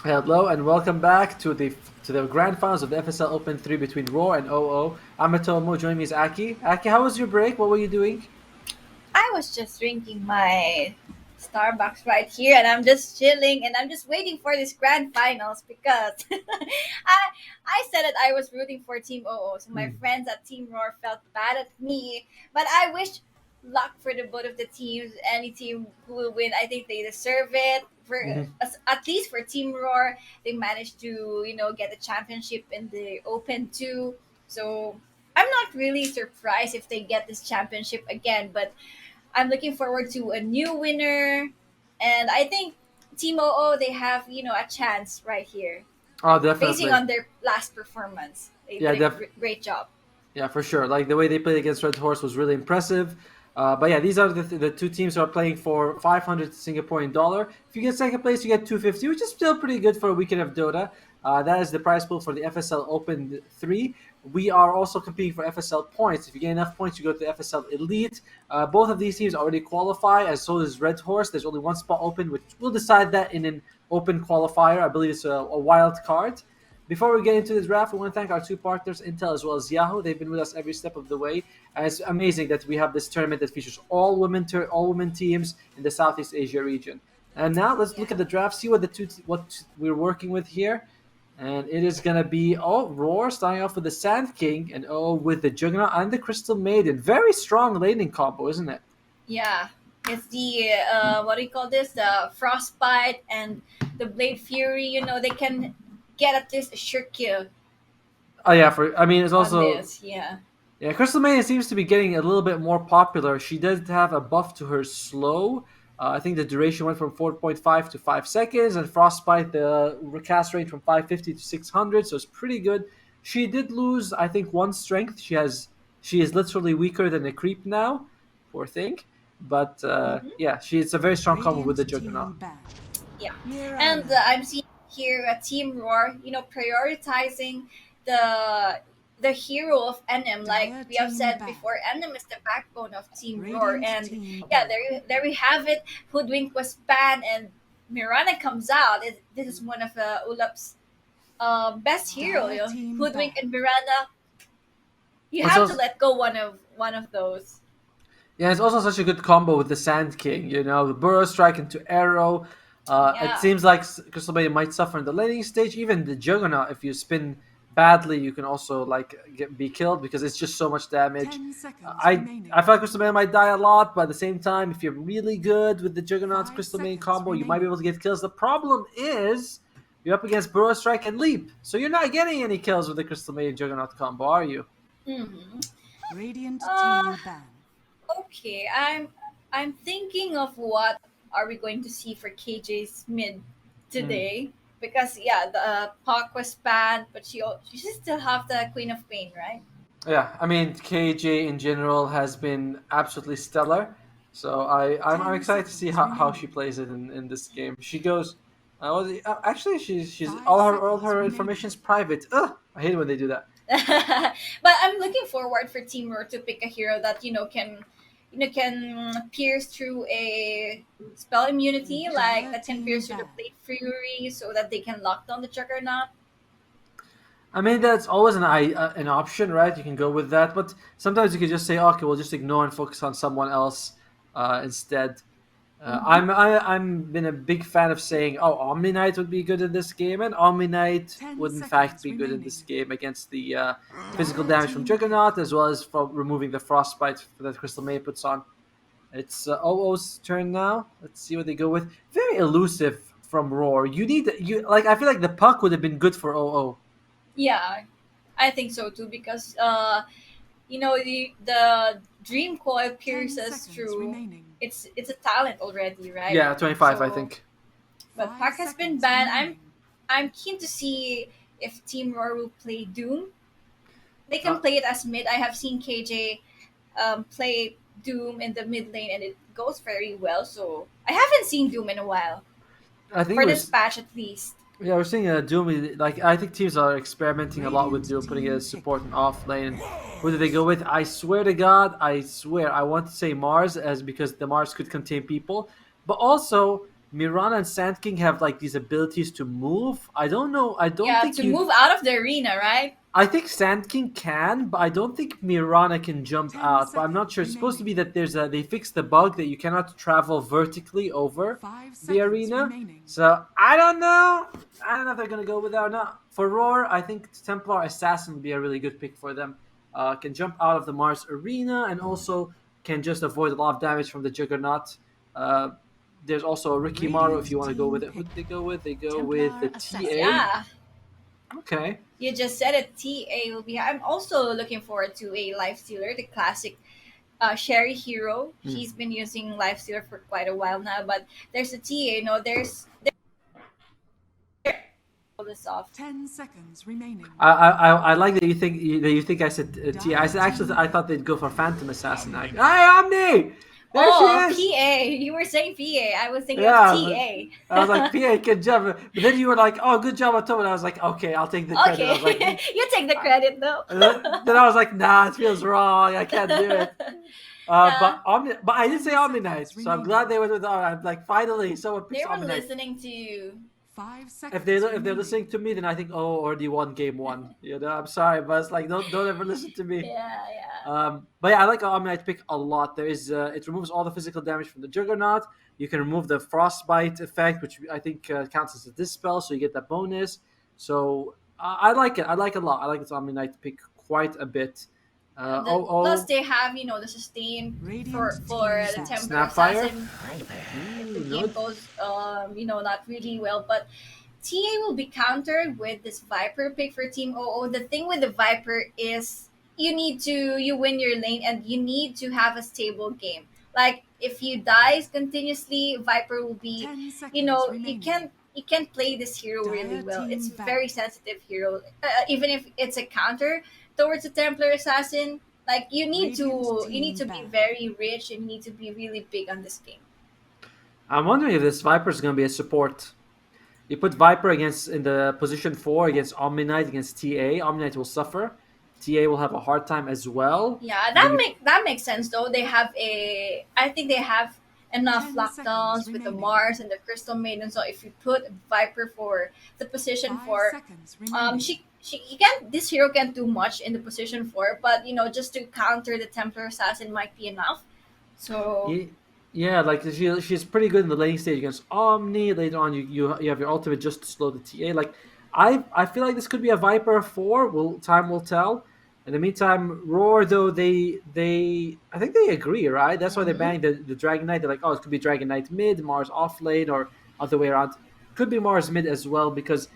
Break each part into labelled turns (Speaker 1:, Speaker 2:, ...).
Speaker 1: Hello and welcome back to the grand finals of the FSL Open 3 between Rawr and OO. I'm Atomo, joining me is Aki. Aki, how was your break? What were you doing?
Speaker 2: I was just drinking my Starbucks right here and I'm just chilling and I'm just waiting for this grand finals because I I said that I was rooting for Team OO, so my
Speaker 1: Mm.
Speaker 2: friends at Team Roar felt bad at me. But I wish luck for the both of the teams. Any team who will win, I think they deserve it. For
Speaker 1: Mhm.
Speaker 2: at least for Team Roar, they managed to get the championship in the Open too. So I'm not really surprised if they get this championship again, but I'm looking forward to a new winner, and I think Team OO they have a chance right here,
Speaker 1: Oh,
Speaker 2: basing
Speaker 1: definitely.
Speaker 2: on their last performance. They
Speaker 1: Yeah,
Speaker 2: did a
Speaker 1: def-
Speaker 2: great job.
Speaker 1: Yeah, for sure. Like the way they played against Red Horse was really impressive. But yeah, these are the two teams who are playing for 500 Singaporean dollar. If you get second place, you get 250, which is still pretty good for a weekend of Dota. That is the prize pool for the FSL Open 3. We are also competing for FSL points. If you get enough points, you go to the FSL Elite. Both of these teams already qualify, as so does Red Horse. There's only one spot open, which we'll decide that in an open qualifier. I believe it's a wild card. Before we get into the draft, we want to thank our two partners, Intel as well as Yahoo. They've been with us every step of the way. And it's amazing that we have this tournament that features all women teams in the Southeast Asia region. And now let's look at
Speaker 2: Yeah.
Speaker 1: the draft, see what we're working with here. And it is gonna be Roar starting off with the Sand King and with the Juggernaut and the Crystal Maiden. Very strong laning combo, isn't it?
Speaker 2: Yeah, it's the what do you call this? The frostbite and the blade fury. They can get at least a sure kill
Speaker 1: Oh yeah, for I mean it's
Speaker 2: on
Speaker 1: also
Speaker 2: this. Yeah.
Speaker 1: yeah, Crystal Maiden seems to be getting a little bit more popular. She does have a buff to her slow. I think the duration went from 4.5 to 5 seconds, and Frostbite, the recast range from 550 to 600, so it's pretty good. She did lose, I think, one strength. She is literally weaker than a creep now, poor thing. But
Speaker 2: Hmm.
Speaker 1: yeah, she's a very strong combo with the
Speaker 3: Radiant
Speaker 1: Juggernaut.
Speaker 3: team ban.
Speaker 2: Yeah,
Speaker 3: Near
Speaker 2: and
Speaker 3: ally.
Speaker 2: I'm seeing here a Team Roar, prioritizing the the hero of NM. Like
Speaker 3: Dire
Speaker 2: we have
Speaker 3: team
Speaker 2: said
Speaker 3: ban.
Speaker 2: before, NM is the backbone of Team Roar,
Speaker 3: Radiant
Speaker 2: and
Speaker 3: team
Speaker 2: yeah,
Speaker 3: ban.
Speaker 2: there we have it. Hoodwink was banned, and Mirana comes out. This is one of Ulap's best hero.
Speaker 3: Dire team
Speaker 2: Hoodwink
Speaker 3: ban.
Speaker 2: and Mirana. You
Speaker 1: It's
Speaker 2: have to
Speaker 1: also,
Speaker 2: let go one of those.
Speaker 1: yeah, it's also such a good combo with the Sand King. The Burrow Strike into Arrow. It
Speaker 2: Yeah.
Speaker 1: seems like Crystal Bay might suffer in the laning stage. Even the Juggernaut, if you spin badly, you can also be killed because it's just so much damage.
Speaker 3: 10 seconds
Speaker 1: I
Speaker 3: remaining.
Speaker 1: feel like Crystal Bay might die a lot, but at the same time, if you're really good with the Juggernaut's
Speaker 3: 5
Speaker 1: Crystal Bay
Speaker 3: seconds
Speaker 1: combo, you might be able
Speaker 3: remaining.
Speaker 1: to get kills. The problem is you're up against Burrow Strike and Leap, so you're not getting any kills with the Crystal Bay and Juggernaut combo, are you?
Speaker 2: Mm-hmm.
Speaker 3: Radiant
Speaker 2: Uh,
Speaker 3: team ban.
Speaker 2: Okay, I'm thinking of what are we going to see for KJ's mid
Speaker 1: Hmm.
Speaker 2: today, because yeah, the Puck was banned, but she should still have the Queen of Pain, right?
Speaker 1: Yeah, I mean KJ in general has been absolutely stellar. So I'm
Speaker 3: 10
Speaker 1: excited to see
Speaker 3: seconds
Speaker 1: how she
Speaker 3: remaining.
Speaker 1: plays it in this game. She goes, actually she's
Speaker 3: 5
Speaker 1: all
Speaker 3: seconds
Speaker 1: her
Speaker 3: remaining.
Speaker 1: information is private. Ugh, I hate it when they do that.
Speaker 2: But I'm looking forward for Team Roar to pick a hero that can pierce through a spell immunity, like
Speaker 3: Dire
Speaker 2: that can
Speaker 3: team
Speaker 2: pierce through the
Speaker 3: ban.
Speaker 2: Blade Fury, so that they can lock down the Juggernaut.
Speaker 1: I mean that's always an option, right? You can go with that, but sometimes you could just say, okay, we'll just ignore and focus on someone else instead.
Speaker 2: Mm-hmm.
Speaker 1: I'm been a big fan of saying, oh, Omni Knight would be good in this game, and Omni Knight
Speaker 3: 10
Speaker 1: would in fact
Speaker 3: seconds
Speaker 1: be good in this
Speaker 3: remaining.
Speaker 1: game against the physical
Speaker 3: Dire
Speaker 1: damage from
Speaker 3: team ban.
Speaker 1: Juggernaut, as well as from removing the frostbite that Crystal May puts on. It's OO's turn now. Let's see what they go with. Very elusive from Roar. I feel like the puck would have been good for OO.
Speaker 2: Yeah, I think so too, because the dream coil
Speaker 3: 10
Speaker 2: pierces
Speaker 3: seconds
Speaker 2: through.
Speaker 3: remaining.
Speaker 2: It's a talent already, right?
Speaker 1: Yeah, 25, I
Speaker 2: So,
Speaker 1: think.
Speaker 2: but
Speaker 3: 5
Speaker 2: Park has been
Speaker 3: seconds
Speaker 2: banned.
Speaker 3: remaining.
Speaker 2: I'm keen to see if Team Roar will play Doom. They can
Speaker 1: Uh,
Speaker 2: play it as mid. I have seen KJ play Doom in the mid lane, and it goes very well. So I haven't seen Doom in a while
Speaker 1: I think
Speaker 2: for
Speaker 1: we're
Speaker 2: this patch at least.
Speaker 1: Yeah, we're seeing Doom. Like I think teams are experimenting a lot with
Speaker 3: Radiant
Speaker 1: Doom, putting it
Speaker 3: team
Speaker 1: as
Speaker 3: pick.
Speaker 1: support and off lane. Who do they go with? I swear to God, I want to say Mars as because the Mars could contain people, but also Mirana and Sand King have like these abilities to move. I don't know. I don't
Speaker 2: Yeah,
Speaker 1: think
Speaker 2: to
Speaker 1: you.
Speaker 2: move out of the arena, right?
Speaker 1: I think Sand King can, but I don't think Mirana can jump
Speaker 3: 10
Speaker 1: out. But I'm not sure. It's
Speaker 3: seconds
Speaker 1: supposed to be
Speaker 3: remaining.
Speaker 1: that they fixed the bug that you cannot travel vertically over
Speaker 3: 5
Speaker 1: the
Speaker 3: seconds
Speaker 1: arena.
Speaker 3: remaining.
Speaker 1: So I don't know. I don't know if they're gonna go with that or not. For Roar, I think Templar Assassin would be a really good pick for them. Can jump out of the Mars arena and also can just avoid a lot of damage from the Juggernaut. Uh, there's also a Ricky Maru if
Speaker 3: Radiant
Speaker 1: you want to go
Speaker 3: team
Speaker 1: with it. Who
Speaker 3: pick.
Speaker 1: did they go with? They go with the
Speaker 3: Templar
Speaker 1: TA.
Speaker 3: Assassin.
Speaker 2: Yeah,
Speaker 1: Okay.
Speaker 2: you just said it. TA will be. I'm also looking forward to a life stealer, the classic Sherry Hero.
Speaker 1: Hmm.
Speaker 2: She's been using life stealer for quite a while now, but there's a TA. You know, there's all this off.
Speaker 3: 10 seconds remaining.
Speaker 1: I like that you think I said T. I said actually I thought they'd go for Phantom Assassin. Hey Omni, there she
Speaker 2: Oh,
Speaker 1: is.
Speaker 2: PA. You were saying PA. I was thinking of
Speaker 1: Yeah,
Speaker 2: TA.
Speaker 1: I was like PA can jump, but then you were like, oh, good job, Otto. And I was like, okay, I'll take the credit. I was like,
Speaker 2: Okay, you take the credit though.
Speaker 1: and then I was like, nah, it feels wrong. I can't do it.
Speaker 2: Yeah,
Speaker 1: But I did say
Speaker 3: 10
Speaker 1: Omni Knight,
Speaker 3: seconds
Speaker 1: so I'm
Speaker 3: remaining.
Speaker 1: glad they went with Omni. I'm like, finally, someone
Speaker 2: they
Speaker 1: picks
Speaker 2: were
Speaker 1: Omni Knight.
Speaker 2: listening to you.
Speaker 3: 5 seconds
Speaker 1: If they're
Speaker 3: remaining.
Speaker 1: listening to me, then I think already won game one. You know, I'm sorry, but it's like don't ever listen to me.
Speaker 2: Yeah, yeah.
Speaker 1: But yeah, I like Omnite pick a lot. There is it removes all the physical damage from the Juggernaut. You can remove the Frostbite effect, which I think counts as a dispel, so you get that bonus. So I like it. I like it a lot. I like this Omnite pick quite a bit.
Speaker 2: Plus, they have the sustain
Speaker 3: Radiant
Speaker 2: for
Speaker 3: team
Speaker 2: the Templar
Speaker 1: Snapfire?
Speaker 2: Assassin. If the
Speaker 1: no,
Speaker 2: game goes, not really well, but TA will be countered with this Viper pick for Team OO. The thing with the Viper is you win your lane and you need to have a stable game. Like if you dies continuously, Viper will be
Speaker 3: 10 seconds
Speaker 2: you
Speaker 3: remaining.
Speaker 2: can't play this hero really
Speaker 3: Dire
Speaker 2: well.
Speaker 3: team
Speaker 2: It's
Speaker 3: back.
Speaker 2: very sensitive hero. Even if it's a counter towards a Templar Assassin, like
Speaker 3: Radiant
Speaker 2: you need to
Speaker 3: team
Speaker 2: be
Speaker 3: back.
Speaker 2: very rich and you need to be really big on this game.
Speaker 1: I'm wondering if this Viper is going to be a support. You put Viper against in the position 4 against Omnite against TA. Omnite will suffer. TA will have a hard time as well.
Speaker 2: Yeah,
Speaker 1: Then you-
Speaker 2: that makes sense though. I think they have enough
Speaker 3: 10
Speaker 2: lockdowns
Speaker 3: seconds
Speaker 2: with the
Speaker 3: remaining.
Speaker 2: Mars and the Crystal Maiden. So if you put Viper for the position
Speaker 3: 5
Speaker 2: 4,
Speaker 3: seconds remaining.
Speaker 2: he can't this hero can't do much in the position 4, but just to counter the Templar Assassin might be enough. So
Speaker 1: Yeah, like she's pretty good in the laning stage against Omni. Later on, you have your ultimate just to slow the TA. Like I feel like this could be a Viper 4. Time will tell. In the meantime, Roar though they I think they agree, right? That's why they're
Speaker 2: mhm.
Speaker 1: banning the Dragon Knight. They're like, oh, it could be Dragon Knight mid, Mars off lane, or other way around. Could be Mars mid as well because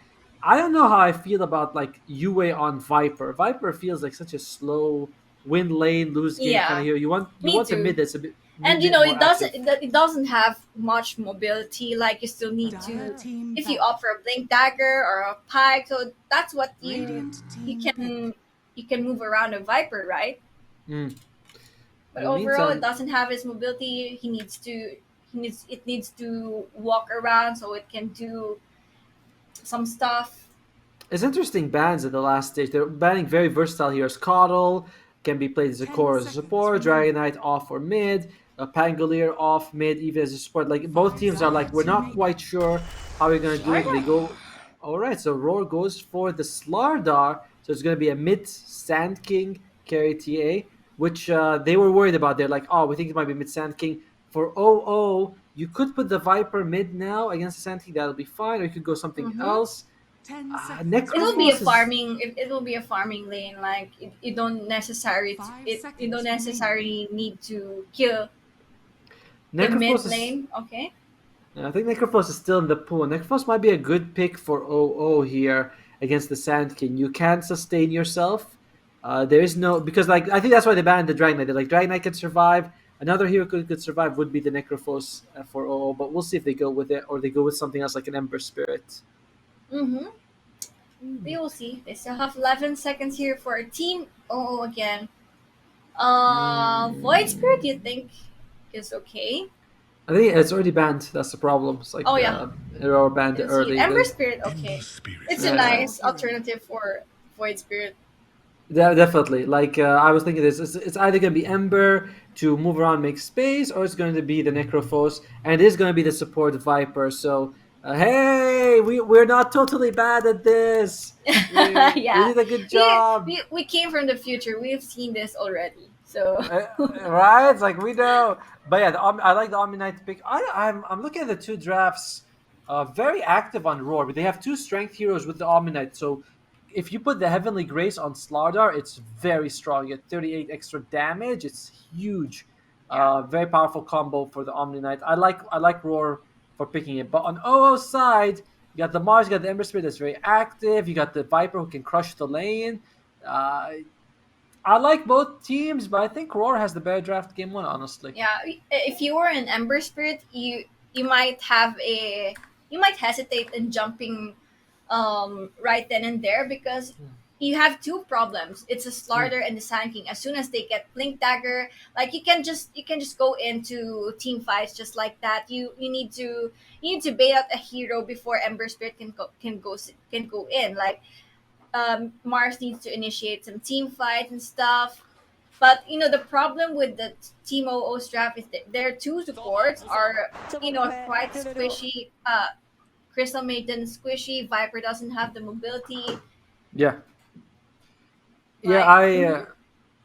Speaker 1: I don't know how I feel about like UA on Viper. Viper feels like such a slow win lane, lose game kind
Speaker 2: Yeah,
Speaker 1: of hero. You
Speaker 2: me
Speaker 1: want a
Speaker 2: too.
Speaker 1: mid that's a bit
Speaker 2: And
Speaker 1: more
Speaker 2: it
Speaker 1: active.
Speaker 2: doesn't have much mobility. Like you still need
Speaker 3: Dire
Speaker 2: to
Speaker 3: team
Speaker 2: if you
Speaker 3: back.
Speaker 2: opt for a blink dagger or a pike. So that's what
Speaker 3: Radiant
Speaker 2: you
Speaker 3: team
Speaker 2: can move around a Viper, right?
Speaker 1: Mm.
Speaker 2: But
Speaker 1: In the
Speaker 2: overall, it
Speaker 1: meantime,
Speaker 2: doesn't have his mobility. It needs to walk around so it can do some stuff.
Speaker 1: it's interesting bans at the last stage. They're banning very versatile heroes. Coddle can be played as a
Speaker 3: 10
Speaker 1: core as a
Speaker 3: seconds
Speaker 1: support.
Speaker 3: remaining.
Speaker 1: Dragon Knight off or mid. Pangolier off mid, even as a support. Like both
Speaker 3: 5
Speaker 1: teams are like, we're
Speaker 3: seconds
Speaker 1: not
Speaker 3: remaining.
Speaker 1: quite sure how we're gonna do it. They go. All right, so Roar goes for the Slardar. So it's gonna be a mid Sand King carry TA, which they were worried about. They're like, oh, we think it might be mid Sand King. For OO, you could put the Viper mid now against the Sand King. That'll be fine. Or you could go something
Speaker 2: Mm-hmm.
Speaker 1: else.
Speaker 3: 10 seconds
Speaker 2: It will be a
Speaker 1: Necrophos
Speaker 3: remaining.
Speaker 1: is
Speaker 2: farming. It will be a farming lane. Like you don't necessarily
Speaker 3: 5
Speaker 2: you don't
Speaker 3: seconds
Speaker 2: necessarily need to kill the
Speaker 1: Necrophos
Speaker 2: mid
Speaker 1: is.
Speaker 2: lane. Okay.
Speaker 1: I think Necrophos is still in the pool. Necrophos might be a good pick for OO here against the Sand King. You can sustain yourself. There is no because like I think that's why they banned the Dragon Knight. They're like Dragon Knight can survive. Another hero could survive would be the Necrophos for OO, but we'll see if they go with it or they go with something else like an Ember Spirit.
Speaker 2: Mm-hmm. We will see. They still have 11 seconds here for Team OO again. Void Spirit, you think is okay?
Speaker 1: I think it's already banned. That's the problem. It's like
Speaker 2: Oh yeah,
Speaker 1: error banned
Speaker 2: let's see.
Speaker 1: early.
Speaker 2: Ember Spirit, okay.
Speaker 4: Endless spirit.
Speaker 2: It's a
Speaker 1: Yeah.
Speaker 2: nice alternative for Void Spirit.
Speaker 1: Definitely. Like I was thinking, this it's either going to be Ember to move around, make space, or it's going to be the Necrophos, and it is going to be the support Viper. So hey, we're not totally bad at this. We
Speaker 2: Yeah,
Speaker 1: did a good job.
Speaker 2: we came from the future. We've seen this already. So
Speaker 1: Uh, right? It's like we know, but yeah, I like the Omni Knight pick. I'm looking at the two drafts. Very active on Roar, but they have two strength heroes with the Omni Knight. So if you put the Heavenly Grace on Slardar, it's very strong. You get 38 extra damage. It's huge.
Speaker 2: yeah,
Speaker 1: Very powerful combo for the Omni Knight. I like Roar for picking it. But on OO side, you got the Mars, you got the Ember Spirit that's very active. You got the Viper who can crush the lane. Uh, I like both teams, but I think Roar has the better draft game one, honestly.
Speaker 2: yeah. If you were an Ember Spirit, you might have a you might hesitate in jumping right then and there because you have two problems. It's a
Speaker 1: Mm.
Speaker 2: Slardar and the Sand King. As soon as they get Blink Dagger, like you can just go into team fights just like that. You need to bait out a hero before Ember Spirit can go in. Like Mars needs to initiate some team fights and stuff. But the problem with the Team OO draft is that their two supports are quite squishy. Crystal Maiden squishy. Viper doesn't have the mobility.
Speaker 1: Yeah, yeah,
Speaker 2: Like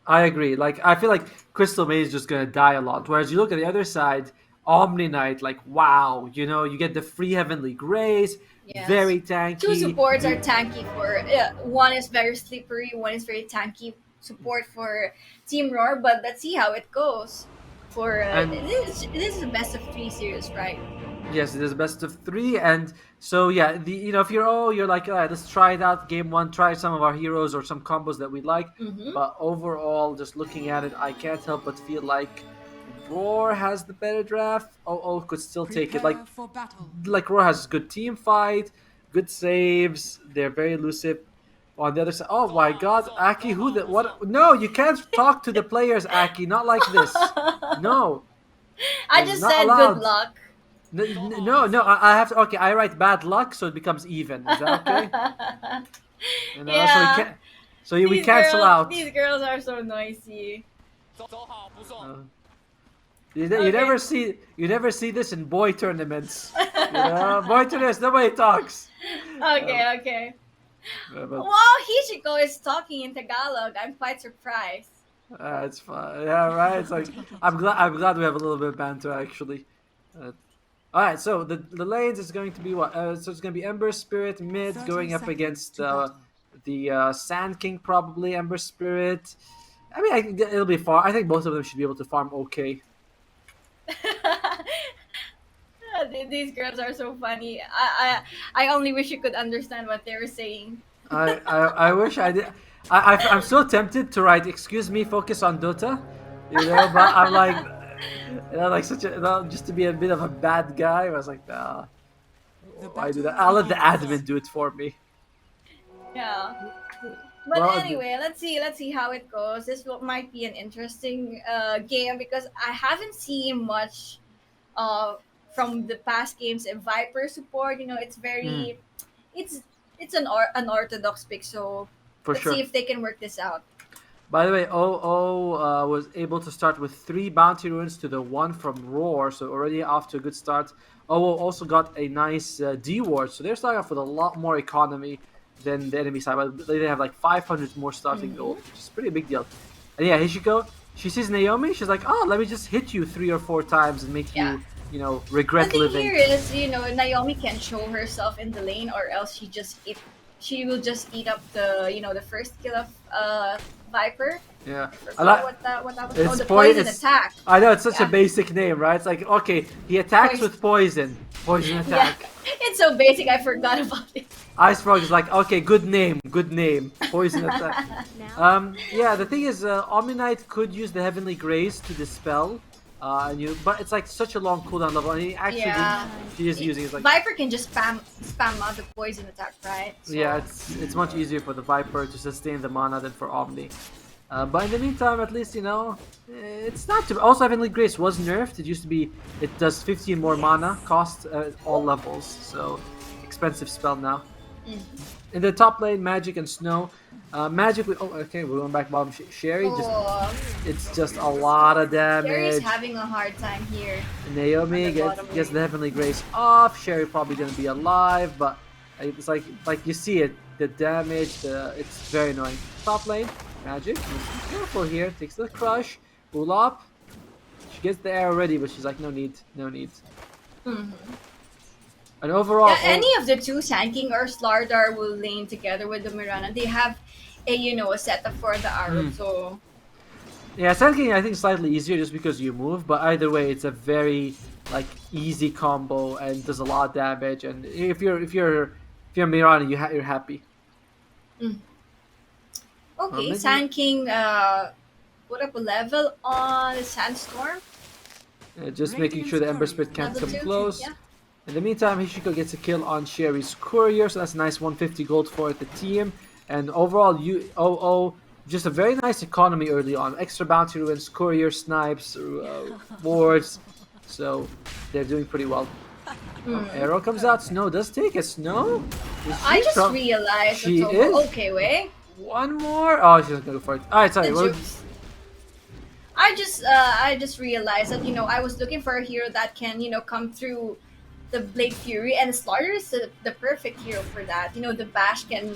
Speaker 1: I agree. Like I feel like Crystal Maze is just gonna die a lot. Whereas you look at the other side, Omni Knight, like wow, you get the free Heavenly Grace,
Speaker 2: yes,
Speaker 1: very
Speaker 2: two
Speaker 1: tanky.
Speaker 2: supports are tanky for. One is very slippery. One is very tanky support for Team Roar. But let's see how it goes. For
Speaker 1: And
Speaker 2: this is the best of three series, right?
Speaker 1: yes, it is best of three, and so yeah, if you're like, all right, let's try it out game one, try some of our heroes or some combos that we like.
Speaker 2: Mm-hmm.
Speaker 1: But overall, just looking at it, I can't help but feel like Roar has the better draft. Oh, could still take it.
Speaker 3: Prepare for battle.
Speaker 1: Like Roar has good team fight, good saves. They're very elusive. On the other side, oh my God, Aki, who the what? No, you can't talk to the players, Aki. Not like this. No,
Speaker 2: I
Speaker 1: this is
Speaker 2: just
Speaker 1: not
Speaker 2: said good
Speaker 1: allowed.
Speaker 2: luck.
Speaker 1: No. I have to. Okay, I write bad luck, so it becomes even. Is that okay? So we
Speaker 2: Yeah,
Speaker 1: can. So we cancel out.
Speaker 2: these girls are so noisy.
Speaker 1: Uh, you
Speaker 2: Okay.
Speaker 1: never see this in boy tournaments. Boy tournaments, nobody talks.
Speaker 2: Okay, okay.
Speaker 1: But
Speaker 2: Wow, Hishiko is talking in Tagalog. I'm quite surprised.
Speaker 1: it's fine. Yeah, right. It's like I'm glad we have a little bit of banter actually. Uh, all right, so the lanes is going to be what? So it's going to be Ember Spirit mid
Speaker 3: 30
Speaker 1: going up
Speaker 3: seconds
Speaker 1: against
Speaker 3: to battle.
Speaker 1: the Sand King probably Ember Spirit. I mean, it'll be far. I think both of them should be able to farm okay.
Speaker 2: These girls are so funny. I only wish you could understand what they were saying.
Speaker 1: I wish I did. I'm so tempted to write, "Excuse me, focus on Dota," but I'm like, like such a just to be a bit of a bad guy. I was like, nah,
Speaker 3: The
Speaker 1: why do
Speaker 3: battle
Speaker 1: that? I'll let the
Speaker 3: begins.
Speaker 1: admin do it for me.
Speaker 2: Yeah. But
Speaker 1: Well,
Speaker 2: anyway, let's see how it goes. Might be an interesting game because I haven't seen much uh, from the past games and Viper support. It's
Speaker 1: mm,
Speaker 2: very it's it's unorthodox pick. So
Speaker 1: for
Speaker 2: let's see
Speaker 1: sure.
Speaker 2: if they can work this out.
Speaker 1: By the way, OO was able to start with 3 bounty ruins to the one from Roar, so already off to a good start. OO also got a nice D ward, so they're starting off with a lot more economy than the enemy side. But they have like 500 more starting
Speaker 2: Mm-hmm.
Speaker 1: gold, which is pretty big deal. And yeah, Hishiko, she sees Naomi, she's like, oh, let me just hit you 3 or 4 times and make
Speaker 2: Yeah.
Speaker 1: you,
Speaker 2: The
Speaker 1: regret
Speaker 2: thing
Speaker 1: living.
Speaker 2: here is, Naomi can show herself in the lane, or else she will just eat up the first kill of Viper.
Speaker 1: Yeah,
Speaker 2: I
Speaker 1: I
Speaker 2: forgot
Speaker 1: like.
Speaker 2: what that was. Oh,
Speaker 1: It's
Speaker 2: the poison
Speaker 1: it's.
Speaker 2: attack.
Speaker 1: I know it's such a
Speaker 2: Yeah,
Speaker 1: basic name, right? It's like okay, he attacks
Speaker 2: poison.
Speaker 1: with poison, poison
Speaker 2: Yeah,
Speaker 1: attack.
Speaker 2: it's so basic. I forgot about it.
Speaker 1: Ice Frog is like, okay, good name. Poison attack. Yeah, the thing is, Omni Knight could use the Heavenly Grace to dispel, but it's like such a long cooldown level, and he actually didn't.
Speaker 2: Yeah,
Speaker 1: She is using is like,
Speaker 2: Viper can just spam out the poison attack, right?
Speaker 1: yeah,
Speaker 2: So
Speaker 1: it's much easier for the Viper to sustain the mana than for Omni. But in the meantime, at least it's not too. Also, Heavenly Grace was nerfed. It used to be it does 15 more mana cost at all levels, so expensive spell now. In the top lane, Magic and Snow. Magic, okay, we're going back bottom. Sherry, just
Speaker 2: Oh,
Speaker 1: it's just a lot of
Speaker 2: Sherry's
Speaker 1: damage.
Speaker 2: having a hard time here.
Speaker 1: Naomi
Speaker 2: on the bottom
Speaker 1: gets
Speaker 2: lane.
Speaker 1: the Heavenly Grace off. Sherry probably gonna be alive, but it's like you see it, the damage, it's very annoying. Top lane, Magic, careful here, takes the crush, pull up. She gets the arrow ready, but she's like, no need, no need. And overall,
Speaker 2: Yeah, any of the two, Sand King or Slardar, will lane together with the Mirana. They have a setup for the arrow, so
Speaker 1: yeah, Sand King I think slightly easier just because you move, but either way, it's a very like easy combo and does a lot of damage. And if you're Mirani, you're happy.
Speaker 2: okay.
Speaker 1: Maybe
Speaker 2: Sand King put up a level on the Sandstorm,
Speaker 1: just making sure the Ember Spirit can't
Speaker 2: level
Speaker 1: come
Speaker 2: 2.
Speaker 1: close.
Speaker 2: Yeah.
Speaker 1: In the meantime, Hishiko gets a kill on Sherry's Courier, so that's a nice 150 gold for the team. And overall, UOO, just a very nice economy early on. Extra bounty ruins, Courier, Snipes, wards, so they're doing pretty well. Arrow comes out, Snow does take a Snow?
Speaker 2: I just realized.
Speaker 1: She
Speaker 2: that
Speaker 1: is?
Speaker 2: Okay, wait.
Speaker 1: One more? Oh, she's not gonna go for it. Alright, sorry.
Speaker 2: The
Speaker 1: What,
Speaker 2: jukes. I just realized that I was looking for a hero that can come through the Blade Fury, and Slaughter is the perfect hero for that. The bash can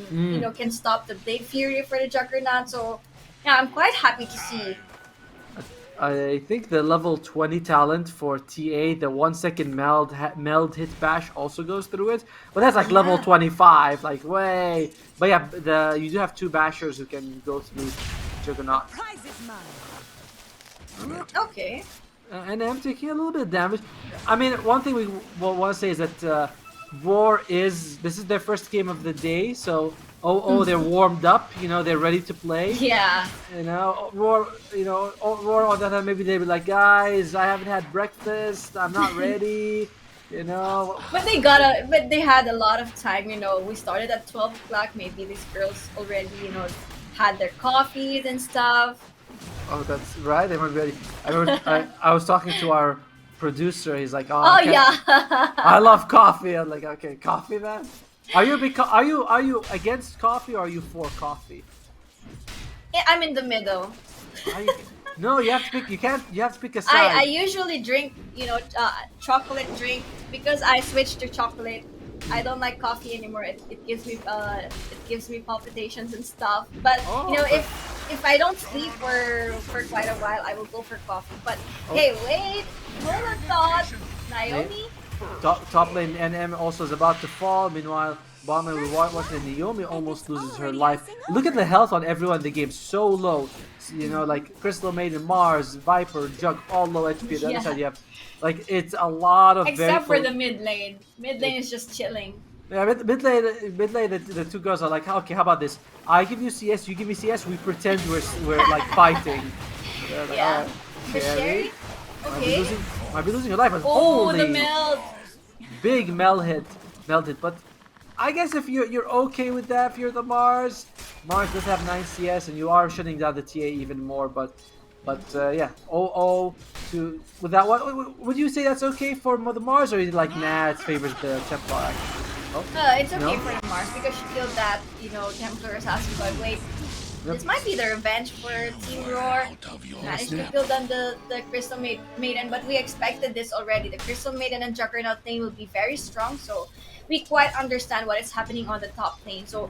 Speaker 2: can stop the Blade Fury for the Juggernaut. So yeah, I'm quite happy to see.
Speaker 1: I think the level 20 talent for TA, the 1 second meld hit bash also goes through it. But that's like level
Speaker 2: Yeah.
Speaker 1: 25, like way. But yeah, you do have 2 bashers who can go through Juggernaut.
Speaker 2: Okay.
Speaker 1: And I'm taking a little bit of damage. I mean, one thing we want to say is that Rawr this is their first game of the day, so they're warmed up, they're ready to play.
Speaker 2: Yeah.
Speaker 1: Rawr, Rawr on the other hand, maybe they'd be like, guys, I haven't had breakfast, I'm not ready,
Speaker 2: But they had a lot of time. We started at 12 o'clock. Maybe these girls already had their coffees and stuff.
Speaker 1: Oh, that's right, they weren't ready. I was talking to our producer, he's like,
Speaker 2: Oh yeah.
Speaker 1: I love coffee. I'm like, okay, coffee, man. Are you against coffee or are you for coffee?
Speaker 2: Yeah, I'm in the middle.
Speaker 1: No, you have to pick. You have to pick a
Speaker 2: I
Speaker 1: side.
Speaker 2: usually drink, chocolate drink because I switched to chocolate. I don't like coffee anymore. It gives me palpitations and stuff. But
Speaker 1: Oh,
Speaker 2: if I don't sleep for quite a while, I will go for coffee. But hey, wait, hold on, thought. Naomi.
Speaker 1: Top lane NM also is about to fall. Meanwhile, bottom lane we're watching Naomi almost loses her life. Look at the health on everyone in the game, so low. Like Crystal Maiden, Mars, Viper, Jug, all low HP. The other
Speaker 2: Yeah.
Speaker 1: side you have, it's a lot of
Speaker 2: Except for
Speaker 1: very
Speaker 2: the mid lane. Mid lane is just chilling.
Speaker 1: Yeah, mid lane, the 2 girls are like, okay, how about this? I give you CS, you give me CS, we pretend we're like fighting. Like,
Speaker 2: Yeah.
Speaker 1: alright,
Speaker 2: The Sherry.
Speaker 1: Might be
Speaker 2: Okay.
Speaker 1: losing her life, but
Speaker 2: Oh,
Speaker 1: holy
Speaker 2: the meld.
Speaker 1: big meld hit. But I guess if you're okay with that, if you're the Mars does have 9 CS, and you are shutting down the TA even more. But yeah, 0-0 to with that. What would you say that's okay for the Mars, or is it like nah, it favors the Templar actually? Oh,
Speaker 2: It's okay
Speaker 1: no?
Speaker 2: for the Mars because she killed that, Templar assassin. But wait, this might be the revenge for Team Rawr. Managed to kill down the Crystal Maiden, but we expected this already. The Crystal Maiden and Juggernaut lane will be very strong, so we quite understand what is happening on the top lane. So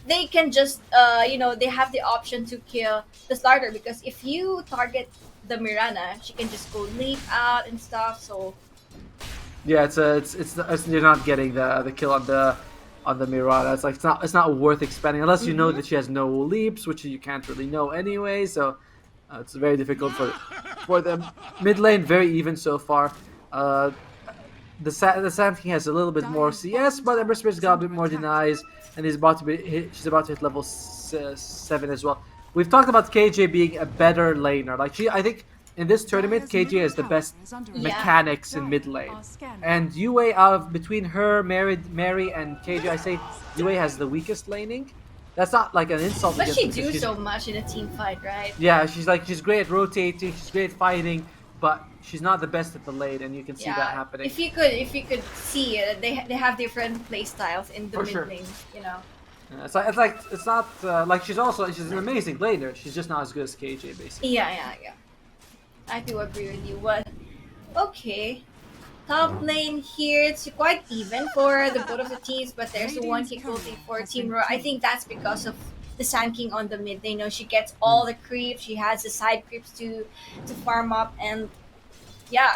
Speaker 2: they can just, they have the option to kill the starter because if you target the Mirana, she can just go leap out and stuff. So
Speaker 1: Yeah, you're not getting the kill on the Mirana. It's not worth expanding unless you know that she has no leaps, which you can't really know anyway. So it's very difficult for them. Mid lane very even so far. The Sand King has a little bit more CS, but Ember Spirit's got a bit more denies, and she's about to hit level 7 as well. We've talked about KJ being a better laner. I think in this tournament, KJ has the best mechanics in mid lane. And UA between her, Mary, and KJ, I say UA has the weakest laning. That's not like an insult.
Speaker 2: but
Speaker 1: against
Speaker 2: she
Speaker 1: her, because
Speaker 2: do so much in a team fight, right?
Speaker 1: yeah, she's great at rotating, she's great at fighting, but she's not the best at the lane, and you can see that
Speaker 2: Yeah,
Speaker 1: happening.
Speaker 2: if you could see it, they have different play styles in the
Speaker 1: For
Speaker 2: mid
Speaker 1: sure.
Speaker 2: lane. You know.
Speaker 1: It's not like she's an amazing laner. She's just not as good as KJ basically.
Speaker 2: Yeah. I do agree with you. But okay, top lane here, it's quite even for the both of the teams, but there's the one kick ulti for Team Roar. I think that's because of the Sand King on the mid. They know she gets all the creeps. She has the side creeps to farm up, and yeah,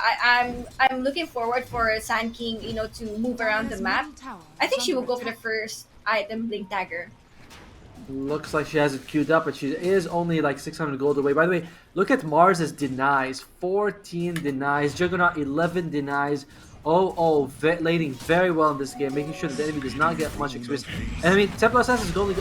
Speaker 2: I'm looking forward for Sand King, to move around the map. I think she will go for the first item, Blink Dagger.
Speaker 1: Looks like she has it queued up, but she is only like 600 gold away. By the way, look at Mars's denies. 14 denies. Juggernaut 11 denies. Laning very well in this game, making sure that the enemy does not get much experience. And I mean, Templar Assassin's she doesn't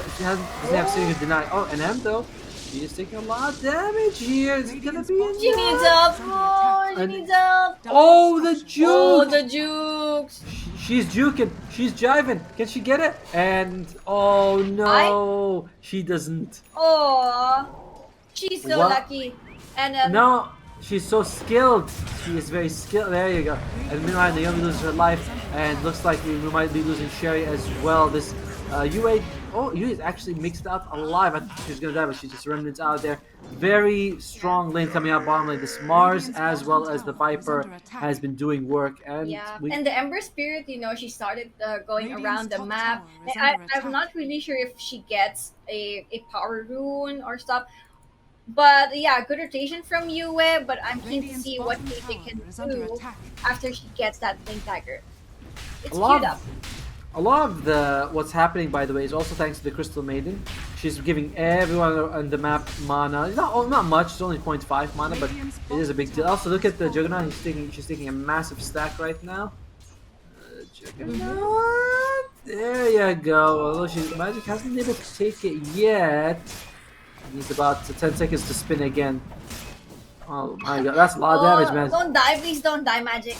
Speaker 1: have single deny. Oh, and M though, she is taking a lot of damage here. Is it gonna be enough?
Speaker 2: She needs help. Oh, she needs help.
Speaker 1: Oh, the juke!
Speaker 2: Oh, the jukes.
Speaker 1: She's juking. She's jiving. Can she get it? And oh no, she doesn't.
Speaker 2: Oh, she's so
Speaker 1: What?
Speaker 2: lucky. And
Speaker 1: No, she's so skilled. She is very skilled. There you go. And meanwhile, Naomi loses her life, and looks like we might be losing Sherry as well. This UA. Oh, UA is actually mixed up alive. I thought she was gonna die, but she just remnants out there. Very strong lane coming out bottom lane. This Mars as well as the Viper has been doing work, and
Speaker 2: yeah, and the Ember Spirit, she started going around the map. I'm not really sure if she gets a power rune or stuff. But yeah, good rotation from Yue, but I'm keen to see what KJ can do after she gets that Blink Dagger. It's queued up.
Speaker 1: A lot of what's happening, by the way, is also thanks to the Crystal Maiden. She's giving everyone on the map mana. Not much. It's only 0.5 mana, but it is a big deal. Also, look at the Juggernaut. She's taking a massive stack right now. Juggernaut. There you go. Although Magic hasn't been able to take it yet. Needs about 10 seconds to spin again. Oh my god, that's a lot of damage, man.
Speaker 2: Don't die, please don't die, Magic.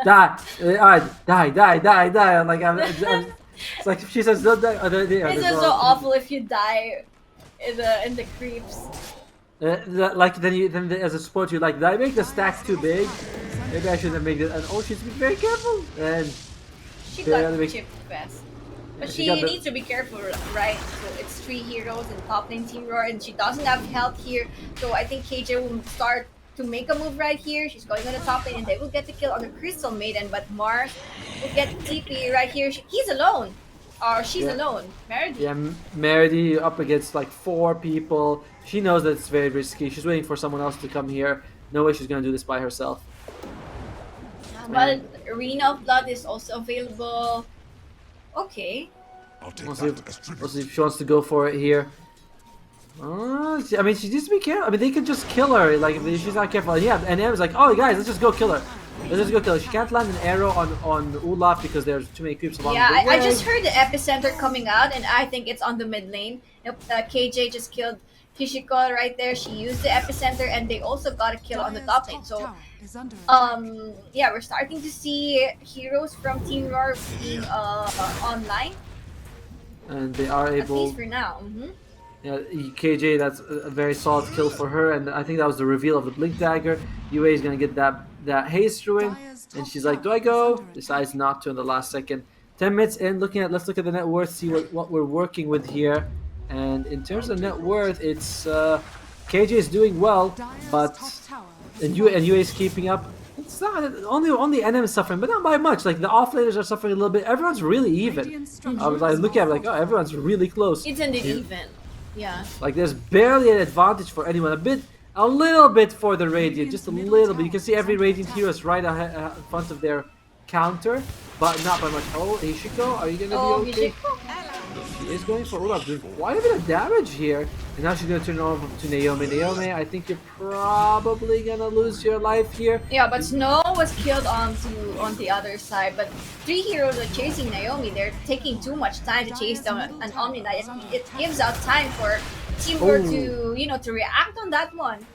Speaker 1: Die. Like it's like if she says don't die.
Speaker 2: It's just so awful if you die in the creeps.
Speaker 1: Like then as a support you like, did I make the stack too big? Maybe I shouldn't have made it. And she's being very careful. And
Speaker 2: she got chipped fast. But she needs to be careful, right? So it's 3 heroes in top lane Team Roar, and she doesn't have health here. So I think KJ will start to make a move right here. She's going on the top lane, and they will get the kill on the Crystal Maiden. But Mars will get TP right here. He's alone. Or she's alone. Meredy.
Speaker 1: Yeah, Meredy up against like 4 people. She knows that it's very risky. She's waiting for someone else to come here. No way she's gonna do this by herself.
Speaker 2: But Arena of Blood is also available. Okay.
Speaker 1: We'll see if she wants to go for it here. I mean, she needs to be careful. I mean, they could just kill her, like, if she's not careful. Yeah, and Em's like, oh, guys, let's just go kill her. Let's just go kill her. She can't land an arrow on Olaf because there's too many creeps along the way.
Speaker 2: I just heard the epicenter coming out, and I think it's on the mid lane. KJ just killed Kishiko right there. She used the epicenter, and they also got a kill on the top lane. So, yeah, we're starting to see heroes from Team Roar being online.
Speaker 1: And they are able.
Speaker 2: At least for now.
Speaker 1: Yeah, KJ, that's a very solid kill for her, and I think that was the reveal of the Blink Dagger. UA is gonna get that haste ruin, and she's like, "Do I go?" Decides not to in the last second. 10 minutes in, let's look at the net worth, see what we're working with here. And in terms of net worth, it's KJ is doing well, but UA is keeping up. It's not only NM is suffering, but not by much. Like the offlaners are suffering a little bit. Everyone's really even. I was like, look at it, like, oh, everyone's really close.
Speaker 2: It's indeed even. Yeah.
Speaker 1: Like there's barely an advantage for anyone. A little bit for the Radiant, just a little bit. You can see every Radiant hero is right in front of their counter, but not by much. Oh, Ishiko, are you gonna be okay? She is going for Olaf, doing quite a bit of damage here. And now she's gonna turn over to Naomi. Naomi, I think you're probably gonna lose your life here.
Speaker 2: Yeah, but Snow was killed on the other side. But 3 heroes are chasing Naomi. They're taking too much time to chase down an Omni Knight. It gives out time for Team Roar to react on that one.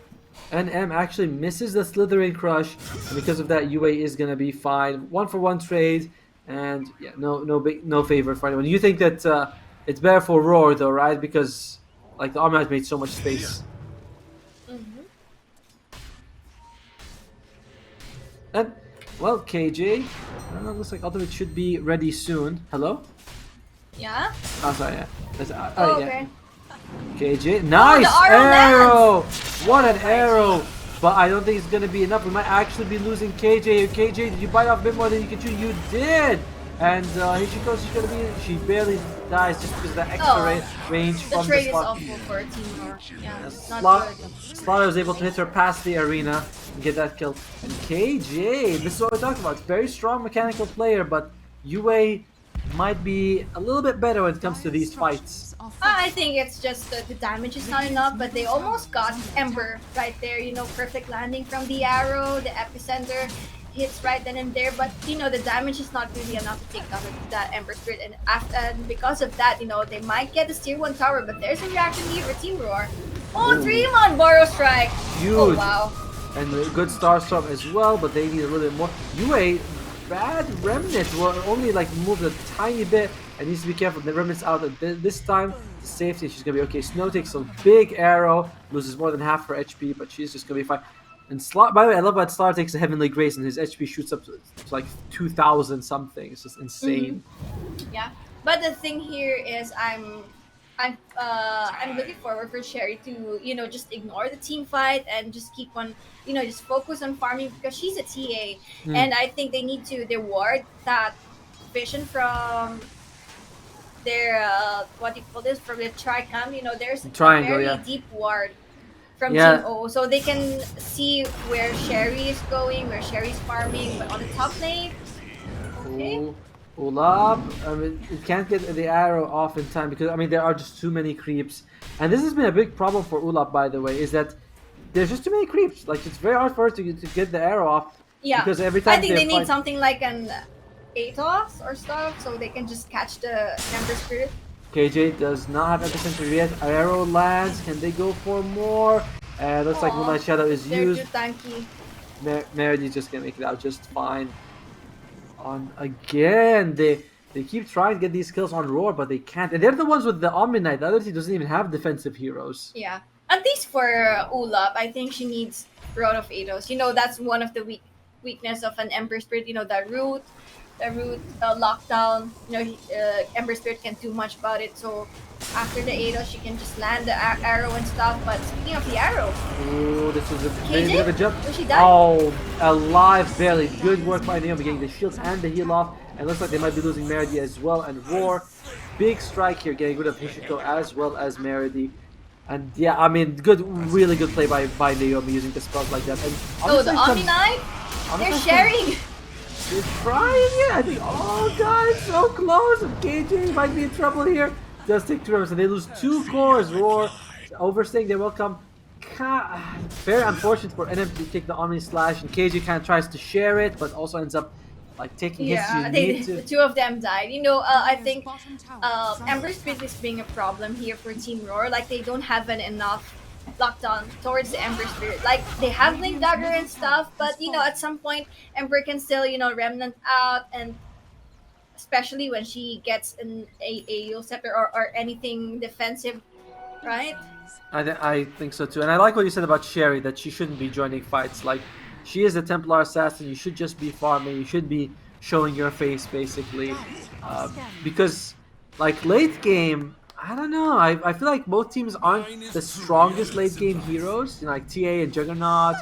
Speaker 1: And M actually misses the Slithering Crush, and because of that, UA is gonna be fine. 1-for-1 trade, and yeah, no favor for anyone. You think that it's better for Rawr though, right? Because like the armor has made so much space. And well, KJ, looks like ultimate should be ready soon. Hello?
Speaker 2: Yeah.
Speaker 1: Oh, sorry. Yeah.
Speaker 2: Oh,
Speaker 1: Yeah.
Speaker 2: okay.
Speaker 1: KJ, nice
Speaker 2: arrow lands!
Speaker 1: What an arrow! But I don't think it's gonna be enough. We might actually be losing KJ. KJ, did you bite off a bit more than you can chew? You did. And here she goes. She's gonna be. She barely dies just because of that extra range
Speaker 2: The
Speaker 1: from
Speaker 2: trade
Speaker 1: the
Speaker 2: is
Speaker 1: slot.
Speaker 2: awful for a team war. Yeah, not
Speaker 1: Slot,
Speaker 2: good.
Speaker 1: Slaughter was able to hit her past the arena and get that kill. And KJ, this is what we're talking about. It's a very strong mechanical player, but UA might be a little bit better when it comes to these fights.
Speaker 2: I think it's just the damage is not enough, but they almost got Ember right there. Perfect landing from the arrow, the epicenter hits right then and there. But the damage is not really enough to take down that Ember Spirit, and because of that, they might get the tier 1 tower. But there's a reaction here for Team Rawr. Oh, 3-1 Borrow Strike.
Speaker 1: Huge.
Speaker 2: Oh wow.
Speaker 1: And a good Starstorm as well, but they need a little bit more. UA, bad Remnant will only move a tiny bit and needs to be careful. The Remnant's out this time. The safety, she's gonna be okay. Snow takes a big arrow, loses more than half her HP, but she's just gonna be fine. And by the way, I love that Star takes a Heavenly Grace and his HP shoots up to like 2,000 something. It's just insane.
Speaker 2: Yeah, but the thing here is I'm looking forward for Sherry to just ignore the team fight and just keep on just focus on farming because she's a TA and I think they need to reward that vision from their what do you call this, from the Tricam. There's
Speaker 1: Triangle,
Speaker 2: a very
Speaker 1: yeah.
Speaker 2: deep ward from
Speaker 1: Yeah.
Speaker 2: Team O, so they can see where Sherry is going, where Sherry's farming. But on the top lane, okay.
Speaker 1: Ulap, I mean, it can't get the arrow off in time because there are just too many creeps, and this has been a big problem for Ulap, by the way, is that there's just too many creeps. Like it's very hard for her to get the arrow off.
Speaker 2: Yeah,
Speaker 1: because every time
Speaker 2: I think they need something like an ATOS or stuff so they can just catch the Ember Spirit.
Speaker 1: KJ does not have epicenter yet. Arrow lands. Can they go for more? And looks like Moonlight Shadow is
Speaker 2: They're
Speaker 1: used.
Speaker 2: too tanky.
Speaker 1: Meridy's just gonna make it out just fine. On again, they keep trying to get these kills on Rawr, but they can't. And they're the ones with the Omni Knight. The other team doesn't even have defensive heroes.
Speaker 2: Yeah, at least for Ulap, I think she needs Rod of Ados. That's one of the weakness of an Ember Spirit. The root lockdown. Ember Spirit can't do much about it. So after the Ados, she can just land the arrow and stuff. But speaking of the arrow,
Speaker 1: oh, this was a
Speaker 2: KJ?
Speaker 1: bit of a jump.
Speaker 2: Will she die?
Speaker 1: Oh, alive barely. Good work by Naomi getting the shields and the heal off. And looks like they might be losing Meredy as well. And Rawr, big strike here, getting rid of Hishiko as well as Meredy. And yeah, really good play by Naomi using the spells like that. And
Speaker 2: the Omni Knight, they're sharing.
Speaker 1: They're trying it. I think, oh god, so close. KJ might be in trouble here. Does take 2 members, and they lose 2 cores. Rawr overstaying their welcome. Very unfortunate for NM to take the Omni Slash, and KJ kind of tries to share it, but also ends up taking hits.
Speaker 2: The 2 of them died. I think Ember Spirit is being a problem here for Team Rawr. They don't have enough lockdown towards the Ember Spirit. They have Blink Dagger and stuff, but at some point Ember can still Remnant out, and especially when she gets a scepter or anything defensive, right?
Speaker 1: I think so too, and I like what you said about Sherry, that she shouldn't be joining fights. She is a Templar assassin. You should just be farming. You should be showing your face, basically, because late game, I don't know. I feel like both teams aren't the strongest late game heroes. TA and Juggernaut,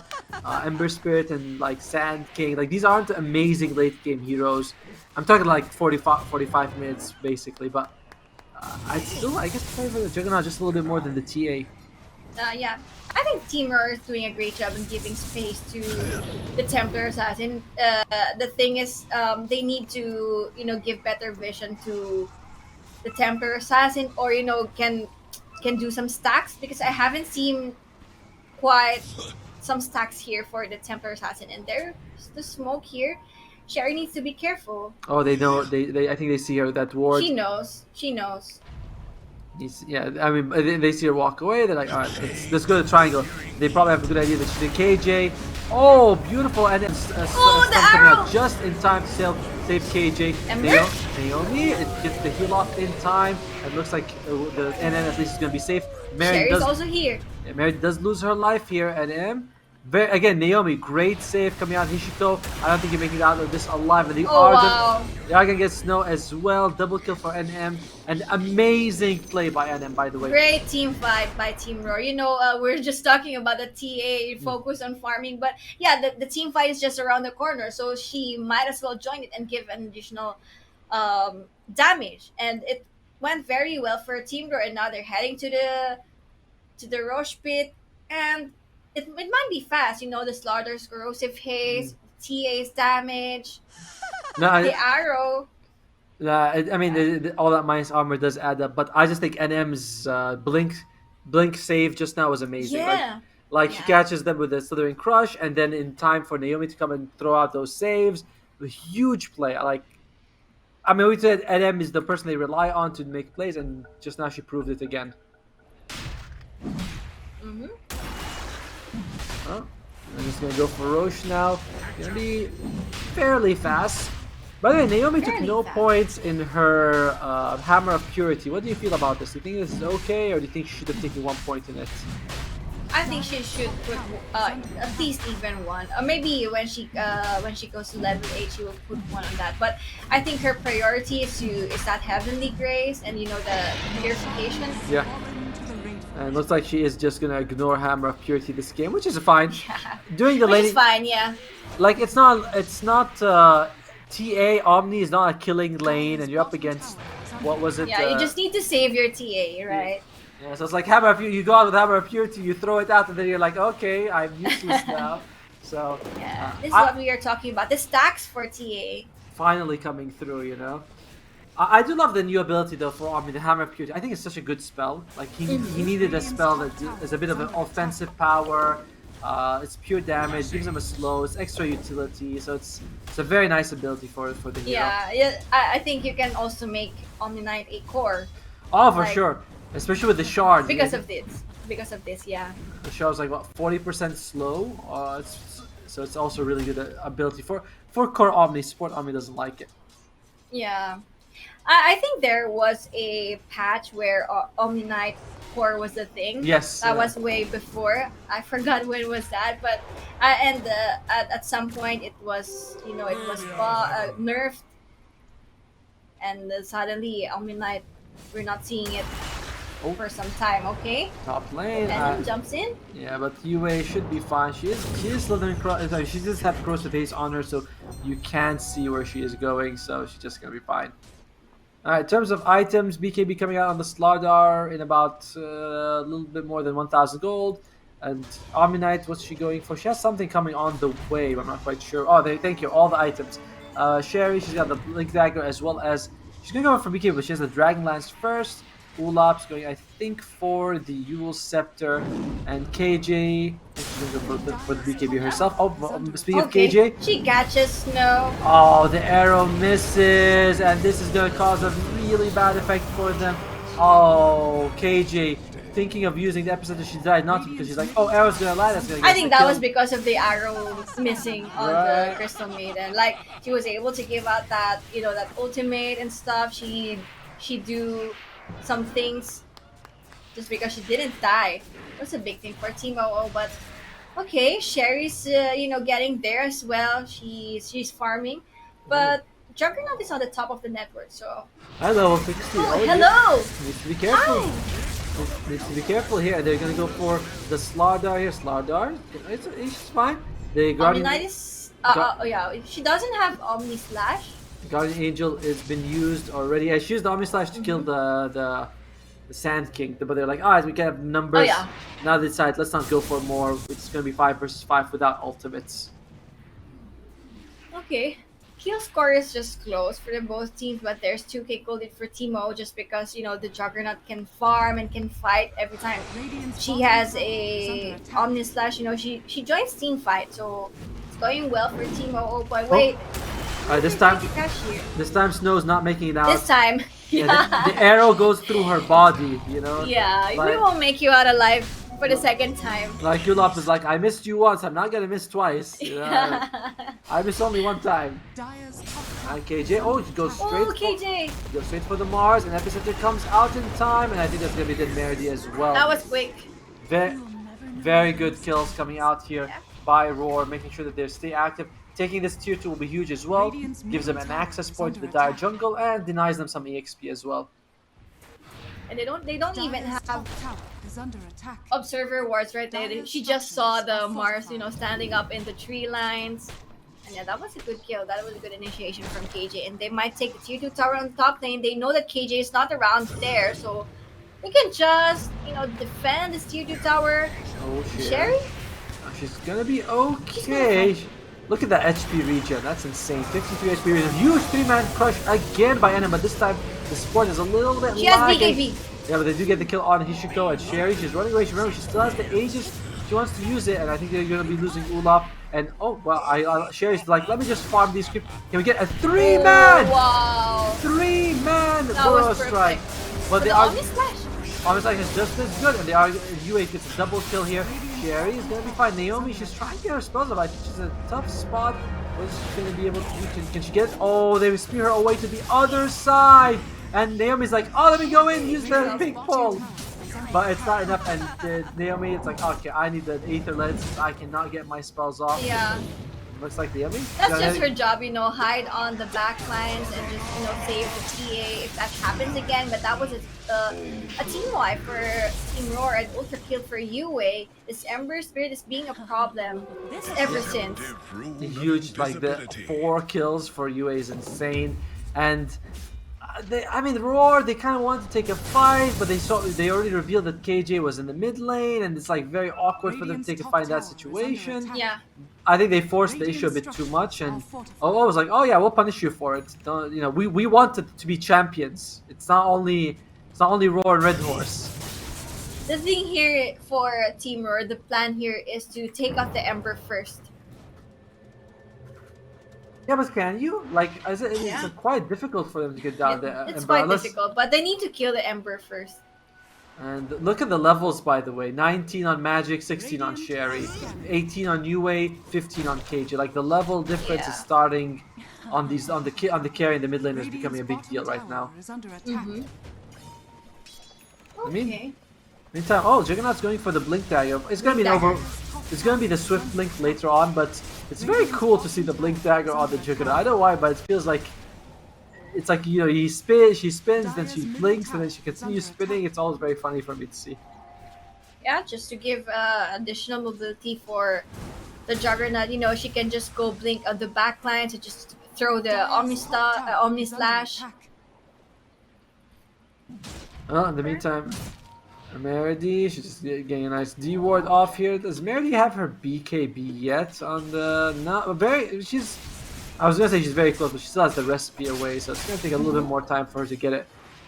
Speaker 1: Ember Spirit and Sand King. These aren't amazing late game heroes. I'm talking 45 minutes basically, but I guess play for the Juggernaut just a little bit more than the TA.
Speaker 2: Yeah, I think Team Rawr is doing a great job in giving space to the Templar Assassin. The thing is, they need to give better vision to the Templar Assassin, or can do some stacks, because I haven't seen quite some stacks here for the Templar Assassin, and there's the smoke here. Sherry needs to be careful.
Speaker 1: Oh, they know. They I think they see her that ward.
Speaker 2: She knows.
Speaker 1: Yeah, they see her walk away. They're like, all right, let's go to the triangle. They probably have a good idea that she's in KJ. Oh, beautiful! And then
Speaker 2: the
Speaker 1: coming
Speaker 2: arrow!
Speaker 1: out just in time to save KJ.
Speaker 2: Ember?
Speaker 1: Naomi, it gets the heal off in time. It looks like the NN at least is gonna be safe.
Speaker 2: Sherry's also here.
Speaker 1: Mary does lose her life here, and Again, Naomi, great save coming out. Hishito, I don't think you're making it out of this alive. And
Speaker 2: Oh wow.
Speaker 1: they are gonna get Snow as well. Double kill for NM. And amazing play by NM, by the way.
Speaker 2: Great team fight by Team Roar. We're just talking about the TA focus on farming, but yeah, the team fight is just around the corner, so she might as well join it and give an additional damage. And it went very well for Team Roar, and now they're heading to the Roche pit, and it might be fast. The Slaughter's corrosive haze, TA's damage,
Speaker 1: No,
Speaker 2: the arrow.
Speaker 1: I mean, all that minus armor does add up, but I just think NM's blink save just now was amazing.
Speaker 2: Yeah.
Speaker 1: Like she catches them with a Slithering Crush, and then in time for Naomi to come and throw out those saves, a huge play. I mean, we said NM is the person they rely on to make plays, and just now she proved it again.
Speaker 2: Mm-hmm.
Speaker 1: Oh, I'm just gonna go for Roche now. Gonna be fairly fast. By the way, Naomi took
Speaker 2: Fairly
Speaker 1: no
Speaker 2: fast.
Speaker 1: points in her Hammer of Purity. What do you feel about this? Do you think this is okay, or do you think she should have taken 1 point in it?
Speaker 2: I think she should put at least even one, or maybe when she goes to level 8, she will put one on that. But I think her priority is that Heavenly Grace and the purification.
Speaker 1: Yeah. And it looks like she is just gonna ignore Hammer of Purity this game, which is fine. Doing the
Speaker 2: Which
Speaker 1: lady,
Speaker 2: is fine, yeah.
Speaker 1: like it's not TA Omni is not a killing lane, and you're up against what was it?
Speaker 2: Yeah, you just need to save your TA, right?
Speaker 1: Yeah, so it's like Hammer of Purity. You go out with Hammer of Purity, you throw it out, and then you're like, okay, I'm useless now. So
Speaker 2: Yeah, this is what we are talking about. The stacks for TA.
Speaker 1: finally coming through. I do love the new ability though for Omni, the Hammer of Purity. I think it's such a good spell. Like he needed a spell that is a bit of an offensive power. It's pure damage, gives him a slow, it's extra utility, so it's a very nice ability for the hero.
Speaker 2: Yeah. I think you can also make Omni Knight a core
Speaker 1: Oh, for
Speaker 2: like-
Speaker 1: sure. Especially with the shard.
Speaker 2: because of this. Because of this, yeah.
Speaker 1: The shard's like what 40% slow. So it's also really good ability for core Omni. Support Omni doesn't like it.
Speaker 2: Yeah. I think there was a patch where Omni Knight core was a thing.
Speaker 1: Yes.
Speaker 2: That was way before. I forgot when was that, but at some point it was nerfed, and suddenly Omni Knight, we're not seeing it for some time. Okay,
Speaker 1: top lane.
Speaker 2: Venom jumps in.
Speaker 1: Yeah, but Yue should be fine. She is Slithering Cross. She does have Cross with Haste on her, so you can't see where she is going. So she's just gonna be fine. Alright, in terms of items, BKB coming out on the Slardar in about a little bit more than 1,000 gold. And Omni Knight, what's she going for? She has something coming on the way, but I'm not quite sure. Oh, thank you, all the items. Sherry, she's got the Blink Dagger as well as... She's going to go for BKB, but she has the Dragon Lance first. Ulap's going, I think, for the Yule Scepter. And KJ, she's going to go for the BKB herself. Oh, speaking of KJ...
Speaker 2: She catches Snow.
Speaker 1: Oh, the arrow misses, and this is going to cause a really bad effect for them. Oh, KJ, thinking of using the epicenter, she died not because she's like, oh, arrow's going to lie, that's going to get
Speaker 2: I think that
Speaker 1: killed.
Speaker 2: was because of the arrow missing on the Crystal Maiden. Like, she was able to give out that, that ultimate and stuff. She do some things just because she didn't die. It was a big thing for Team OO, but okay, Sherry's getting there as well. She's farming, but Juggernaut is on the top of the network, so
Speaker 1: Hello, 60.
Speaker 2: oh,
Speaker 1: yeah.
Speaker 2: hello.
Speaker 1: Needs to be careful.
Speaker 2: Hi.
Speaker 1: Needs to be careful here. They're going to go for the Slardar here. Slardar, it's fine. The
Speaker 2: Omni
Speaker 1: Guardian,
Speaker 2: Knight is yeah, she doesn't have Omni Slash.
Speaker 1: Guardian Angel has been used already. I used the Omni Slash to kill the Sand King, but they're like, we can have numbers.
Speaker 2: Oh, yeah.
Speaker 1: Now they decide, let's not go for more. It's going to be 5 versus 5 without ultimates.
Speaker 2: Okay. Kill score is just close for the both teams, but there's 2k gold for Team O just because, the Juggernaut can farm and can fight every time. She has a Omni Slash, she joins team fight, so it's going well for Team O. But wait.
Speaker 1: This time Snow's not making it out.
Speaker 2: This time.
Speaker 1: Yeah, the arrow goes through her body,
Speaker 2: Yeah, we
Speaker 1: Like-
Speaker 2: won't make you out alive for the second time.
Speaker 1: Like Ulap is like, I missed you once, I'm not gonna miss twice. I missed only one time. And KJ, he goes straight.
Speaker 2: Oh, KJ.
Speaker 1: Goes straight for the Mars, and Epicenter comes out in time, and I think that's gonna be the Meredy as well.
Speaker 2: That was quick.
Speaker 1: Very good kills coming out here. by Rawr, making sure that they stay active. Taking this tier 2 will be huge as well.
Speaker 3: Radiant's
Speaker 1: Gives them
Speaker 3: middle
Speaker 1: an
Speaker 3: tower
Speaker 1: access
Speaker 3: is
Speaker 1: point to
Speaker 3: under
Speaker 1: the dire
Speaker 3: attack.
Speaker 1: jungle and denies them some EXP as well.
Speaker 2: And they don't even
Speaker 3: Dire's
Speaker 2: have
Speaker 3: top tower is under attack.
Speaker 2: observer wards right there.
Speaker 3: Dire's
Speaker 2: She just saw
Speaker 3: structures
Speaker 2: the
Speaker 3: are
Speaker 2: Mars,
Speaker 3: fortified.
Speaker 2: standing up in the tree lines. And yeah, that was a good kill. That was a good initiation from KJ. And they might take the tier 2 tower on the top lane. They know that KJ is not around there, so they can just, defend this tier 2 tower.
Speaker 1: Oh,
Speaker 2: Sherry?
Speaker 1: She's gonna be okay. Look at that HP regen. That's insane. 53 HP regen. Huge 3-man crush again by Enema, but this time the support is a little bit
Speaker 2: She has
Speaker 1: lagging.
Speaker 2: BKB.
Speaker 1: Yeah, but they do get the kill on Hishiko and Sherry. She's running away. Remember, she still has the Aegis. She wants to use it, and I think they're going to be losing Olaf. And oh, well, Sherry's like, let me just farm these creep. Can we get a 3-man?
Speaker 2: Oh, wow.
Speaker 1: 3-man
Speaker 2: That
Speaker 1: Burrow
Speaker 2: was
Speaker 1: strike.
Speaker 2: perfect.
Speaker 1: But
Speaker 2: But
Speaker 1: they
Speaker 2: the
Speaker 1: are.
Speaker 2: Omni Splash.
Speaker 1: Omnislash is just as good, and they are. UA gets a double kill here. Sherry is gonna be fine. Naomi, she's trying to get her spells up. I think she's in a tough spot. What's she gonna be able to do? Can she get it? Oh, they spear her away to the other side. And Naomi's like, oh, let me go in, use the big pole. But it's not enough, and Naomi, it's like, okay, I need the Aether Lens. I cannot get my spells off.
Speaker 2: Yeah.
Speaker 1: Looks like Naomi.
Speaker 2: That's just her job, hide on the back lines and just, save the TA if that happens again. But that was a team wipe for Team Rawr and ultra kill for UA. This Ember Spirit is being a problem ever since.
Speaker 1: Huge, like the 4 kills for UA is insane. And Rawr, they kind of wanted to take a fight, but they already revealed that KJ was in the mid lane, and it's like very awkward for them to take a fight in that situation.
Speaker 2: Yeah.
Speaker 1: I think they forced the issue a bit too much, and I was like, oh yeah, we'll punish you for it. Don't, we wanted to be champions. It's not only Rawr and Red Horse.
Speaker 2: The thing here for Team Rawr, the plan here is to take off the Ember first.
Speaker 1: Yeah, but can you? Like, it's
Speaker 2: Yeah.
Speaker 1: quite difficult for them to get down there.
Speaker 2: It's quite difficult, but they need to kill the Ember first.
Speaker 1: And look at the levels, by the way. 19 on Magic, 16 on Sherry, 18 on UA, 15 on KJ. Like the level difference is starting on the carry and the mid lane is becoming a big deal right now.
Speaker 2: Mm-hmm. Okay.
Speaker 1: Meantime, Juggernaut's going for the blink dagger. It's gonna be It's gonna be the swift blink later on, but it's very cool to see the blink dagger on the Juggernaut. I don't know why, but it feels like it's like she spins, then she blinks, and then she continues spinning. It's always very funny for me to see.
Speaker 2: Yeah, just to give additional mobility for the Juggernaut. She can just go blink on the back line to just throw the Omni Slash.
Speaker 1: In the meantime, Meredy, she's just getting a nice D ward off here. Does Meredy have her BKB yet? On the I was gonna say she's very close, but she still has the recipe away, so it's gonna take a little bit more time for her to get it.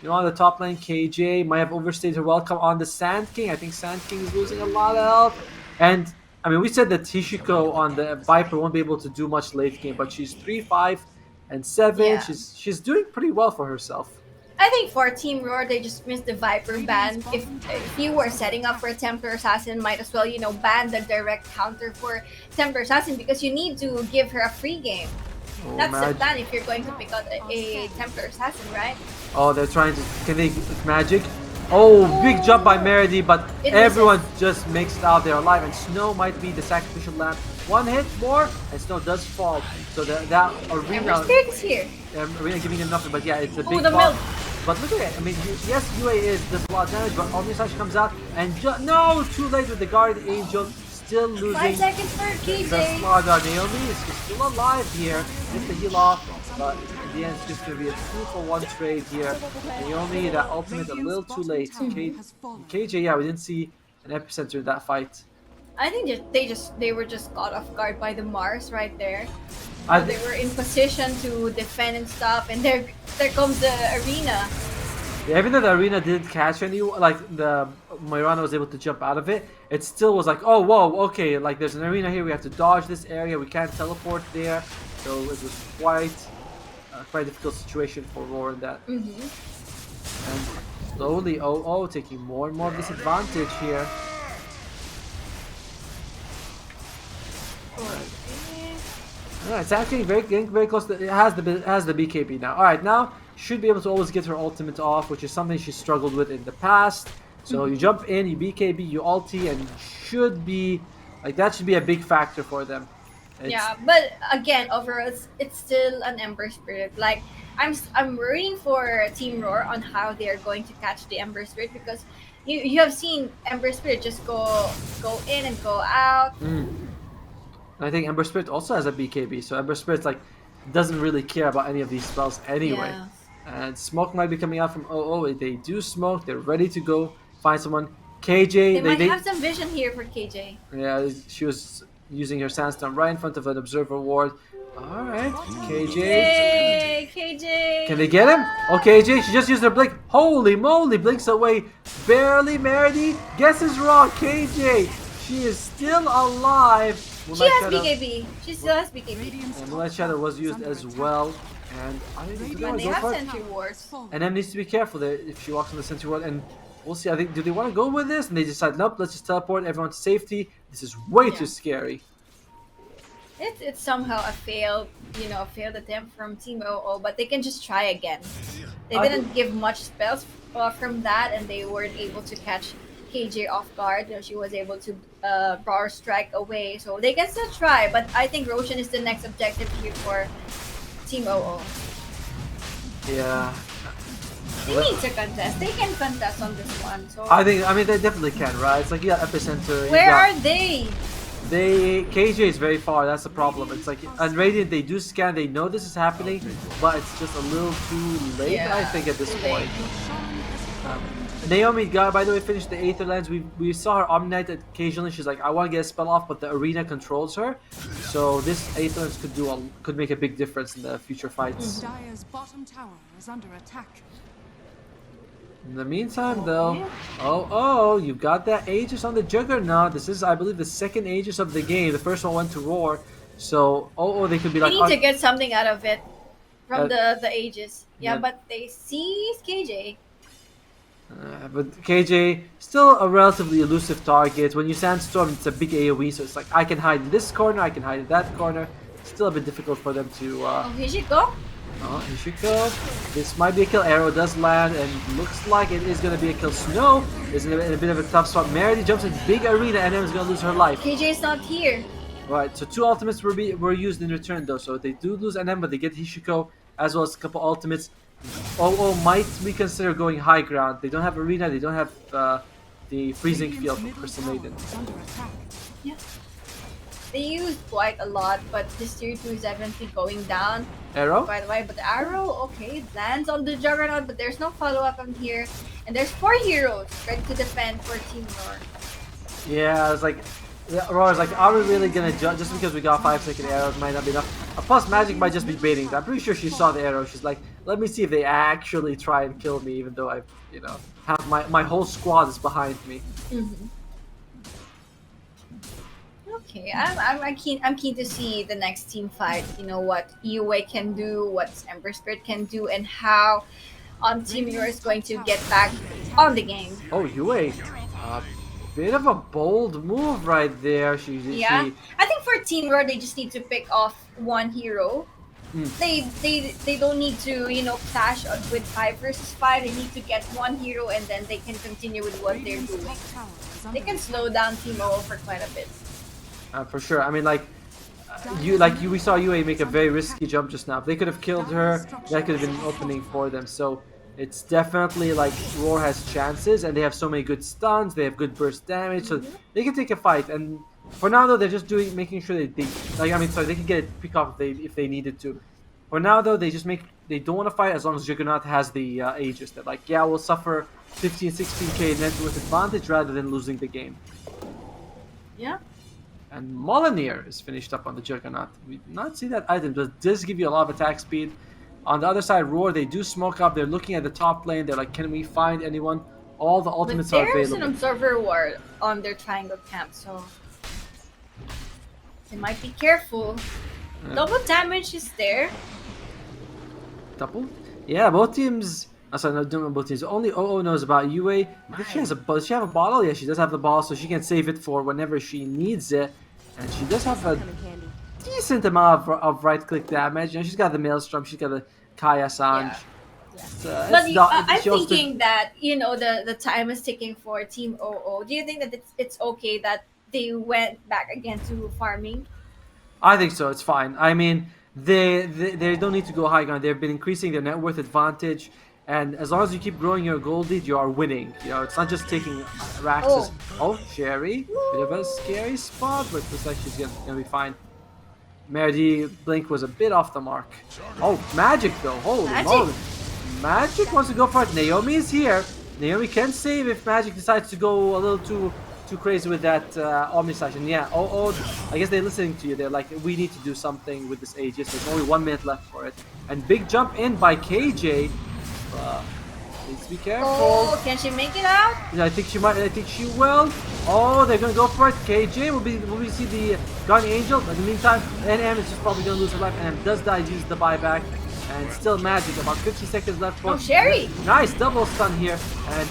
Speaker 1: On the top lane, KJ might have overstayed her welcome on the Sand King. I think Sand King is losing a lot of health. And we said that Hishiko on the Viper won't be able to do much late game, but she's 3, 5, and 7.
Speaker 2: Yeah.
Speaker 1: She's doing pretty well for herself.
Speaker 2: I think for Team Rawr, they just missed the Viper ban. If you were setting up for a Templar Assassin, might as well, ban the direct counter for Templar Assassin because you need to give her a free game. That's the plan if you're going to pick out a Templar Assassin, right?
Speaker 1: Oh, they're trying to... Can they... Magic? Oh, big jump by Meredy, but everyone just makes it out there alive, and Snow might be the sacrificial lamb. One hit more, and Snow does fall. So that arena...
Speaker 2: Spirit is here.
Speaker 1: Arena giving him nothing, but yeah, it's a big
Speaker 2: the
Speaker 1: fall.
Speaker 2: milk.
Speaker 1: But look at it. Yes, UA does a lot of damage, but Omnislash comes out, and no! Too late with the Guardian Angel. Still losing
Speaker 2: 5 seconds for
Speaker 1: the
Speaker 2: KJ.
Speaker 1: Slaughter. Naomi is still alive here. Gets the heal off, but in the end, it's just going to be a 2-for-1 trade here. Naomi, that ultimate a little too late. KJ, yeah, we didn't see an epicenter in that fight.
Speaker 2: I think they were just caught off guard by the Mars right there.
Speaker 1: I
Speaker 2: They were in position to defend and stuff, and there comes the arena.
Speaker 1: Yeah, even though the arena didn't catch any, like the Moirana was able to jump out of it, it still was like, oh, whoa, okay, like there's an arena here, we have to dodge this area, we can't teleport there. So it was quite a difficult situation for Rawr in that. And slowly, taking more and more disadvantage here. Yeah, it's actually getting very close. It has the BKB now. All right, now should be able to always get her ultimate off, which is something she struggled with in the past. So you jump in, you BKB, you ulti, and should be Like that should be a big factor for them. It's
Speaker 2: Yeah, but again, overall, it's still an Ember Spirit. Like I'm worrying for Team Roar on how they are going to catch the Ember Spirit because you have seen Ember Spirit just go in and go out.
Speaker 1: I think Ember Spirit also has a BKB, so Ember Spirit like doesn't really care about any of these spells anyway.
Speaker 2: Yeah,
Speaker 1: And smoke might be coming out from OO. If they do smoke, they're ready to go find someone. KJ,
Speaker 2: they might have some vision here for KJ.
Speaker 1: yeah, she was using her sandstorm right in front of an observer ward. All right, KJ.
Speaker 2: Yay, KJ!
Speaker 1: Can they get him? Oh, KJ, she just used her blink. Holy moly, blinks away. Barely, Meredy. Guesses wrong. KJ, she is still alive.
Speaker 2: She
Speaker 1: Moonlight
Speaker 2: has
Speaker 1: Shadow-
Speaker 2: BKB. She still has BKB.
Speaker 3: Radiant's
Speaker 1: And
Speaker 3: top
Speaker 1: Moonlight Shadow
Speaker 3: tower
Speaker 1: was
Speaker 3: is
Speaker 1: used
Speaker 3: under
Speaker 1: as
Speaker 3: attack.
Speaker 1: well. And I think
Speaker 2: But
Speaker 1: they want
Speaker 2: they
Speaker 1: to go
Speaker 2: have
Speaker 1: for it.
Speaker 2: sentry wards.
Speaker 1: And M needs to be careful there if she walks on the sentry ward. And we'll see. I think, do they want to go with this? And they decide, nope, let's just teleport everyone to safety. This is way
Speaker 2: Yeah.
Speaker 1: too scary.
Speaker 2: It's somehow a failed, a failed attempt from Team OO, but they can just try again. They
Speaker 1: I
Speaker 2: didn't give much spells from that, and they weren't able to catch KJ off guard. She was able to Rawr strike away, so they can still try. But I think Roshan is the next objective here for Team OO.
Speaker 1: Yeah.
Speaker 2: They need to contest. They can contest on this one. So
Speaker 1: I mean, they definitely can, right? It's like you got Epicenter.
Speaker 2: where
Speaker 1: you got,
Speaker 2: are they?
Speaker 1: KJ is very far. That's the problem. It's like on Radiant, they do scan. They know this is happening, but it's just a little too late.
Speaker 2: Yeah,
Speaker 1: I think at this
Speaker 2: too late.
Speaker 1: point. Naomi, by the way, finished the Aether Lens. We saw her Omnight occasionally. She's like, I want to get a spell off, but the arena controls her. So this Aether Lens could make a big difference in the future fights.
Speaker 3: Dire's bottom tower is under attack.
Speaker 1: In the meantime, though, you've got that Aegis on the Juggernaut. This is, I believe, the second Aegis of the game. The first one went to Rawr. So, they could be
Speaker 2: They
Speaker 1: like,
Speaker 2: need to get something out of it from
Speaker 1: Uh,
Speaker 2: the Aegis. Yeah,
Speaker 1: yeah.
Speaker 2: but they see KJ.
Speaker 1: But KJ, still a relatively elusive target. When you Sandstorm, it's a big AoE, so it's like, I can hide in this corner, I can hide in that corner. Still a bit difficult for them to...
Speaker 2: Oh, here she go.
Speaker 1: here she goes. This might be a kill. Arrow does land, and looks like it is going to be a kill. Snow is in a bit of a tough spot. Meredy jumps in big arena, and is going to lose her life.
Speaker 2: KJ is not here.
Speaker 1: Right, so 2 ultimates were used in return, though. So they do lose NM, but they get Hishiko, as well as a couple ultimates. Might reconsider going high ground. They don't have arena, they don't have the freezing field for Crystal Maiden.
Speaker 3: Is under attack.
Speaker 2: Yeah. They used quite a lot, but this tier 2 is definitely going down.
Speaker 1: Arrow?
Speaker 2: By the way, but the arrow, okay, it lands on the Juggernaut, but there's no follow-up on here. And there's 4 heroes ready to defend for Team Roar.
Speaker 1: Yeah, it's like, Rawr is like, are we really gonna judge just because we got 5-second arrows might not be enough? Plus, Magic might just be baiting. I'm pretty sure she saw the arrow. She's like, let me see if they actually try and kill me, even though I, have my whole squad is behind me.
Speaker 2: Mm-hmm. Okay, I'm keen to see the next team fight. You know what UA can do, what Ember Spirit can do, and how Team Roar is going to get back on the game.
Speaker 1: Oh, UA, bit of a bold move right there.
Speaker 2: Yeah, I think for Team Roar they just need to pick off one hero. They don't need to clash with 5 versus 5. They need to get one hero and then they can continue with what they're
Speaker 3: Radiant's
Speaker 2: doing.
Speaker 3: top tower is
Speaker 2: They
Speaker 3: under
Speaker 2: can slow down Team O for quite a bit.
Speaker 1: For sure. I mean, we saw UA make a very risky jump just now. If they could have killed her, that could have been an opening for them. So it's definitely like Rawr has chances, and they have so many good stuns. They have good burst damage, so they can take a fight. And for now, though, they're just making sure they can get a pick off if they needed to. For now, though, they don't want to fight as long as Juggernaut has the Aegis. They're like, yeah, we'll suffer 15, 16k net worth advantage rather than losing the game.
Speaker 2: Yeah.
Speaker 1: And Molyneux is finished up on the Juggernaut. We did not see that item, but does give you a lot of attack speed. On the other side, Rawr, they do smoke up. They're looking at the top lane. They're like, can we find anyone? All the
Speaker 2: But
Speaker 1: ultimates are
Speaker 2: there's
Speaker 1: available.
Speaker 2: an observer ward on their triangle camp, so they might be careful. Double damage is there.
Speaker 1: Double? Yeah, both teams. Sorry, no, don't know both teams. Only OO knows about UA. Does she have a bottle? Yeah, she does have the bottle, so she can save it for whenever she needs it. And she does have a decent amount of right-click damage. She's got the Maelstrom, she's got the Kaya Sanj.
Speaker 2: Yeah. But I'm thinking that the time is ticking for Team OO. Do you think that it's okay that they went back again to farming?
Speaker 1: I think so. It's fine. I mean, they don't need to go high ground. They've been increasing their net worth advantage, and as long as you keep growing your gold lead, you are winning. You know, it's not just taking racks.
Speaker 2: Oh.
Speaker 1: Oh, Sherry, bit of a scary spot, but looks like she's gonna be fine. Meredy blink was a bit off the mark. Oh, magic though. Holy
Speaker 2: Magic.
Speaker 1: moly! Magic wants to go for it. Naomi is here. Naomi can save if Magic decides to go a little too crazy with that Omni Slash. And yeah, I guess they're listening to you. They're like, we need to do something with this Aegis. There's only 1 minute left for it. And big jump in by KJ. Please be careful.
Speaker 2: Oh, can she make it out?
Speaker 1: Yeah, I think she might. I think she will. Oh, they're gonna go for it. KJ will we see the Guardian Angel? But in the meantime, NM is just probably gonna lose her life. NM does die, use the buyback, and still Magic. About 50 seconds left. For
Speaker 2: Sherry!
Speaker 1: Nice double stun here, and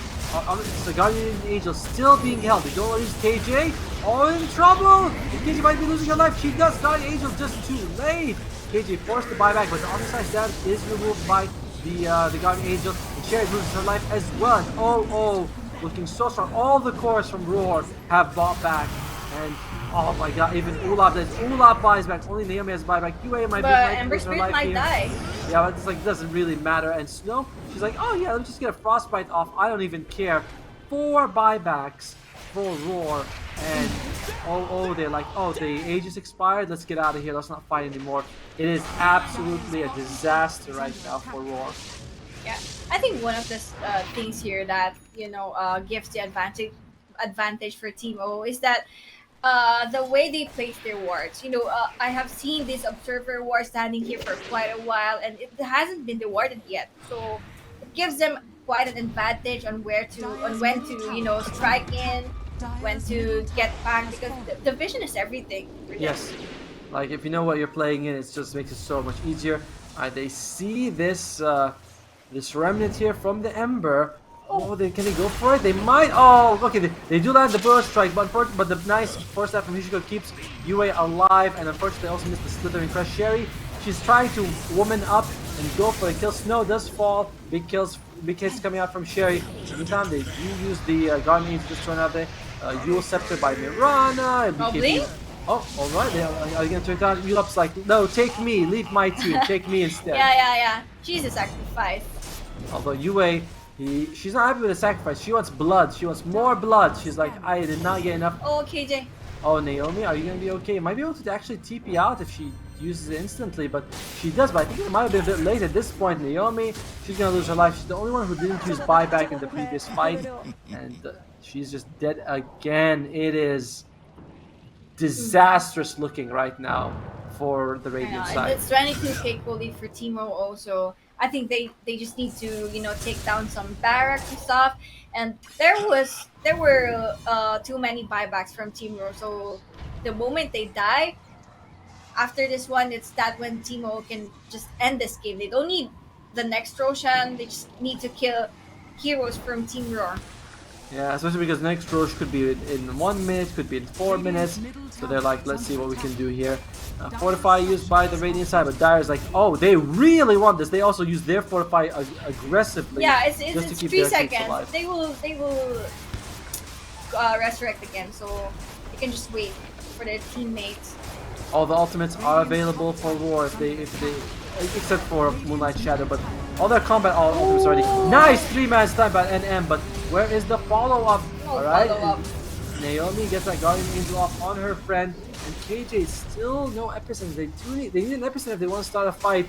Speaker 1: the Guardian Angel still being held. They don't want to use KJ. Oh, in trouble! KJ might be losing her life. She does. Guardian Angel just too late. KJ forced the buyback, but the underside damage is removed by the Guardian Angel. And Sherry loses her life as well. And looking so strong. All the cores from Rawr have bought back. And oh my god, even Ulab buys back. Only Naomi has buyback. UA might
Speaker 2: But
Speaker 1: be
Speaker 2: Ember
Speaker 1: losing her
Speaker 2: Spirit
Speaker 1: life
Speaker 2: might
Speaker 1: here.
Speaker 2: die.
Speaker 1: Yeah, but it's like, it doesn't really matter. And Snow, she's like, oh yeah, let me just get a frostbite off. I don't even care. 4 buybacks for Rawr. And they're like, oh, the Aegis expired. Let's get out of here. Let's not fight anymore. It is absolutely a disaster right now for Rawr.
Speaker 2: Yeah, I think one of the things here that gives the advantage for Team O is that the way they place their wards. I have seen this observer ward standing here for quite a while, and it hasn't been rewarded yet. So it gives them quite an advantage on when to strike in, when to get back, because the vision is everything. For them.
Speaker 1: Yes, like if you know what you're playing in, it just makes it so much easier. They see this this remnant here from the Ember. Oh, can they go for it? They might. Oh, okay. They do land the burst strike, but the nice first step from Hishiko keeps UA alive, and unfortunately also missed the slithering crush. Sherry, she's trying to woman up and go for the kill. Snow does fall. Big hits coming out from Sherry. In the meantime, they do use the Guardian to just turn out there. Yule Scepter by Mirana.
Speaker 2: BKB.
Speaker 1: Oh, alright. Are you gonna turn it down? Yule's like, no, take me. Leave my team. Take me instead.
Speaker 2: Yeah. She's a sacrifice.
Speaker 1: Although UA, she's not happy with the sacrifice. She wants blood. She wants more blood. She's like, I did not get enough.
Speaker 2: Oh, KJ.
Speaker 1: Oh, Naomi, are you gonna be okay? Might be able to actually TP out if she uses it instantly, but she does. But I think it might have been a bit late at this point. Naomi, she's gonna lose her life. She's the only one who didn't use buyback in the previous fight, and she's just dead again. It is disastrous looking right now for the Radiant
Speaker 2: And
Speaker 1: side.
Speaker 2: it's 22k gold lead for Teemo also. I think they just need to take down some barracks and stuff. And there were too many buybacks from Team Rawr. So the moment they die, after this one, it's that when Teemo can just end this game. They don't need the next Roshan. They just need to kill heroes from Team Rawr.
Speaker 1: Yeah, especially because next Roche could be in 1 minute, could be in 4 minutes. So they're like, let's see what we can do here. Fortify used by the Radiant side, but Dire's like, oh, they really want this. They also use their Fortify aggressively.
Speaker 2: Yeah,
Speaker 1: just
Speaker 2: it's
Speaker 1: to keep
Speaker 2: 3
Speaker 1: their troops
Speaker 2: seconds.
Speaker 1: alive.
Speaker 2: They will resurrect again, so you can just wait for their teammates.
Speaker 1: All the ultimates are available for Rawr if they except for Moonlight Shadow, but all their combat ultimates already. Nice 3-man stun by NM, but where is the follow-up? Alright. Naomi gets that Guardian Angel off on her friend, and KJ still no epicenter. They need an epicenter if they want to start a fight.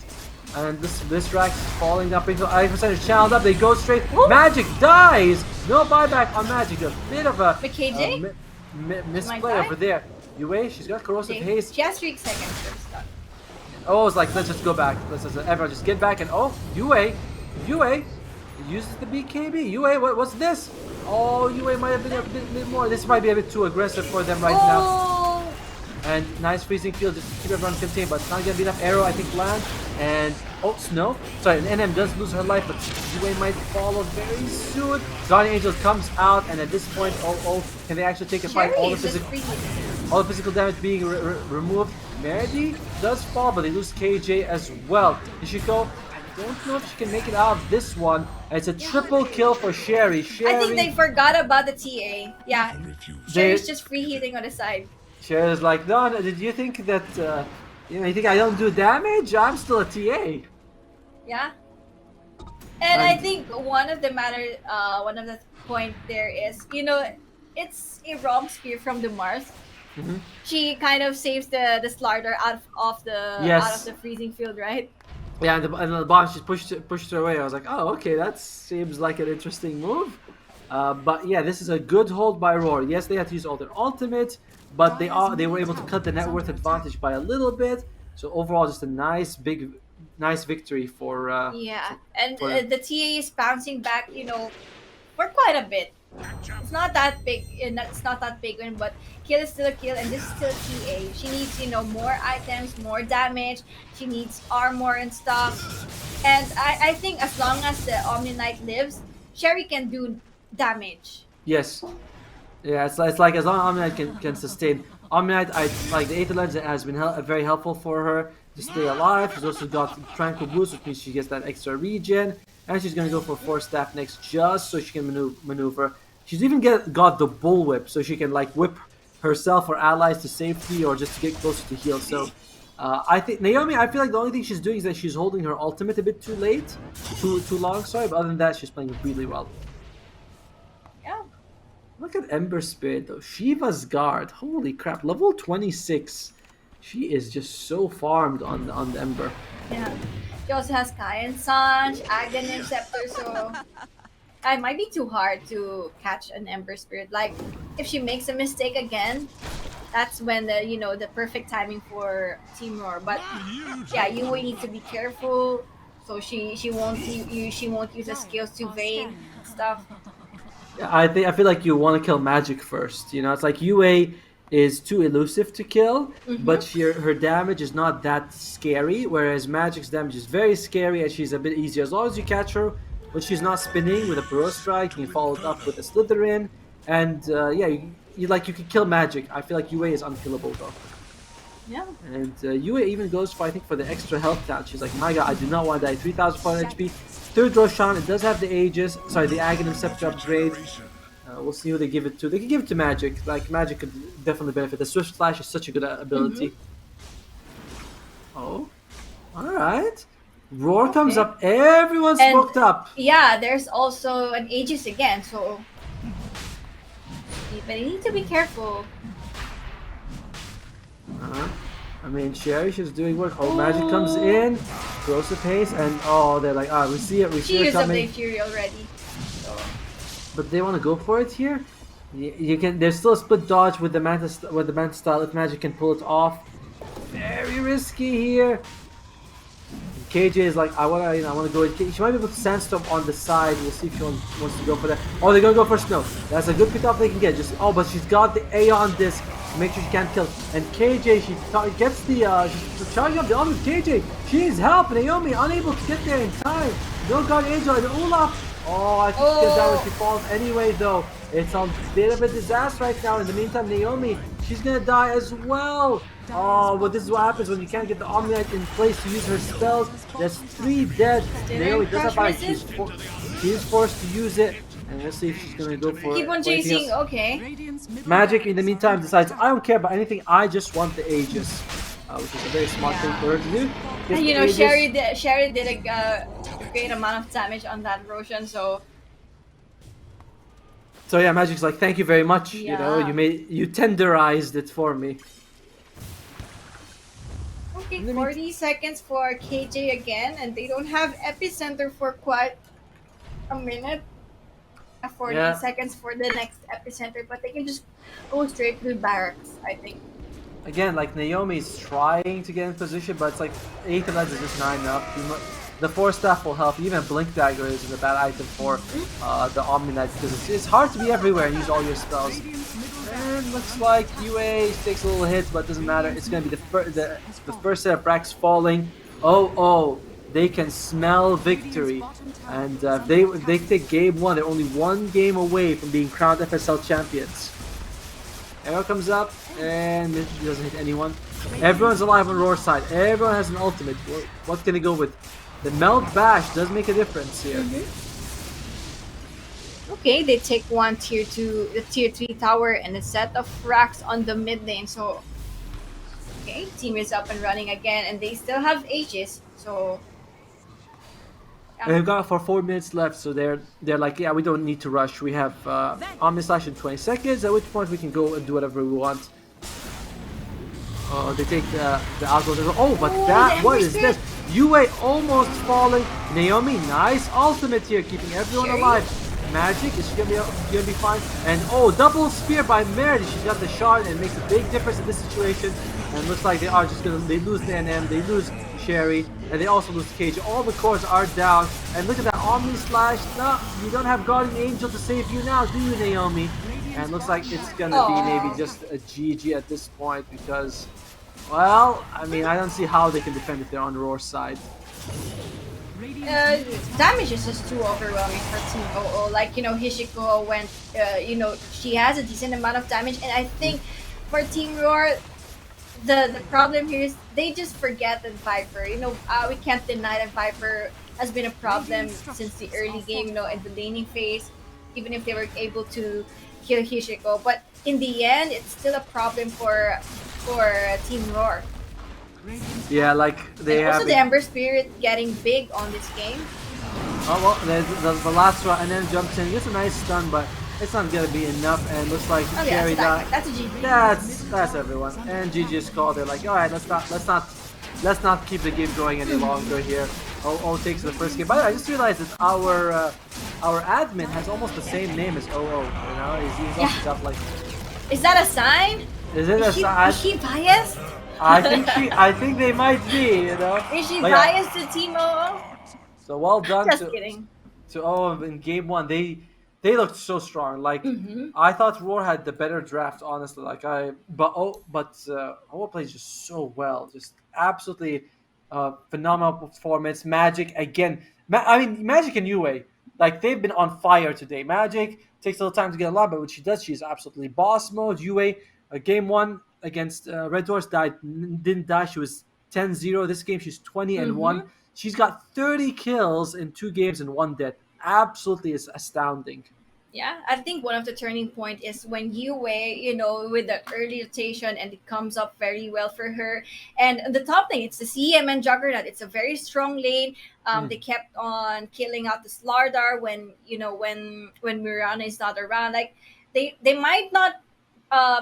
Speaker 1: And this rack is falling up into 80% channeled up. They go straight.
Speaker 2: Ooh.
Speaker 1: Magic dies. No buyback on Magic. A bit of a
Speaker 2: KJ?
Speaker 1: misplay over there. Yue, she's got corrosive haste.
Speaker 2: She has 3 seconds for stun.
Speaker 1: Oh, it's like, let's just go back. Let's just everyone just get back and Yue uses the BKB. Yue, what's this? Oh, Yue might have been a bit more. This might be a bit too aggressive for them right now. And nice freezing field just to keep everyone contained, but it's not gonna be enough arrow, I think, land. And Snow. Sorry, and NM does lose her life, but Yue might follow very soon. Guardian Angel comes out, and at this point, can they actually take a fight? All the physical damage being removed. Meredy does fall, but they lose KJ as well. Ishiko, don't know if she can make it out of this one. It's a triple kill for Sherry.
Speaker 2: I think they forgot about the TA. Yeah, Sherry's just free hitting on the side.
Speaker 1: Sherry's like, no, did you think that, you think I don't do damage? I'm still a TA.
Speaker 2: Yeah. And I think one of the point there is, it's a Rawr spear from the Mars.
Speaker 1: Mhm.
Speaker 2: She kind of saves the Slardar out of the freezing field, right?
Speaker 1: Yeah, and the bomb, she pushed her away. I was like, oh, okay, that seems like an interesting move. But yeah, this is a good hold by Rawr. Yes, they had to use all their ultimate, but they were able to cut the net worth advantage by a little bit. So overall, just a nice victory for.
Speaker 2: Yeah, and
Speaker 1: for-
Speaker 2: the TA is bouncing back, for quite a bit. It's not that big, it's not that big one, but kill is still a kill, and this is still TA. She needs, more items, more damage. She needs armor and stuff. And I think as long as the Omni Knight lives, Sherry can do damage.
Speaker 1: Yes. Yeah, it's like as long as Omni-Knight can sustain. Omni-Knight, like the Aether Lens has been very helpful for her to stay alive. She's also got Tranquil Boost, which means she gets that extra regen. And she's going to go for Force Staff next just so she can maneuver. She's even got the Bullwhip, so she can like whip herself or allies to safety or just to get closer to heal. So I think Naomi, I feel like the only thing she's doing is that she's holding her ultimate a bit too late. Too long, sorry. But other than that, she's playing really well.
Speaker 2: Yeah.
Speaker 1: Look at Ember Spirit though. Shiva's Guard. Holy crap. Level 26. She is just so farmed on the Ember.
Speaker 2: Yeah. She also has Kayan Sanj, Aghanim Scepter, so it might be too hard to catch an Ember Spirit. Like, if she makes a mistake again, that's when the perfect timing for Team Rawr. But yeah, you will need to be careful. So she won't use her skills to evade stuff.
Speaker 1: I feel like you want to kill Magic first. It's like UA is too elusive to kill, but her damage is not that scary, whereas Magic's damage is very scary and she's a bit easier. As long as you catch her when she's not spinning with a Burrow Strike, you can follow it up with a Slytherin, and you can kill Magic. I feel like UA is unkillable though.
Speaker 2: Yeah.
Speaker 1: And UA even goes for, I think, for the extra health count. She's like, my god, I do not want to die. 3,400 HP. Third Roshan, it does have the Aghanim Scepter upgrade. We'll see who they give it to. They can give it to Magic. Like, Magic could definitely benefit. The Swift Slash is such a good ability. Oh, alright. Rawr comes up. Everyone's smoked up.
Speaker 2: Yeah, there's also an Aegis again, so but you need to be careful.
Speaker 1: I mean, Cherish is doing work. Oh, Magic comes in, throws the pace, and they're like, we see it,
Speaker 2: She used up
Speaker 1: coming.
Speaker 2: the Fury already. So.
Speaker 1: But they want to go for it here. You can. There's still a split dodge with the Manta style if Magic can pull it off. Very risky here. KJ is like, I wanna go. She might be able to Sandstorm on the side. We'll see if she wants to go for that. Oh, they're gonna go for Snow. That's a good pick up they can get. But she's got the Aeon Disc. Make sure she can't kill. And KJ, she gets she's charging up the arm with KJ. She needs help. Naomi unable to get there in time. No Guardian Angel and Olaf. Oh, I think she gets that when she falls anyway though. It's a bit of a disaster right now. In the meantime, Naomi, she's gonna die as well. Oh, well, this is what happens when you can't get the Omni-Knight in place to use her spells. There's 3 dead. Naomi does have ice. She's forced to use it. And let's see if she's gonna go for
Speaker 2: keep on chasing, okay.
Speaker 1: Magic, in the meantime, decides, I don't care about anything, I just want the Aegis. Which is a very smart thing for her to do.
Speaker 2: And Sherry did a great amount of damage on that Roshan, so...
Speaker 1: So yeah, Magic's like, thank you very much,
Speaker 2: Yeah.
Speaker 1: you tenderized it for me.
Speaker 2: Okay, 40 seconds for KJ again, and they don't have Epicenter for quite a minute. 40 seconds for the next Epicenter, but they can just go straight to the barracks, I think.
Speaker 1: Again, like Naomi's trying to get in position, but it's like 8 of that is just not enough. The Force Staff will help. Even Blink Dagger is a bad item for the Omni Knight because it's hard to be everywhere and use all your spells. And looks like UA takes a little hit, but doesn't matter. It's gonna be the first set of Brax falling. Oh, they can smell victory, and they take game 1. They're only 1 game away from being crowned FSL champions. Arrow comes up and it doesn't hit anyone. Everyone's alive on Rawr's side. Everyone has an ultimate. What can they go with? the melt bash does make a difference here.
Speaker 2: Okay, they take one tier 3 tower and a set of racks on the mid lane. So, okay, team is up and running again, and they still have Aegis. So, yeah.
Speaker 1: And they've got for 4 minutes left, so they're like, yeah, we don't need to rush. We have Omni Slash in 20 seconds, at which point we can go and do whatever we want. They take the alcohol. Oh, but that,
Speaker 2: the
Speaker 1: what
Speaker 2: Ember
Speaker 1: is this? Yue almost falling. Naomi, nice ultimate here, keeping everyone
Speaker 2: Sherry?
Speaker 1: alive. Magic, is she gonna be fine? And oh, double spear by Meredith. She's got the shard and makes a big difference in this situation. And looks like they are just gonna, they lose the NM, they lose Sherry, and they also lose Cage. All the cores are down. And look at that Omni Slash. No, you don't have Guardian Angel to save you now, do you, Naomi? And looks like it's gonna be maybe just a GG at this point because, well, I mean, I don't see how they can defend if they're on Rawr's side.
Speaker 2: Damage is just too overwhelming for Team OO. Like, Hishiko went, she has a decent amount of damage, and I think for Team Rawr, the problem here is they just forget that Viper. We can't deny that Viper has been a problem since the early game, in the laning phase, even if they were able to kill Hishiko. But in the end, it's still a problem for Team Rawr.
Speaker 1: Yeah, like they
Speaker 2: and
Speaker 1: have.
Speaker 2: also the Ember Spirit getting big on this game.
Speaker 1: Oh well, there's the last one, and then jumps in, gets a nice stun, but it's not gonna be enough. And looks like
Speaker 2: Oh yeah,
Speaker 1: carry down.
Speaker 2: that's a GG.
Speaker 1: That's everyone. And GG is called. They're like, all right, let's not keep the game going any longer here. OO takes the first game. By the way, I just realized that our admin has almost the same name as OO. He's also got like.
Speaker 2: Is that a sign?
Speaker 1: Is it a sign?
Speaker 2: Is she biased?
Speaker 1: I think they might be.
Speaker 2: Is she
Speaker 1: But yeah.
Speaker 2: biased to Team OO?
Speaker 1: So well done
Speaker 2: Just kidding.
Speaker 1: to OO in game one. They looked so strong. Like I thought Rawr had the better draft, honestly. But OO plays just so well. Just absolutely phenomenal performance. Magic again. Magic and Yue, like they've been on fire today. Magic takes a little time to get a lot, but when she does, she's absolutely boss mode. Yue, game one against Red Doors didn't die. She was 10-0. This game she's 20-1. She's got 30 kills in 2 games and 1 death. Absolutely is astounding.
Speaker 2: Yeah, I think one of the turning point is when Yue, with the early rotation, and it comes up very well for her. And on the top lane, it's the CM and Juggernaut. It's a very strong lane. They kept on killing out the Slardar when Mirana is not around. Like they might not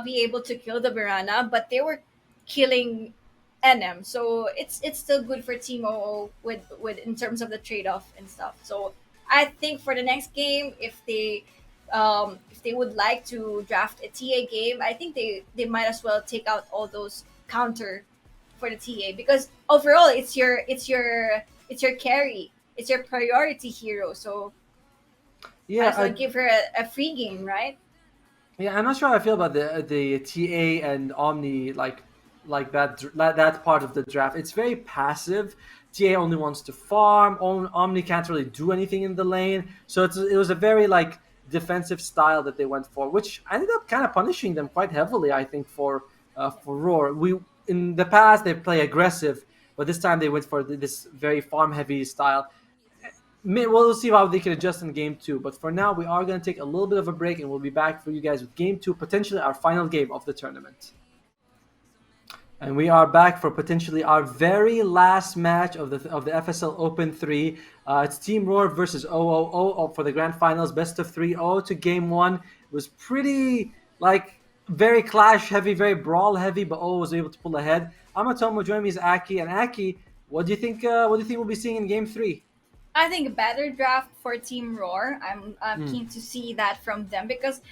Speaker 2: be able to kill the Mirana, but they were killing NM. So it's still good for Team OO with in terms of the trade off and stuff. So I think for the next game, if they would like to draft a TA game, I think they might as well take out all those counter for the TA, because overall it's your carry, it's your priority hero. So
Speaker 1: Yeah,
Speaker 2: I'll give her a free game, right?
Speaker 1: yeah. I'm not sure how I feel about the TA and Omni like that part of the draft. It's very passive. TA only wants to farm. Omni can't really do anything in the lane. So it was a very defensive style that they went for, which ended up kind of punishing them quite heavily, I think, for Rawr. In the past they play aggressive, but this time they went for this very farm heavy style. We'll see how they can adjust in game 2. But for now, we are going to take a little bit of a break, and we'll be back for you guys with game 2, potentially our final game of the tournament. And we are back for potentially our very last match of the FSL Open 3. It's Team Rawr versus OO for the grand finals, best of 3. OO to game 1. It was pretty very clash heavy, very brawl heavy, but OO was able to pull ahead. Amatomo, joining me is Aki, and Aki, what do you think? What do you think we'll be seeing in game 3?
Speaker 2: I think a better draft for Team Rawr. I'm keen to see that from them, because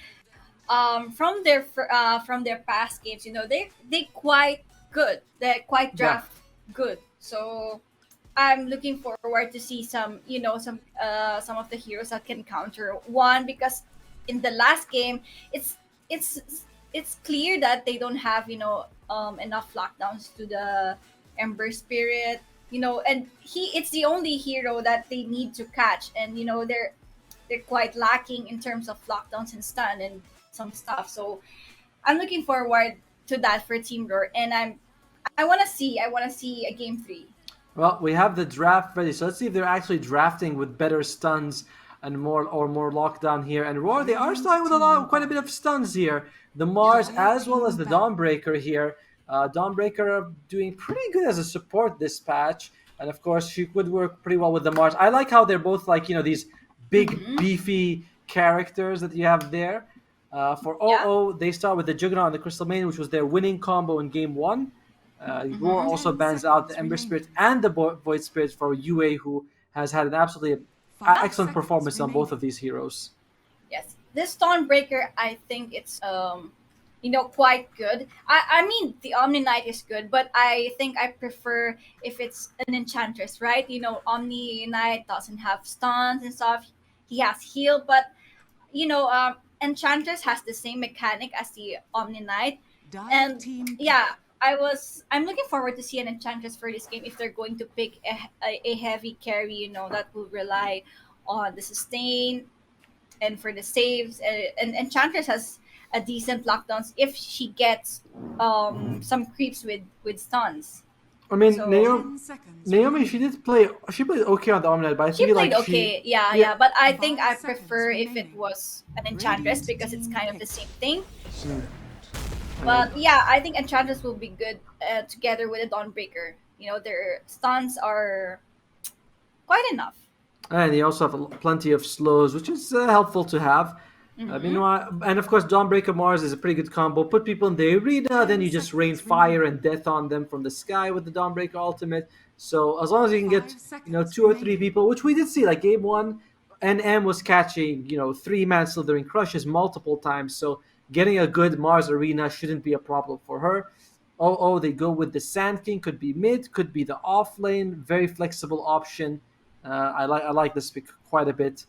Speaker 2: from their past games, they quite good. They're quite draft good. So I'm looking forward to see some of the heroes that can counter one, because in the last game it's clear that they don't have enough lockdowns to the Ember Spirit, and it's the only hero that they need to catch, and they're quite lacking in terms of lockdowns and stun and some stuff. So I'm looking forward to that for Team Rawr, and I want to see a game 3.
Speaker 1: Well, we have the draft ready, so let's see if they're actually drafting with better stuns and more lockdown here. And Roar, they are starting with quite a bit of stuns here. The Mars as well as the Dawnbreaker here. Dawnbreaker doing pretty good as a support this patch, and of course she would work pretty well with the Mars. I like how they're both like these big
Speaker 2: Mm-hmm.
Speaker 1: beefy characters that you have there. For
Speaker 2: Yeah.
Speaker 1: OO, they start with the Juggernaut and the Crystal Maiden, which was their winning combo in game one. Roar
Speaker 2: Mm-hmm.
Speaker 1: also
Speaker 3: 10
Speaker 1: bans out the
Speaker 3: seconds
Speaker 1: Ember Spirit
Speaker 3: remaining.
Speaker 1: and the Void Spirit for UA, who has had an absolutely
Speaker 3: 5
Speaker 1: excellent
Speaker 3: seconds
Speaker 1: performance on both
Speaker 3: remaining.
Speaker 1: of these heroes.
Speaker 2: Yes, this Dawnbreaker, I think it's quite good. I mean the Omni Knight is good, but I think I prefer if it's an Enchantress, right? Omni Knight doesn't have stuns and stuff. He has heal, but Enchantress has the same mechanic as the Omni Knight,
Speaker 3: Dire
Speaker 2: and
Speaker 3: team
Speaker 2: yeah.
Speaker 3: pick.
Speaker 2: I'm looking forward to see an Enchantress for this game if they're going to pick a heavy carry, that will rely on the sustain and for the saves. And Enchantress has a decent lockdowns if she gets some creeps with stuns.
Speaker 1: I mean,
Speaker 2: So
Speaker 3: 10 seconds
Speaker 1: Naomi, she
Speaker 3: remaining.
Speaker 1: did play. She played okay on the Omnight, but I
Speaker 2: she
Speaker 1: feel
Speaker 2: played
Speaker 1: like she,
Speaker 2: okay, yeah,
Speaker 1: yeah,
Speaker 2: yeah. But I think
Speaker 3: 5
Speaker 2: I
Speaker 3: seconds
Speaker 2: prefer if it
Speaker 3: remaining.
Speaker 2: was an Enchantress
Speaker 3: Radiant
Speaker 2: because it's
Speaker 3: team
Speaker 2: kind of the
Speaker 3: pick.
Speaker 2: same thing.
Speaker 1: mm, and
Speaker 2: But yeah, I think Enchantress will be good together with a Dawnbreaker. Their stuns are quite enough.
Speaker 1: and you also have plenty of slows, which is helpful to have.
Speaker 2: Mm-hmm.
Speaker 1: Meanwhile, and of course, Dawnbreaker Mars is a pretty good combo. Put people in the arena, then
Speaker 3: 10
Speaker 1: you just rain
Speaker 3: seconds
Speaker 1: fire
Speaker 3: remaining.
Speaker 1: and death on them from the sky with the Dawnbreaker ultimate. So as long as you can get
Speaker 3: 5 seconds
Speaker 1: two or three
Speaker 3: remaining.
Speaker 1: people, which we did see, like game one, NM was catching three-man slithering crushes multiple times. So getting a good Mars arena shouldn't be a problem for her. Oh, they go with the Sand King. Could be mid, could be the off lane. Very flexible option. I like this pick quite a bit.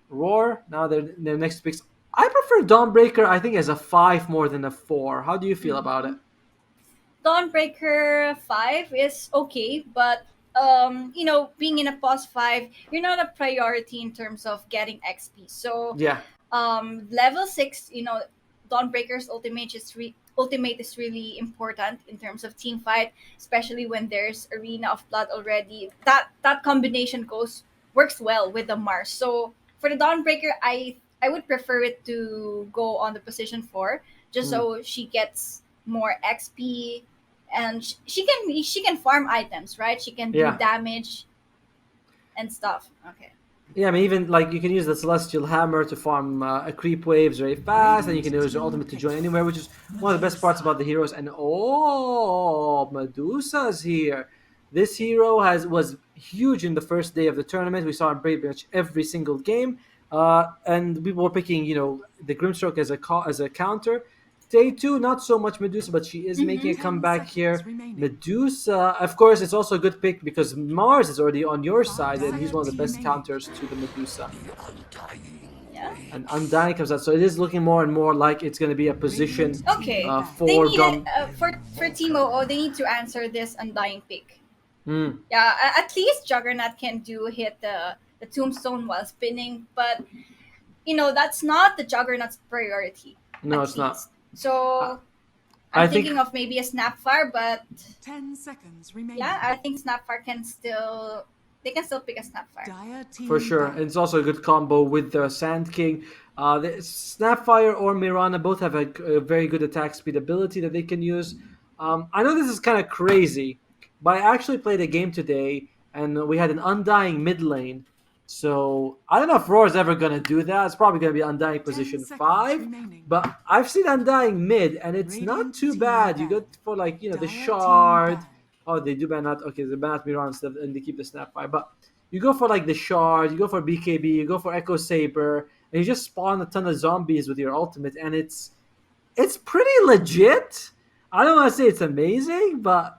Speaker 1: Roar. Now their next picks. I prefer Dawnbreaker. I think as a 5 more than a 4. How do you feel about
Speaker 2: Mm-hmm.
Speaker 1: it?
Speaker 2: Dawnbreaker 5 is okay, but being in a boss 5, you're not a priority in terms of getting XP. So,
Speaker 1: Yeah,
Speaker 2: level 6, Dawnbreaker's ultimate is really important in terms of team fight, especially when there's Arena of Blood already. That combination works well with the Mars. So, for the Dawnbreaker, I would prefer it to go on the position 4 just
Speaker 1: mm,
Speaker 2: so she gets more XP, and she can farm items, right? She can do
Speaker 1: yeah.
Speaker 2: damage and stuff. Okay.
Speaker 1: Yeah, I mean, even like you can use the Celestial Hammer to farm a creep waves very fast, and you can
Speaker 3: Radiant
Speaker 1: use your
Speaker 3: team
Speaker 1: ultimate to
Speaker 3: pick.
Speaker 1: join anywhere, which is one of the best parts about the heroes. And Medusa's here. This hero was huge in the first day of the tournament. We saw him pretty much every single game, and people were picking, the Grimstroke as a counter. Day two, not so much Medusa, but she is making
Speaker 2: Mm-hmm.
Speaker 1: a
Speaker 3: 10
Speaker 1: comeback
Speaker 3: seconds
Speaker 1: here.
Speaker 3: remaining.
Speaker 1: Medusa, of course, it's also a good pick because Mars is already on your
Speaker 3: 5
Speaker 1: side, and he's
Speaker 3: seconds
Speaker 1: one of the best
Speaker 3: remaining.
Speaker 1: counters to the Medusa.
Speaker 2: Yeah.
Speaker 1: And Undying comes out, so it is looking more and more like it's going to be a position
Speaker 3: Radiant team
Speaker 2: Okay. They
Speaker 3: ban.
Speaker 1: for
Speaker 2: need it
Speaker 1: Dom.
Speaker 2: for Timo. Oh, they need to answer this undying pick.
Speaker 1: Mm,
Speaker 2: Yeah, at least Juggernaut can do hit the tombstone while spinning, but that's not the Juggernaut's priority,
Speaker 1: no,
Speaker 2: at
Speaker 1: it's not.
Speaker 2: least.
Speaker 1: I,
Speaker 2: So I'm
Speaker 1: I think
Speaker 2: thinking of maybe a Snapfire, but
Speaker 3: 10 seconds
Speaker 2: yeah,
Speaker 3: remaining.
Speaker 2: I think Snapfire they can still pick a Snapfire.
Speaker 3: Dire
Speaker 1: for
Speaker 3: team
Speaker 1: sure, and
Speaker 3: ban.
Speaker 1: it's also a good combo with the Sand King. The Snapfire or Mirana both have a very good attack speed ability that they can use. I know this is kind of crazy, but I actually played a game today, and we had an Undying mid lane. So I don't know if Roar is ever gonna do that. It's probably gonna be Undying
Speaker 3: 10
Speaker 1: position
Speaker 3: seconds
Speaker 1: 5,
Speaker 3: remaining.
Speaker 1: but I've seen Undying mid, and it's not
Speaker 3: Radiant
Speaker 1: too
Speaker 3: team
Speaker 1: bad. You
Speaker 3: ban.
Speaker 1: go for like the
Speaker 3: Dire team
Speaker 1: shard.
Speaker 3: ban.
Speaker 1: Oh, they do ban out. Okay, they ban out Mirana instead, and they keep the Snapfire, but you go for like the shard, you go for BKB, you go for Echo Saber, and you just spawn a ton of zombies with your ultimate, and it's pretty legit. I don't want to say it's amazing, but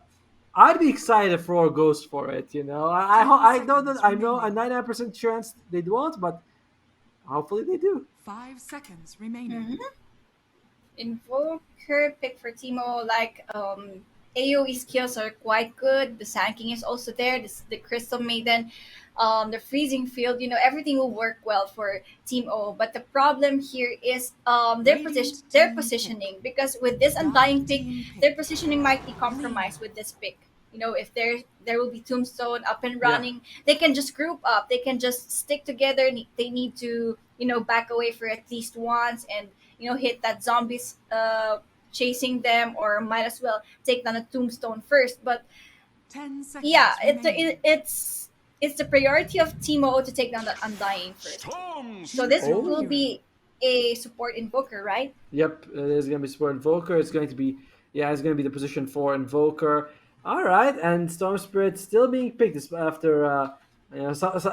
Speaker 1: I'd be excited if Roar goes for it.
Speaker 3: 10
Speaker 1: I know that
Speaker 3: seconds
Speaker 1: I know a
Speaker 3: remaining.
Speaker 1: 99% chance they won't, but hopefully they do.
Speaker 3: 5 seconds remaining.
Speaker 2: Mm-hmm. Invoker pick for Timo, like AoE skills are quite good. The Sanking is also there. The Crystal Maiden, the Freezing Field. Everything will work well for Team O. But the problem here is
Speaker 3: Radiant
Speaker 2: their
Speaker 3: team pick.
Speaker 2: positioning, because with this
Speaker 3: Dire
Speaker 2: Undying pick,
Speaker 3: team
Speaker 2: their
Speaker 3: pick.
Speaker 2: positioning might be
Speaker 3: Lane.
Speaker 2: compromised with this pick. if there will be Tombstone up and
Speaker 1: Yeah.
Speaker 2: running, they can just group up. They can just stick together. They need to back away for at least once and hit that zombies chasing them, or might as well take down a Tombstone first. But
Speaker 3: 10
Speaker 2: yeah,
Speaker 3: seconds remaining.
Speaker 2: it's the priority of Timo to take down the Undying first. So this
Speaker 1: Oh.
Speaker 2: will be a support invoker, right?
Speaker 1: Yep, there's going to be support Invoker. It's going to be, yeah, it's going to be the position for Invoker. All right, and Storm Spirit still being picked after,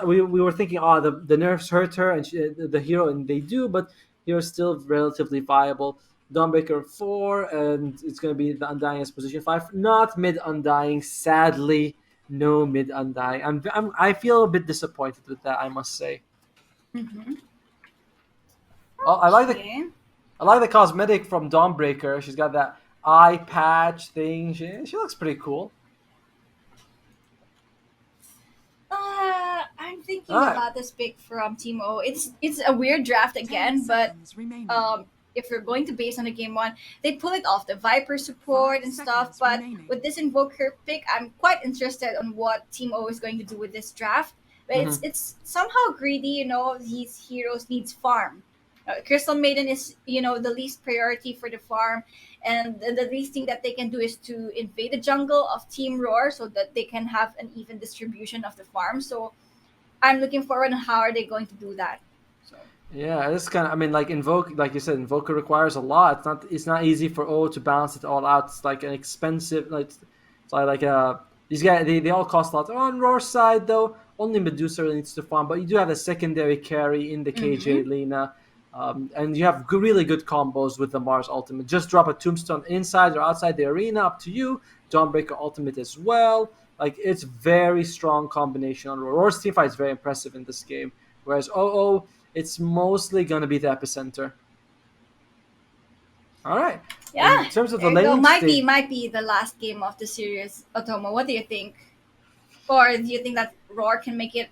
Speaker 1: we were thinking, the nerfs hurt her and the hero, and they do, but hero's still relatively viable. Dawnbreaker 4, and it's going to be the Undying as position 5. Not mid Undying, sadly. No mid Undying. I feel a bit disappointed with that, I must say.
Speaker 2: Mm-hmm.
Speaker 1: Oh,
Speaker 2: Okay.
Speaker 1: I like the cosmetic from Dawnbreaker. She's got that eye patch thing. She looks pretty cool.
Speaker 2: I'm thinking
Speaker 1: All right.
Speaker 2: about this pick from Timo. It's a weird draft
Speaker 3: 10
Speaker 2: again, but
Speaker 3: seconds remaining.
Speaker 2: if we're going to base on the game one, they pull it off the Viper support
Speaker 3: 5
Speaker 2: and stuff.
Speaker 3: seconds
Speaker 2: But
Speaker 3: remaining.
Speaker 2: with this Invoker pick, I'm quite interested on what Team O is going to do with this draft. But
Speaker 1: Mhm.
Speaker 2: it's somehow greedy, These heroes needs farm. Crystal Maiden is the least priority for the farm, and the least thing that they can do is to invade the jungle of Team Roar so that they can have an even distribution of the farm. So I'm looking forward on how are they going to do that. So
Speaker 1: Yeah, it's kind of. I mean, like Invoke, like you said, Invoker requires a lot. It's not easy for O to balance it all out. It's like an expensive. These guys. They all cost a lot. On Roar's side, though, only Medusa really needs to farm. But you do have a secondary carry in the KJ
Speaker 2: mm-hmm.
Speaker 1: Lena, and you have really good combos with the Mars ultimate. Just drop a Tombstone inside or outside the arena, up to you. Dawnbreaker ultimate as well. Like it's very strong combination on Roar. Roar's teamfight is very impressive in this game. Whereas OO, it's mostly going to be the epicenter. All right.
Speaker 2: Yeah,
Speaker 1: In terms of the
Speaker 2: there you go.
Speaker 1: laning state,
Speaker 2: Might be the last game of the series, Otomo. What do you think? Or do you think that Roar can make it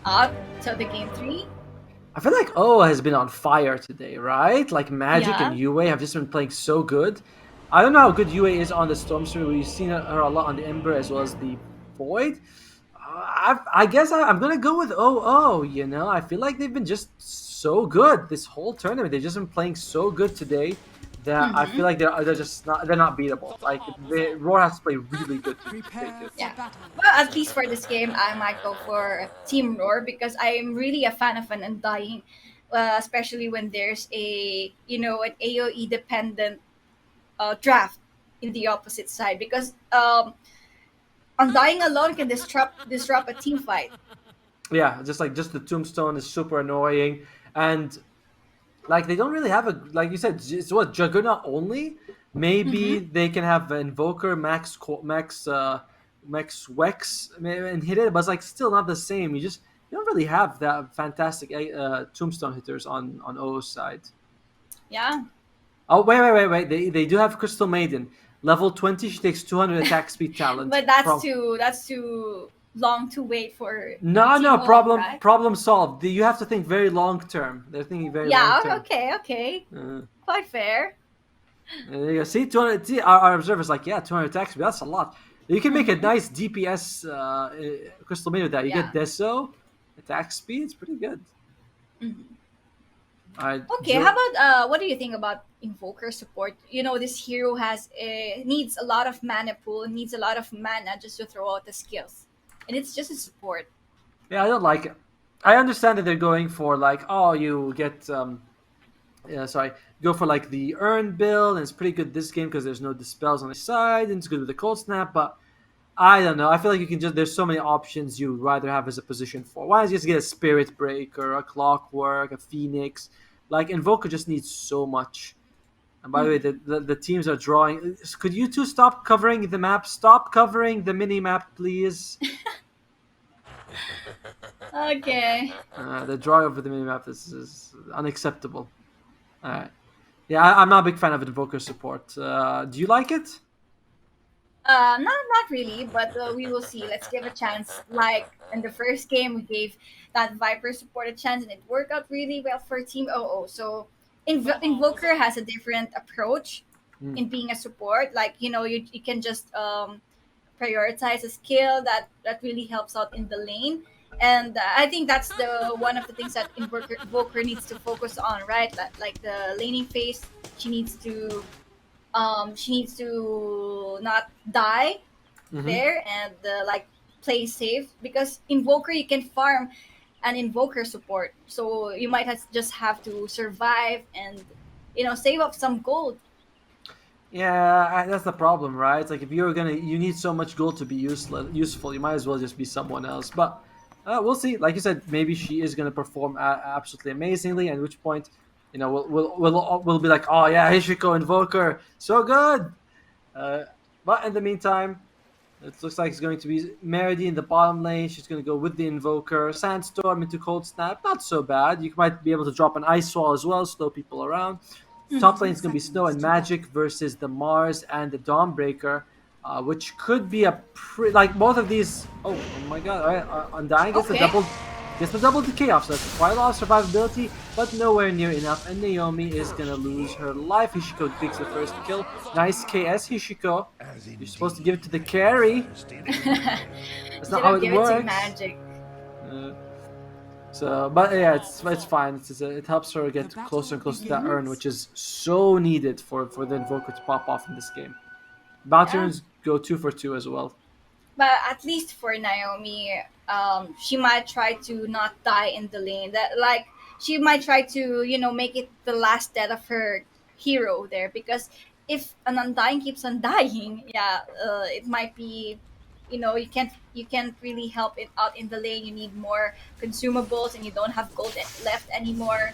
Speaker 2: out till the game three?
Speaker 1: I feel like O has been on fire today, right? Like Magic and
Speaker 2: Yeah.
Speaker 1: Yue have just been playing so good. I don't know how good Yue is on the Storm Spirit. We've seen her a lot on the Ember as well as the Void. I guess I'm gonna go with OO. I feel like they've been just so good this whole tournament. They've just been playing so good today that I
Speaker 2: Mm-hmm.
Speaker 1: feel like they're not beatable. Like Roar has to play really good to take
Speaker 3: Prepare
Speaker 1: it.
Speaker 3: for
Speaker 2: Yeah.
Speaker 3: battle.
Speaker 2: Well, at least for this game, I might go for Team Roar because I am really a fan of an Undying, especially when there's an AOE dependent draft in the opposite side because Undying alone can disrupt a team fight.
Speaker 1: Yeah, just the Tombstone is super annoying, and like they don't really have like you said, it's what Juggernaut only. Maybe
Speaker 2: Mm-hmm.
Speaker 1: they can have Invoker Max Wex and hit it, but it's like still not the same. You don't really have that fantastic Tombstone hitters on O's side.
Speaker 2: Yeah,
Speaker 1: Oh wait! They do have Crystal Maiden, level 20. She takes 200 attack speed talent
Speaker 2: but that's
Speaker 1: from.
Speaker 2: too long to wait for
Speaker 1: No,
Speaker 2: Team O,
Speaker 1: problem
Speaker 2: right?
Speaker 1: problem solved. You have to think very long term. They're thinking very long
Speaker 2: Yeah.
Speaker 1: term.
Speaker 2: Okay.
Speaker 1: Uh,
Speaker 2: Quite fair.
Speaker 1: And there you go. See, 200. See, our observer's like, yeah, 200 attacks. That's a lot. You can make a
Speaker 2: Mm-hmm.
Speaker 1: nice DPS Crystal Maiden with that. You get
Speaker 2: Yeah.
Speaker 1: Deso, attack speed. It's pretty good.
Speaker 2: Mhm.
Speaker 1: All right,
Speaker 2: Okay, how about what do you think about invoker support? This hero needs a lot of mana pool, needs a lot of mana just to throw out the skills, and it's just a support.
Speaker 1: Yeah, I don't like it. I understand that they're going for like, oh, you get yeah, sorry, go for like the earn build, and it's pretty good this game because there's no dispels on the side, and it's good with the cold snap. But I don't know. I feel like you can just there's so many options you'd rather have as a position for. Why don't you just get a Spirit Breaker, a Clockwork, a Phoenix? Like Invoker just needs so much. And by the way,
Speaker 2: Mhm.
Speaker 1: the teams are drawing. Could you two stop covering the map? Stop covering the mini map, please.
Speaker 2: Okay.
Speaker 1: The draw over the mini map is unacceptable. All right. Yeah, I'm not a big fan of Invoker support. Do you like it?
Speaker 2: Not really, but we will see. Let's give a chance. Like in the first game, we gave that Viper support a chance, and it worked out really well for Team OO. So, Invoker has a different approach
Speaker 1: Mm.
Speaker 2: in being a support. Like you can just prioritize a skill that really helps out in the lane. And I think that's the one of the things that Invoker needs to focus on, right? Like the laning phase, she needs to not die
Speaker 1: Hmm.
Speaker 2: there and like play safe, because Invoker you can farm an Invoker support, so you might just have to survive and save up some gold.
Speaker 1: Yeah, that's the problem, right? It's like if you need so much gold to be useful, you might as well just be someone else. But we'll see. Like you said, maybe she is gonna perform absolutely amazingly. At which point, we'll be like, oh yeah, Hishiko Invoker, so good. Uh, but in the meantime, it looks like it's going to be Meredy in the bottom lane. She's going to go with the Invoker. Sandstorm into Cold Snap. Not so bad. You might be able to drop an Ice Wall as well, slow people around. Top lane
Speaker 3: 10
Speaker 1: is going to be Snow
Speaker 3: seconds
Speaker 1: and
Speaker 3: to go.
Speaker 1: Magic versus the Mars and the Dawnbreaker, which could be a like both of these. Oh my God! All right, Undying
Speaker 2: Okay.
Speaker 1: gets the double decay off, so that's quite a lot of survivability, but nowhere near enough. And Naomi is gonna lose her life. Hishiko takes the first kill. Nice KS, Hishiko. You're supposed to give it to the carry. That's not
Speaker 2: Should
Speaker 1: how
Speaker 2: have
Speaker 1: it
Speaker 2: given it to
Speaker 1: works.
Speaker 2: Magic.
Speaker 1: Uh, but yeah, it's fine. It helps her
Speaker 3: The
Speaker 1: get closer
Speaker 3: battle
Speaker 1: and closer to that urn,
Speaker 3: begins.
Speaker 1: which is so needed for the Invoker to pop off in this game. Bounty
Speaker 2: Yeah.
Speaker 1: runes go 2 for 2 as well.
Speaker 2: But at least for Naomi, she might try to not die in the lane. That like she might try to make it the last death of her hero there, because if an undying keeps on dying, yeah, it might be, you can't really help it out in the lane. You need more consumables, and you don't have gold left anymore.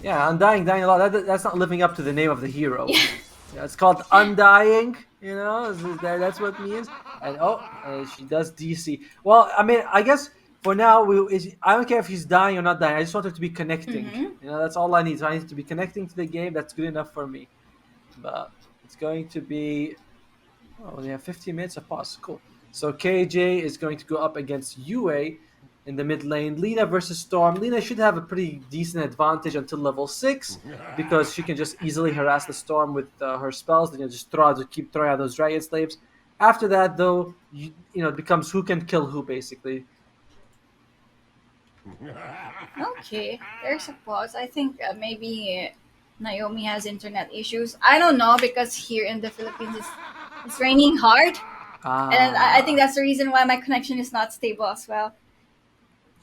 Speaker 1: Yeah, Undying, dying a lot. That's not living up to the name of the hero.
Speaker 2: Yeah.
Speaker 1: Yeah, it's called Undying. That's what it means. And she does DC. Well, I mean, I guess for now, I don't care if he's dying or not dying. I just want her to be connecting.
Speaker 2: Mm-hmm.
Speaker 1: That's all I need. So I need to be connecting to the game. That's good enough for me. But it's going to be. Oh, they have 15 minutes of pause. Cool. So KJ is going to go up against UA in the mid lane. Lina versus Storm. Lina should have a pretty decent advantage until level 6 because she can just easily harass the Storm with her spells. Then just keep throwing out those Dragon Slaves. After that, though, it becomes who can kill who, basically.
Speaker 2: Okay, there's a pause. I think maybe Naomi has internet issues. I don't know, because here in the Philippines it's raining hard, and I think
Speaker 1: Ah.
Speaker 2: that's the reason why my connection is not stable as well.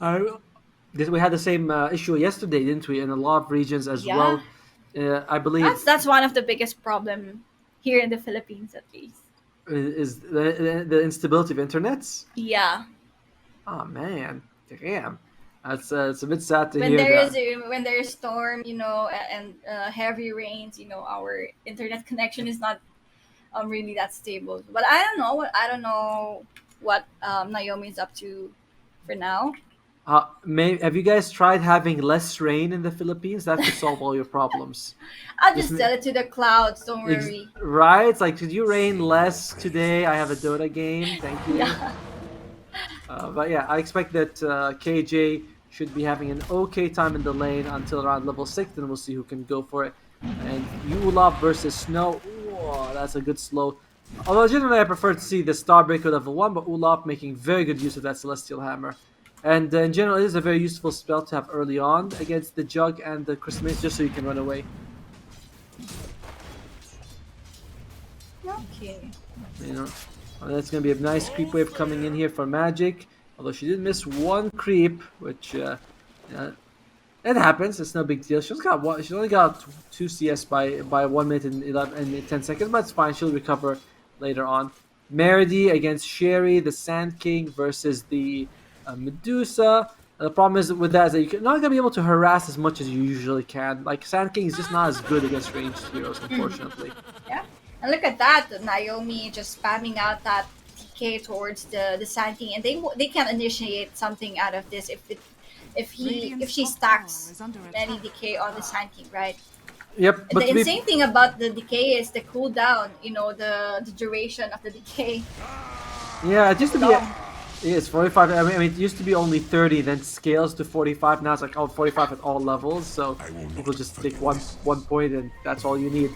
Speaker 1: I, we had the same issue yesterday, didn't we? In a lot of regions as
Speaker 2: Yeah,
Speaker 1: well. I believe
Speaker 2: that's one of the biggest problem here in the Philippines, at least.
Speaker 1: is the instability of internets.
Speaker 2: Yeah,
Speaker 1: Oh man, damn. That's it's a bit sad to
Speaker 2: when
Speaker 1: hear
Speaker 2: there
Speaker 1: that.
Speaker 2: is when there is storm, and heavy rains, our internet connection is not really that stable. But I don't know what Naomi is up to for now.
Speaker 1: Have you guys tried having less rain in the Philippines? That could solve all your problems.
Speaker 2: I'll
Speaker 1: Just
Speaker 2: just tell it to the clouds. Don't worry.
Speaker 1: right? It's like, could you rain less today? I have a Dota game. Thank you.
Speaker 2: Yeah.
Speaker 1: But yeah, I expect that KJ should be having an okay time in the lane until around level 6, then we'll see who can go for it. And Yulov versus Snow. Whoa, that's a good slow. Although generally I prefer to see the Starbreaker level 1, but Ulaf making very good use of that Celestial Hammer. And in general, it is a very useful spell to have early on against the Jug and the Christmas, just so you can run away.
Speaker 2: Okay.
Speaker 1: You know, that's going to be a nice creep wave coming in here for Magic. Although she did miss one creep, which it happens. It's no big deal. She only got 2 CS by 1 minute and 11 and 10 seconds, but it's fine. She'll recover later on. Meredy against Sherry, the Sand King versus the Medusa. The problem is with that is that you're not gonna be able to harass as much as you usually can. Like Sand King is just not as good against ranged heroes, unfortunately.
Speaker 2: Yeah. And look at that, Naomi just spamming out that TK towards the Sand King, and they can initiate something out of this if she
Speaker 3: Radiant's top tower
Speaker 2: stacks
Speaker 3: is under
Speaker 2: many
Speaker 3: attack.
Speaker 2: decay on the Sand King, right?
Speaker 1: Yep,
Speaker 2: And
Speaker 1: but
Speaker 2: the
Speaker 1: to be
Speaker 2: insane thing about the decay is the cooldown. The duration of the decay.
Speaker 1: yeah, it used to be.
Speaker 2: Long.
Speaker 1: Yeah, it's 45. I mean, it used to be only 30, then scales to 45. Now it's like 45 at all levels. So people just take one point, and that's all you need.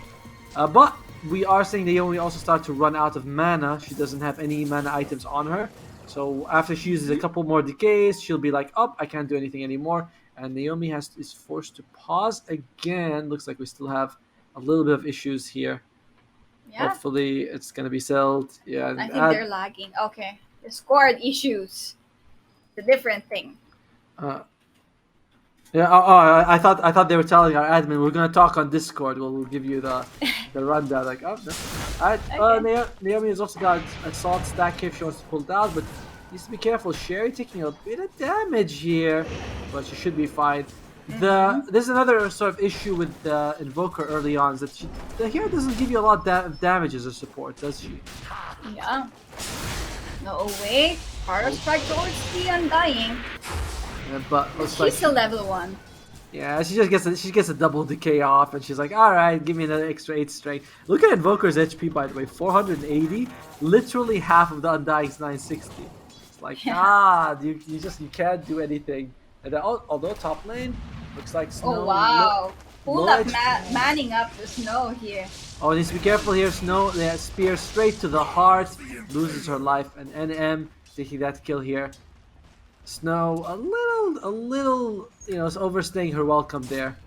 Speaker 1: But we are seeing Naomi also start to run out of mana. She doesn't have any mana items on her. So after she uses a couple more decays, she'll be like, "Oh, I can't do anything anymore." And Naomi is forced to pause again. Looks like we still have a little bit of issues here.
Speaker 2: Yeah,
Speaker 1: Hopefully, it's gonna be settled. Yeah,
Speaker 2: I
Speaker 1: and
Speaker 2: think they're lagging. Okay, the scored issues. The different thing.
Speaker 1: uh, yeah. I thought they were telling our admin we're gonna talk on Discord. We'll give you the rundown. Like, oh, no. All right.
Speaker 2: Okay.
Speaker 1: Naomi has also got a salt stack if she wants to pull it out, but needs to be careful. Sherry taking a bit of damage here, but she should be fine. There's another sort of issue with the Invoker early on is that the hero doesn't give you a lot of damage as a support, does she?
Speaker 2: Yeah. No way. Power strike towards the Undying.
Speaker 1: But looks
Speaker 2: She's
Speaker 1: like
Speaker 2: still level 1.
Speaker 1: yeah, she gets a double decay off, and she's like, all right, give me another extra 8 strength. Look at Invoker's HP, by the way, 480, literally half of the Undying's 960. It's like, you can't do anything. And then, although top lane looks like Snow.
Speaker 2: Oh wow.
Speaker 1: low
Speaker 2: Pull up
Speaker 1: HP.
Speaker 2: manning up the Snow here.
Speaker 1: Oh, needs to be careful here. Snow, yeah, spear straight to the heart, loses her life, and NM taking that kill here. Snow, a little, is overstaying her welcome there.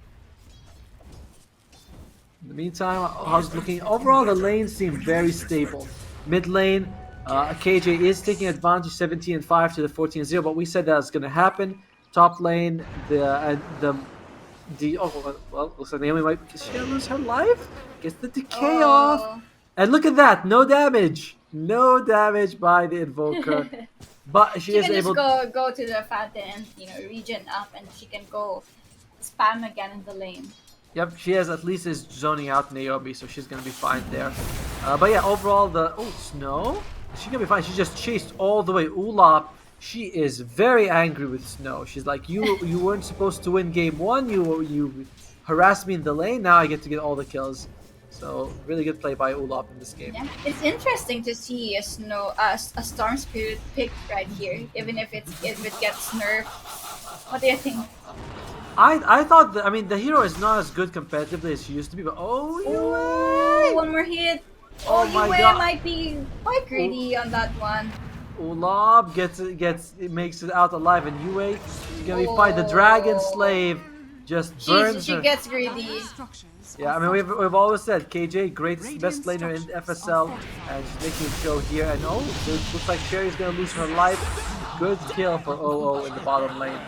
Speaker 1: In the meantime, how's it looking? Overall, the lanes seem very stable. Mid lane, KJ is taking advantage, 17-5 to the 14-0, but we said that was going to happen. Top lane, looks like Naomi might. Is she gonna lose her life? Gets the decay off, and look at that, no damage by the Invoker. But she is
Speaker 2: can
Speaker 1: able.
Speaker 2: just go to the fountain and regen up, and she can go spam again in the lane.
Speaker 1: Yep, she has at least is zoning out Naomi, so she's gonna be fine there. But yeah, overall Snow, she's gonna be fine. She just chased all the way. Ulap, she is very angry with Snow. She's like, you weren't supposed to win game 1. You harassed me in the lane. Now I get to get all the kills. So really good play by Ulap in this game.
Speaker 2: Yeah, it's interesting to see a Storm Spirit picked right here, even if it gets nerfed. What do you think?
Speaker 1: I thought the hero is not as good competitively as she used to be, but
Speaker 2: Ooh, one more hit.
Speaker 1: Oh my
Speaker 2: Yue
Speaker 1: God.
Speaker 2: might be quite greedy on that one.
Speaker 1: Ulab makes it out alive, and Yue she's gonna be fine. The Dragon Slave just burns
Speaker 2: She
Speaker 1: her.
Speaker 2: gets greedy.
Speaker 3: Structures
Speaker 1: Yeah,
Speaker 3: are
Speaker 1: we've always said KJ best laner in FSL, and she's making it show here. And it looks like Sherry's gonna lose her life. Good kill for OO in the bottom lane.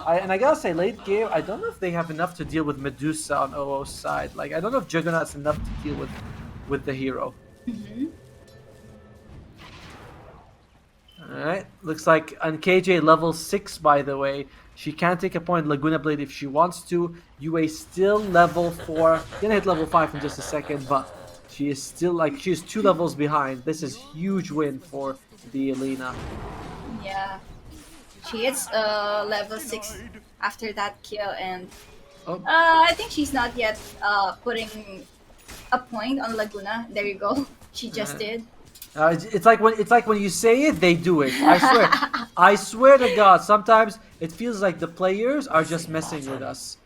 Speaker 1: I gotta say, late game, I don't know if they have enough to deal with Medusa on OO's side. Like, I don't know if Juggernaut's enough to deal with the hero. Alright, looks like on KJ level 6, by the way. She can take a point Laguna Blade if she wants to. Yue still level 4. Gonna hit level 5 in just a second, but she is still she's 2 levels behind. This is huge win for the Elena.
Speaker 2: Yeah. She hits level 6 after that kill, and I think she's not yet putting a point on Laguna. There you go. She just did.
Speaker 1: It's like when you say it, they do it. I swear. I swear to God. Sometimes it feels like the players are just messing with us.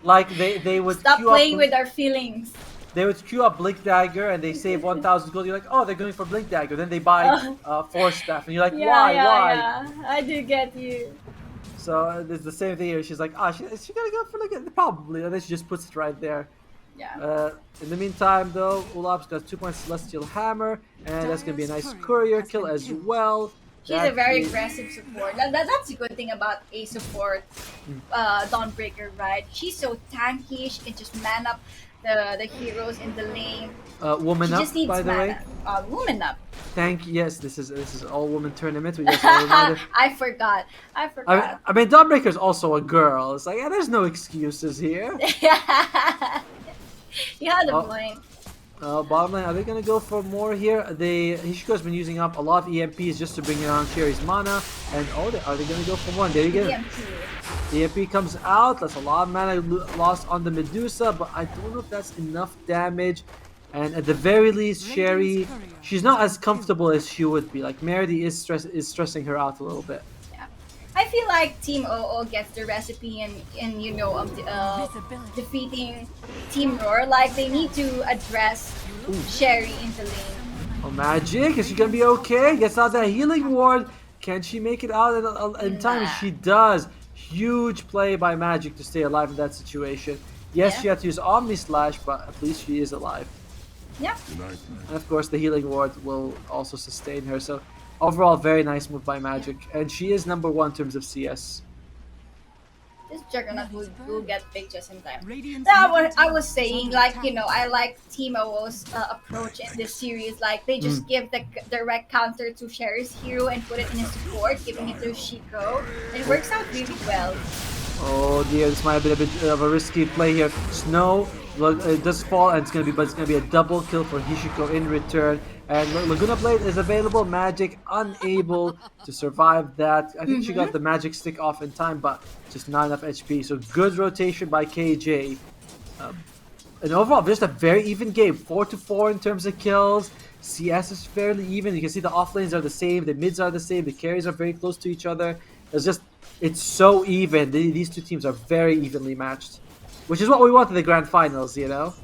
Speaker 1: Like they would
Speaker 2: Stop
Speaker 1: queue
Speaker 2: playing
Speaker 1: up,
Speaker 2: with our feelings.
Speaker 1: They would queue up Blink Dagger and they save 1,000 gold. You're like, oh, they're going for Blink Dagger. Then they buy Force Staff, and you're like, why?
Speaker 2: Yeah, I do get you.
Speaker 1: So it's the same thing here. She's like, is she gonna go for probably? And then she just puts it right there.
Speaker 2: Yeah.
Speaker 1: In the meantime, though, Ulap's got 2 points Celestial Hammer, and that's gonna be a nice courier kill as well.
Speaker 2: She's a very aggressive support. That's the good thing about a support, Dawnbreaker, right? She's so tanky. She can just man up the heroes in the lane.
Speaker 1: Woman
Speaker 2: she
Speaker 1: up,
Speaker 2: just needs
Speaker 1: by the way.
Speaker 2: Woman up.
Speaker 1: Thank you. Yes, this is all woman tournament. We just all
Speaker 2: I forgot.
Speaker 1: I mean, Dawnbreaker's also a girl. It's like, there's no excuses here.
Speaker 2: You had a point.
Speaker 1: Bottom lane, are they gonna go for more here? Hishiko's been using up a lot of EMPs just to bring down Sherry's mana, and are they gonna go for one? There you go. EMP comes out. That's a lot of mana lost on the Medusa, but I don't know if that's enough damage. And at the very least, Sherry, she's not as comfortable as she would be. Like, Meredy is stressing her out a little bit.
Speaker 2: Yeah. I feel like Team OO gets the recipe in
Speaker 3: Visibility.
Speaker 2: defeating Team Roar. Like they need to address Sherry in the lane.
Speaker 1: Oh, Magic, is she gonna be okay? Gets out that healing ward. Can she make it out in time?
Speaker 2: Nah.
Speaker 1: She does. Huge play by Magic to stay alive in that situation. Yes,
Speaker 2: Yeah.
Speaker 1: she had to use Omni Slash, but at least she is alive.
Speaker 2: Yeah.
Speaker 1: And of course, the healing ward will also sustain her. So overall, very nice move by Magic, and she is #1 in terms of CS.
Speaker 2: This Juggernaut will get big just in time.
Speaker 3: Radiant's
Speaker 2: That's what
Speaker 3: middle
Speaker 2: I
Speaker 3: tower
Speaker 2: was
Speaker 3: is
Speaker 2: saying.
Speaker 3: under
Speaker 2: Like,
Speaker 3: attack.
Speaker 2: I like Team OO's approach in this series. Like, they just give the direct counter to Sherry's hero and put it in his support, giving it to Shiko. And it works out really well.
Speaker 1: Oh dear, this might have been a bit of a risky play here. Snow, look, it does fall, and it's gonna be a double kill for Hishiko in return. And Laguna Blade is available. Magic unable to survive that. I think she got the magic stick off in time, but just not enough HP. So good rotation by KJ. And overall, just a very even game. 4-4 in terms of kills. CS is fairly even. You can see the off lanes are the same, the mids are the same, the carries are very close to each other. It's so even. These two teams are very evenly matched, which is what we want in the grand finals, you know.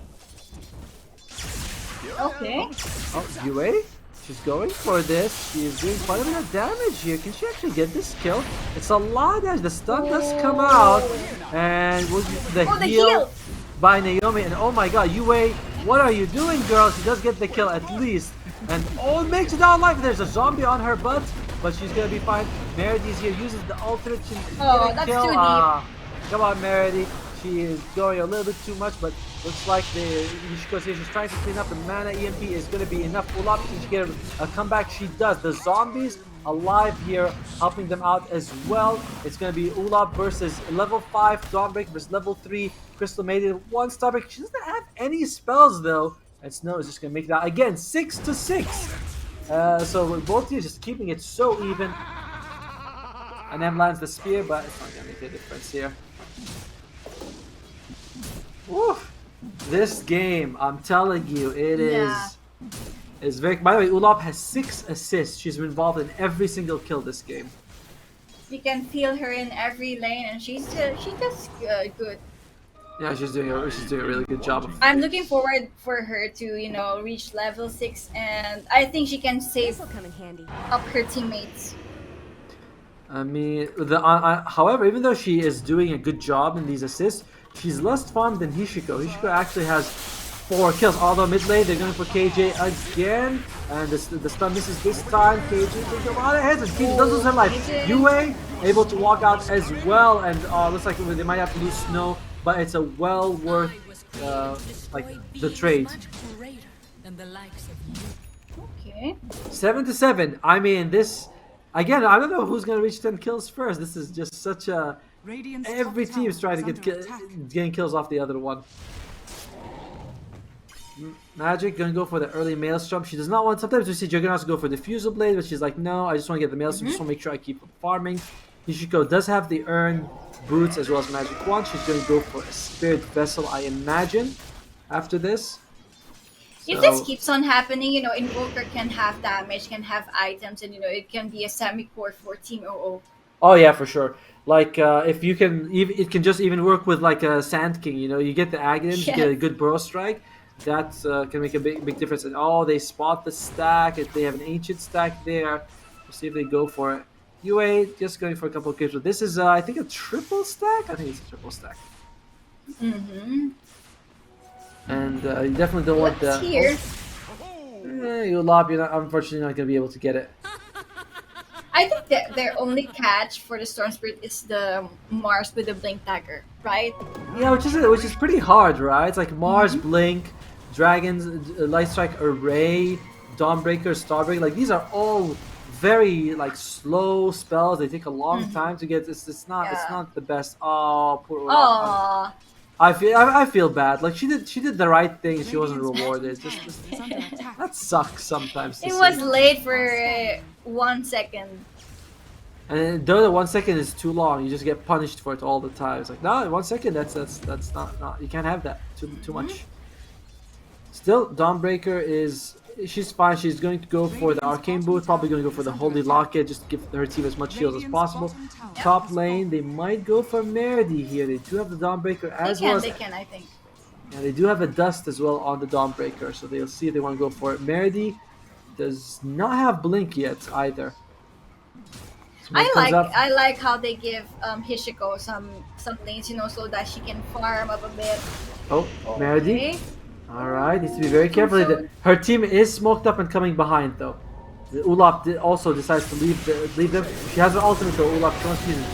Speaker 2: Okay.
Speaker 1: Oh, UA? She's going for this. She is doing quite a bit of damage here. Can she actually get this kill? It's a lot of damage. The stun does come out. And the
Speaker 2: Oh, the
Speaker 1: heal
Speaker 2: heal!
Speaker 1: by Naomi. And oh my god, UA, what are you doing, girl? She does get the kill at least. And oh, it makes it out alive. There's a zombie on her butt, but she's going to be fine. Meridy's here, uses the ultimate to
Speaker 2: Oh,
Speaker 1: get a
Speaker 2: that's
Speaker 1: kill.
Speaker 2: too deep.
Speaker 1: Come on, Meredy. She is going a little bit too much, but looks like Hishiko's here. She's trying to clean up. The mana EMP is going to be enough. Ulap, can she get a comeback? She does. The zombies alive here, helping them out as well. It's going to be Ulap versus level 5 Dawnbreak versus level 3 Crystal Maiden. 1 Starbreak. She doesn't have any spells though. And Snow is just going to make it out again. 6-6. So both teams just keeping it so even. And then lands the spear, but it's not going to make a difference here. Woof. This game, I'm telling you, it is very. By the way, Ulap has 6 assists. She's been involved in every single kill this game.
Speaker 2: You can feel her in every lane, and she does good.
Speaker 1: Yeah, she's doing a really good job.
Speaker 2: I'm looking forward for her to reach level 6, and I think she can save
Speaker 4: This'll come in handy.
Speaker 2: up her teammates.
Speaker 1: I mean, however, even though she is doing a good job in these assists, she's less farmed than Hishiko. Hishiko actually has 4 kills. Although mid lane, they're going for KJ again. And the stun misses this time. KJ takes a lot of hits, and KJ does lose her life. UA able to walk out as well. And looks like they might have to lose Snow. But it's a well worth the trade.
Speaker 2: Okay.
Speaker 1: 7-7. I mean, this again. I don't know who's gonna reach 10 kills first. This is just such a.
Speaker 3: Radiant's
Speaker 1: Every
Speaker 3: top
Speaker 1: team's
Speaker 3: tower
Speaker 1: trying to
Speaker 3: is
Speaker 1: get
Speaker 3: under attack.
Speaker 1: getting kills off the other one. Magic gonna go for the early Maelstrom. She does not want. Sometimes we see Juggernauts go for the Fusel Blade, but she's like, no, I just want to get the Maelstrom. Just want to make sure I keep farming. Hishiko does have the Urn Boots as well as Magic Wand. She's gonna go for a Spirit Vessel, I imagine. After this.
Speaker 2: If this keeps on happening, Invoker can have damage, can have items, and it can be a semi-core for Team OO.
Speaker 1: Oh yeah, for sure. Like if you can, it can just even work with like a Sand King. You get the Aghanim's, you get a good Burrow Strike. That can make a big difference. And they spot the stack. If they have an Ancient stack there, we'll see if they go for it. UA just going for a couple of kills. But this is, I think, a triple stack. I think it's a triple stack.
Speaker 2: Mm-hmm.
Speaker 1: And you definitely don't want
Speaker 2: What's
Speaker 1: the.
Speaker 2: here?
Speaker 1: You lob. You're unfortunately not going to be able to get it.
Speaker 2: I think that their only catch for the Storm Spirit is the Mars with the Blink Dagger, right?
Speaker 1: Yeah, which is pretty hard, right? It's like Mars, Blink, Dragons, Light Strike, Array, Dawnbreaker, Starbreaker. Like these are all very slow spells. They take a long time to get. It's not the best. Oh, poor Ulap.
Speaker 2: Aww.
Speaker 1: I feel bad. Like she did the right thing. She wasn't rewarded. Just
Speaker 3: Is under attack.
Speaker 1: that sucks sometimes.
Speaker 2: It was late for 1 second.
Speaker 1: And though the 1 second is too long, you just get punished for it all the time. It's like no, 1 second. That's not. You can't have that too much. Still, Dawnbreaker is She's fine. She's going to go for the Arcane Boot, probably going to go for the Holy Locket, just to give her team as much heals as possible. Top lane, they might go for Meredy here. They do have the Dawnbreaker as well.
Speaker 2: They can, I think.
Speaker 1: Yeah, they do have a Dust as well on the Dawnbreaker, so they'll see if they want to go for it. Meredy does not have Blink yet either.
Speaker 2: I like how they give Hishiko some lanes, so that she can farm up a bit.
Speaker 1: Oh, Meredy. Alright, needs to be very careful. Her team is smoked up and coming behind though. Olaf also decides to leave them. She has her ultimate though, Olaf. She wants to use it.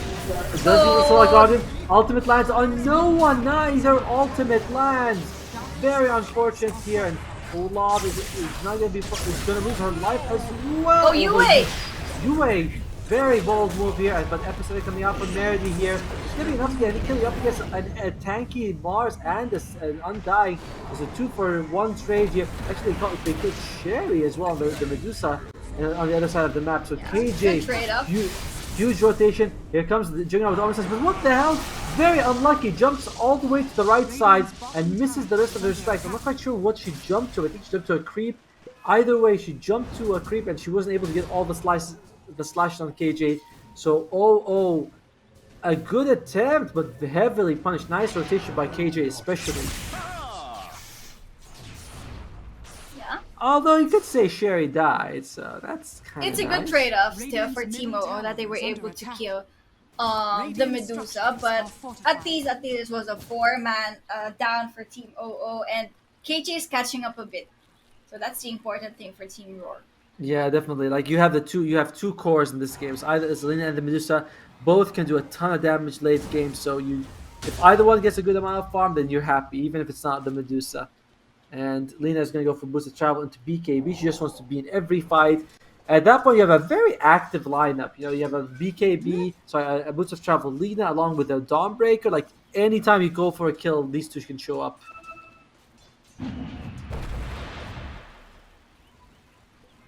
Speaker 1: Does use Solar Guardian. Ultimate lands on no one. Nice, her ultimate lands. Very unfortunate here, and Olaf is not going to be. Is going to lose her life as well.
Speaker 2: Oh, Yue!
Speaker 1: Yue. Very bold move here, but FSL coming out from Meredy here. She's getting enough to get a kill up against a tanky Mars and an Undying. There's a 2-for-1 trade here. Actually, they killed Sherry as well, the Medusa, on the other side of the map. So KJ, huge rotation. Here comes the Juggernaut with Omniscience, but what the hell? Very unlucky. Jumps all the way to the right side and misses the rest of her strikes. I'm not quite sure what she jumped to. I think she jumped to a creep. Either way, she jumped to a creep and she wasn't able to get all the slashes on KJ. So a good attempt, but heavily punished. Nice rotation by KJ especially.
Speaker 2: Yeah.
Speaker 1: Although you could say Sherry died, so that's kind of
Speaker 2: It's a good trade-off still for Team OO that they were able to kill the Medusa, but at least it was a 4-man down for Team OO, and KJ is catching up a bit. So that's the important thing for Team Rawr.
Speaker 1: Yeah, definitely. Like you have two cores in this game. So either Zelina and the Medusa both can do a ton of damage late game. So if either one gets a good amount of farm, then you're happy, even if it's not the Medusa. And Lina is going to go for Boost of Travel into BKB. She just wants to be in every fight. At that point, you have a very active lineup. You have a BKB, a Boost of Travel Lina along with a Dawnbreaker. Like anytime you go for a kill, these two can show up.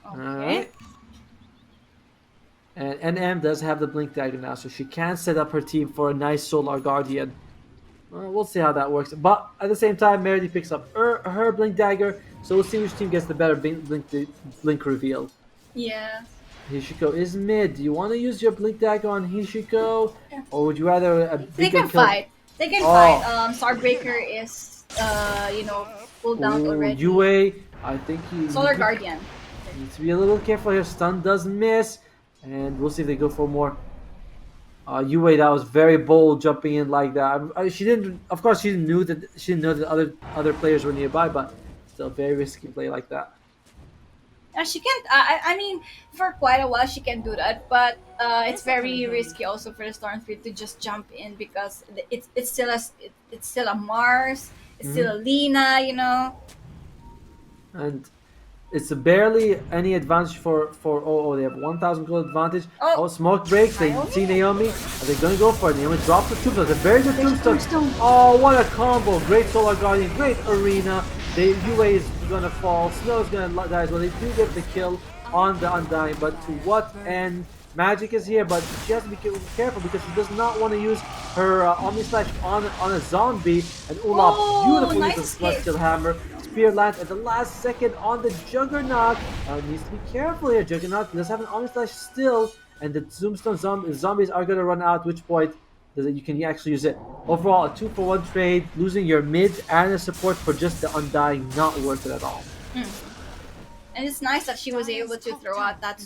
Speaker 2: Okay.
Speaker 1: Alright. And NM does have the Blink Dagger now, so she can set up her team for a nice Solar Guardian. We'll see how that works. But at the same time, Meredy picks up her Blink Dagger, so we'll see which team gets the better Blink reveal.
Speaker 2: Yeah.
Speaker 1: Hishiko is mid. Do you want to use your Blink Dagger on Hishiko? Or would you rather a bigger
Speaker 2: They can
Speaker 1: kill?
Speaker 2: fight. They can fight. Starbreaker is, pulled down already.
Speaker 1: Yue, I think
Speaker 2: Solar Guardian.
Speaker 1: Need to be a little careful here. Stun does miss, and we'll see if they go for more. Yue, that was very bold jumping in like that. She didn't. Of course, she didn't know that other players were nearby, but still very risky play like that.
Speaker 2: She can't. I mean, for quite a while she can do that, but it's very risky also for the Stormfree to just jump in because it's still a Mars, it's still a Lina, And
Speaker 1: it's barely any advantage for OO. They have 1,000 gold advantage. Oh, smoke breaks. They see Naomi. Are they going to go for it? Naomi drops the tombstone. It's a very good tombstone. Oh, what a combo. Great Solar Guardian. Great Arena. Yue is going to fall. Snow is going to die as well. They do get the kill on the Undying. But to what end? Magic is here, but she has to be careful because she does not want to use her Omni Slash on a zombie. And Olaf beautifully uses the Celestial Hammer. Spear lands at the last second on the Juggernaut. Needs to be careful here. Juggernaut does have an Omni Slash still, and the Tombstone zombies are going to run out, at which point you can actually use it. Overall, a 2-for-1 trade, losing your mid and a support for just the Undying, not worth it at all.
Speaker 2: And it's nice that she was able to throw out that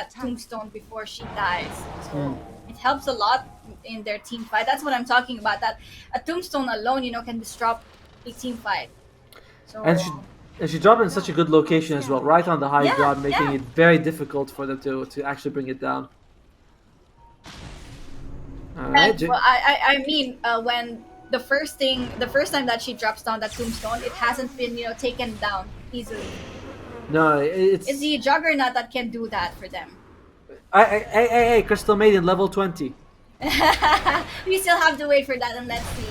Speaker 2: tombstone before she dies. So it helps a lot in their team fight. That's what I'm talking about. That a tombstone alone, can disrupt a team fight. So,
Speaker 1: and she dropped it in such a good location as well, right on the high ground, making it very difficult for them to actually bring it down. Alright.
Speaker 2: Well, I mean, when the first time that she drops down that tombstone, it hasn't been taken down easily.
Speaker 1: No, it's
Speaker 2: the Juggernaut that can do that for them.
Speaker 1: Hey, Crystal Maiden, level 20.
Speaker 2: We still have to wait for that, and let's see.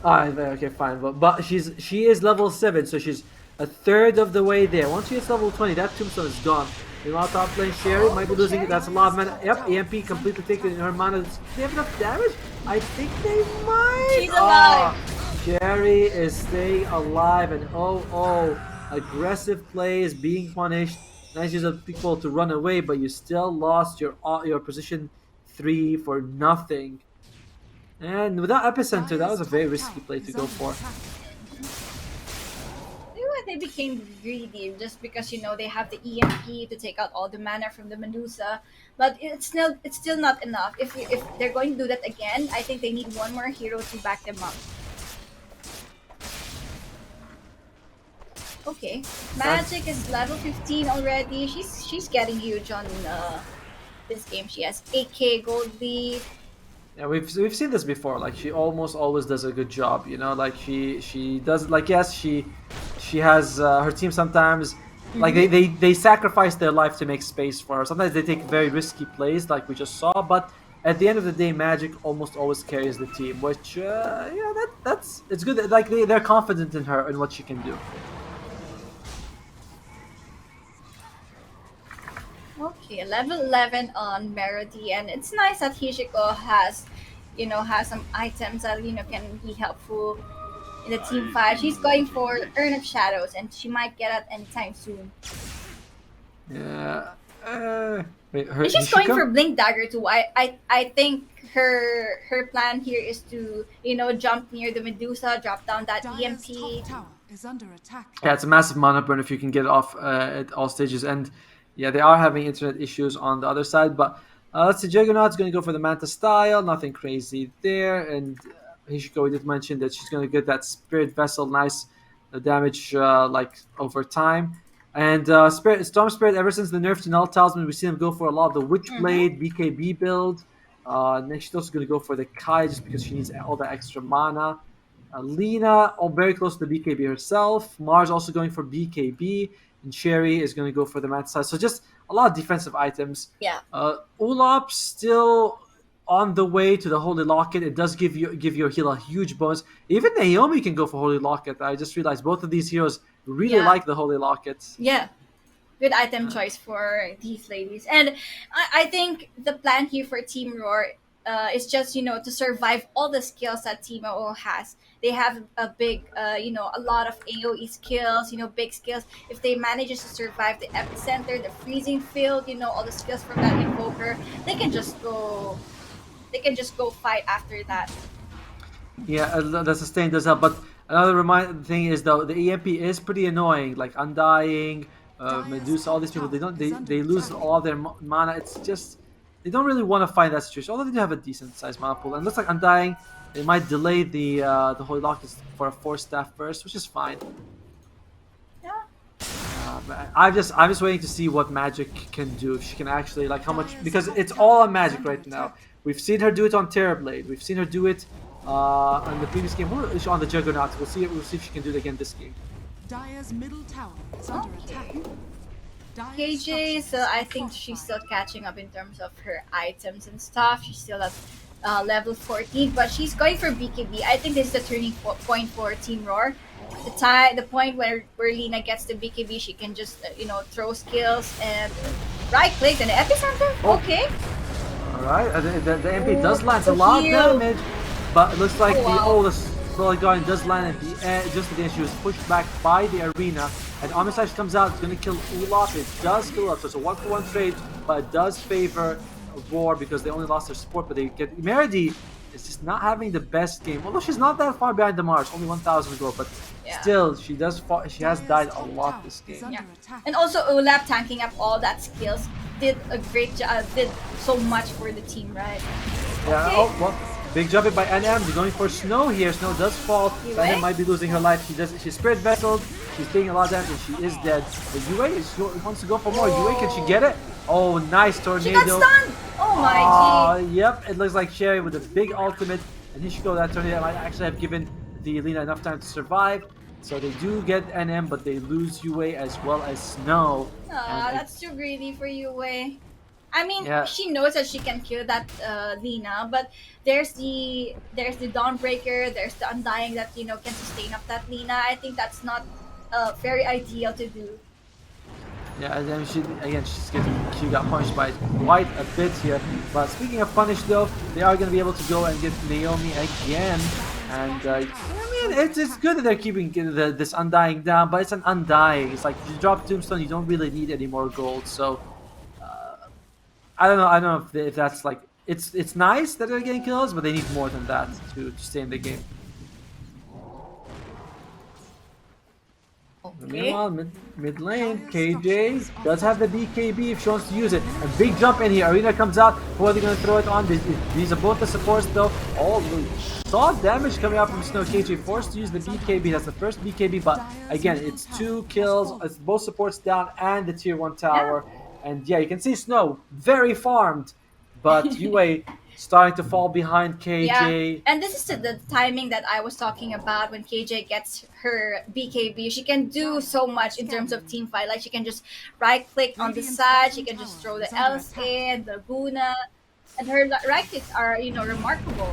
Speaker 1: Okay, fine. But she is level 7, so she's a third of the way there. Once she hits level 20, that tombstone is gone. Meanwhile, top lane Sherry might be losing it. That's a lot of mana. Yep, EMP completely taken in her mana. Do they have enough damage? I think they might.
Speaker 2: She's alive.
Speaker 1: Sherry is staying alive, and aggressive plays, being punished. Nice use of people to run away, but you still lost your position 3 for nothing. And without epicenter, that was
Speaker 3: Dire's
Speaker 1: a very
Speaker 3: top
Speaker 1: risky
Speaker 3: tower
Speaker 1: play to
Speaker 3: is
Speaker 1: go
Speaker 3: under
Speaker 1: for.
Speaker 3: attack.
Speaker 2: You know what, they became greedy just because they have the EMP to take out all the mana from the Medusa, but it's still not enough. If they're going to do that again, I think they need one more hero to back them up. Okay, Magic is level 15 already. She's getting huge on this game. She has 8k gold lead.
Speaker 1: Yeah, we've seen this before. Like she almost always does a good job. You know, like she does. Like yes, she has her team sometimes. Like
Speaker 2: Mm-hmm.
Speaker 1: they sacrifice their life to make space for her. Sometimes they take very risky plays, like we just saw. But at the end of the day, Magic almost always carries the team, which yeah, that's it's good. Like they're confident in her and what she can do.
Speaker 2: Okay, level 11 on Melody, and it's nice that Hishiko has some items that can be helpful in the team fight. She's going for Urn of Shadows, and she might get it anytime soon.
Speaker 1: Yeah. Wait,
Speaker 2: And she's
Speaker 1: did she
Speaker 2: going
Speaker 1: come?
Speaker 2: for Blink Dagger too. I think her plan here is to jump near the Medusa, drop down that
Speaker 3: Dire's
Speaker 2: EMP.
Speaker 3: top tower is under attack.
Speaker 1: Yeah, it's a massive mana burn if you can get it off at all stages. And yeah, they are having internet issues on the other side. But let's see, Juggernaut's going to go for the Manta style. Nothing crazy there. And Hishiko, we did mention that she's going to get that Spirit Vessel, nice damage like over time. And Storm Spirit, ever since the nerf to Null Talisman, we've seen him go for a lot of the
Speaker 2: Mm-hmm.
Speaker 1: Witchblade, BKB build. And then she's also going to go for the Kai just because she needs all that extra mana. Lena, very close to the BKB herself. Mars also going for BKB, and Sherry is going to go for the mat side. So just a lot of defensive items.
Speaker 2: Yeah.
Speaker 1: Olap still on the way to the Holy Locket. It does give your heal a huge bonus. Even Naomi can go for Holy Locket. I just realized both of these heroes really
Speaker 2: Yeah.
Speaker 1: like the Holy Locket.
Speaker 2: Yeah. Good item choice for these ladies. And I think the plan here for Team Roar is just, to survive all the skills that Team OO has. They have a big, a lot of AoE skills, big skills. If they manages to survive the epicenter, the freezing field, all the skills from that invoker, they can just go. They can just go fight after that.
Speaker 1: Yeah, the sustain does help. But another thing is though the EMP is pretty annoying. Like Undying, Medusa, all these people they lose all their mana. It's just they don't really want to find that situation. Although they do have a decent sized mana pool, and it looks like Undying they might delay the Holy Locket for a 4 staff first, which is fine.
Speaker 2: Yeah.
Speaker 1: But I'm just waiting to see what Magic can do. If she can actually like how much because it's all on Magic right now. We've seen her do it on Terrorblade. We've seen her do it on the previous game. On the Juggernaut. We'll see. We'll see if she can do it again this game.
Speaker 3: Dire's middle tower is under attack. Dire's
Speaker 2: KJ,
Speaker 3: structures
Speaker 2: so I
Speaker 3: are
Speaker 2: think she's
Speaker 3: fortified.
Speaker 2: still catching up in terms of her items and stuff. She's still at level 14, but she's going for BKB. I think this is the turning point for Team Roar. The point where Lina gets the BKB, she can just throw skills and right click and the epicenter.
Speaker 1: Oh.
Speaker 2: Okay.
Speaker 1: All right, the MP does land a
Speaker 2: the
Speaker 1: lot of
Speaker 2: heal.
Speaker 1: damage, but it looks like
Speaker 2: Oh, wow.
Speaker 1: the Solid Guardian does land at the end, just again she was pushed back by the arena, and Amisage comes out, it's going to kill Olaf. It does kill Olaf, so it's a 1-for-1 trade, but it does favor Rawr because they only lost their support, but they get Meredy is just not having the best game, although she's not that far behind the Mars, only 1,000 gold, but
Speaker 2: Yeah.
Speaker 1: still she has died a lot this
Speaker 3: Is
Speaker 1: game.
Speaker 3: under
Speaker 2: Yeah.
Speaker 3: attack.
Speaker 2: And also Olaf tanking up all that skills did a great job. Did so much for the team, right?
Speaker 1: Yeah,
Speaker 2: Okay.
Speaker 1: oh, well, big jumping by NM. They're going for Snow here. Snow does fall.
Speaker 2: Yue?
Speaker 1: NM might be losing her life. She's Spirit Vesseled. She's taking a lot of damage and she is dead. But wants to go for more. Yue, can she get it? Oh, nice
Speaker 2: She
Speaker 1: tornado.
Speaker 2: got stunned. Oh my g.
Speaker 1: Yep, it looks like Sherry with a big ultimate. And here she goes. That tornado might actually have given the Lina enough time to survive. So they do get NM, but they lose Yue as well as Snow.
Speaker 2: Aw,
Speaker 1: And
Speaker 2: that's too greedy for you, Wei. I mean,
Speaker 1: Yeah.
Speaker 2: she knows that she can kill that Lina, but there's the Dawnbreaker, there's the Undying that can sustain up that Lina. I think that's not very ideal to do.
Speaker 1: yeah, and then she got punished by quite a bit here. But speaking of punish though, they are going to be able to go and get Naomi again. And I mean, it's good that they're keeping this Undying down, but it's an Undying. It's like you drop Tombstone, you don't really need any more gold. So I don't know. I don't know if that's like it's nice that they're getting kills, but they need more than that to stay in the game.
Speaker 2: Okay.
Speaker 1: Meanwhile, mid lane, KJ does have the BKB if she wants to use it. A big jump in here. Arena comes out. Who are they going to throw it on? These are both the supports though. Oh, solid damage coming out from Snow. KJ forced to use the BKB. That's the first BKB, but again, it's 2 kills. It's both supports down and the tier 1 tower. And yeah, you can see Snow very farmed, but UA starting to fall behind KJ.
Speaker 2: Yeah, and this is the timing that I was talking about when KJ gets her BKB. She can do so much in terms of team fight. Like she can just right click on the side, she can just throw the L's in, the Guna, and her right clicks are remarkable.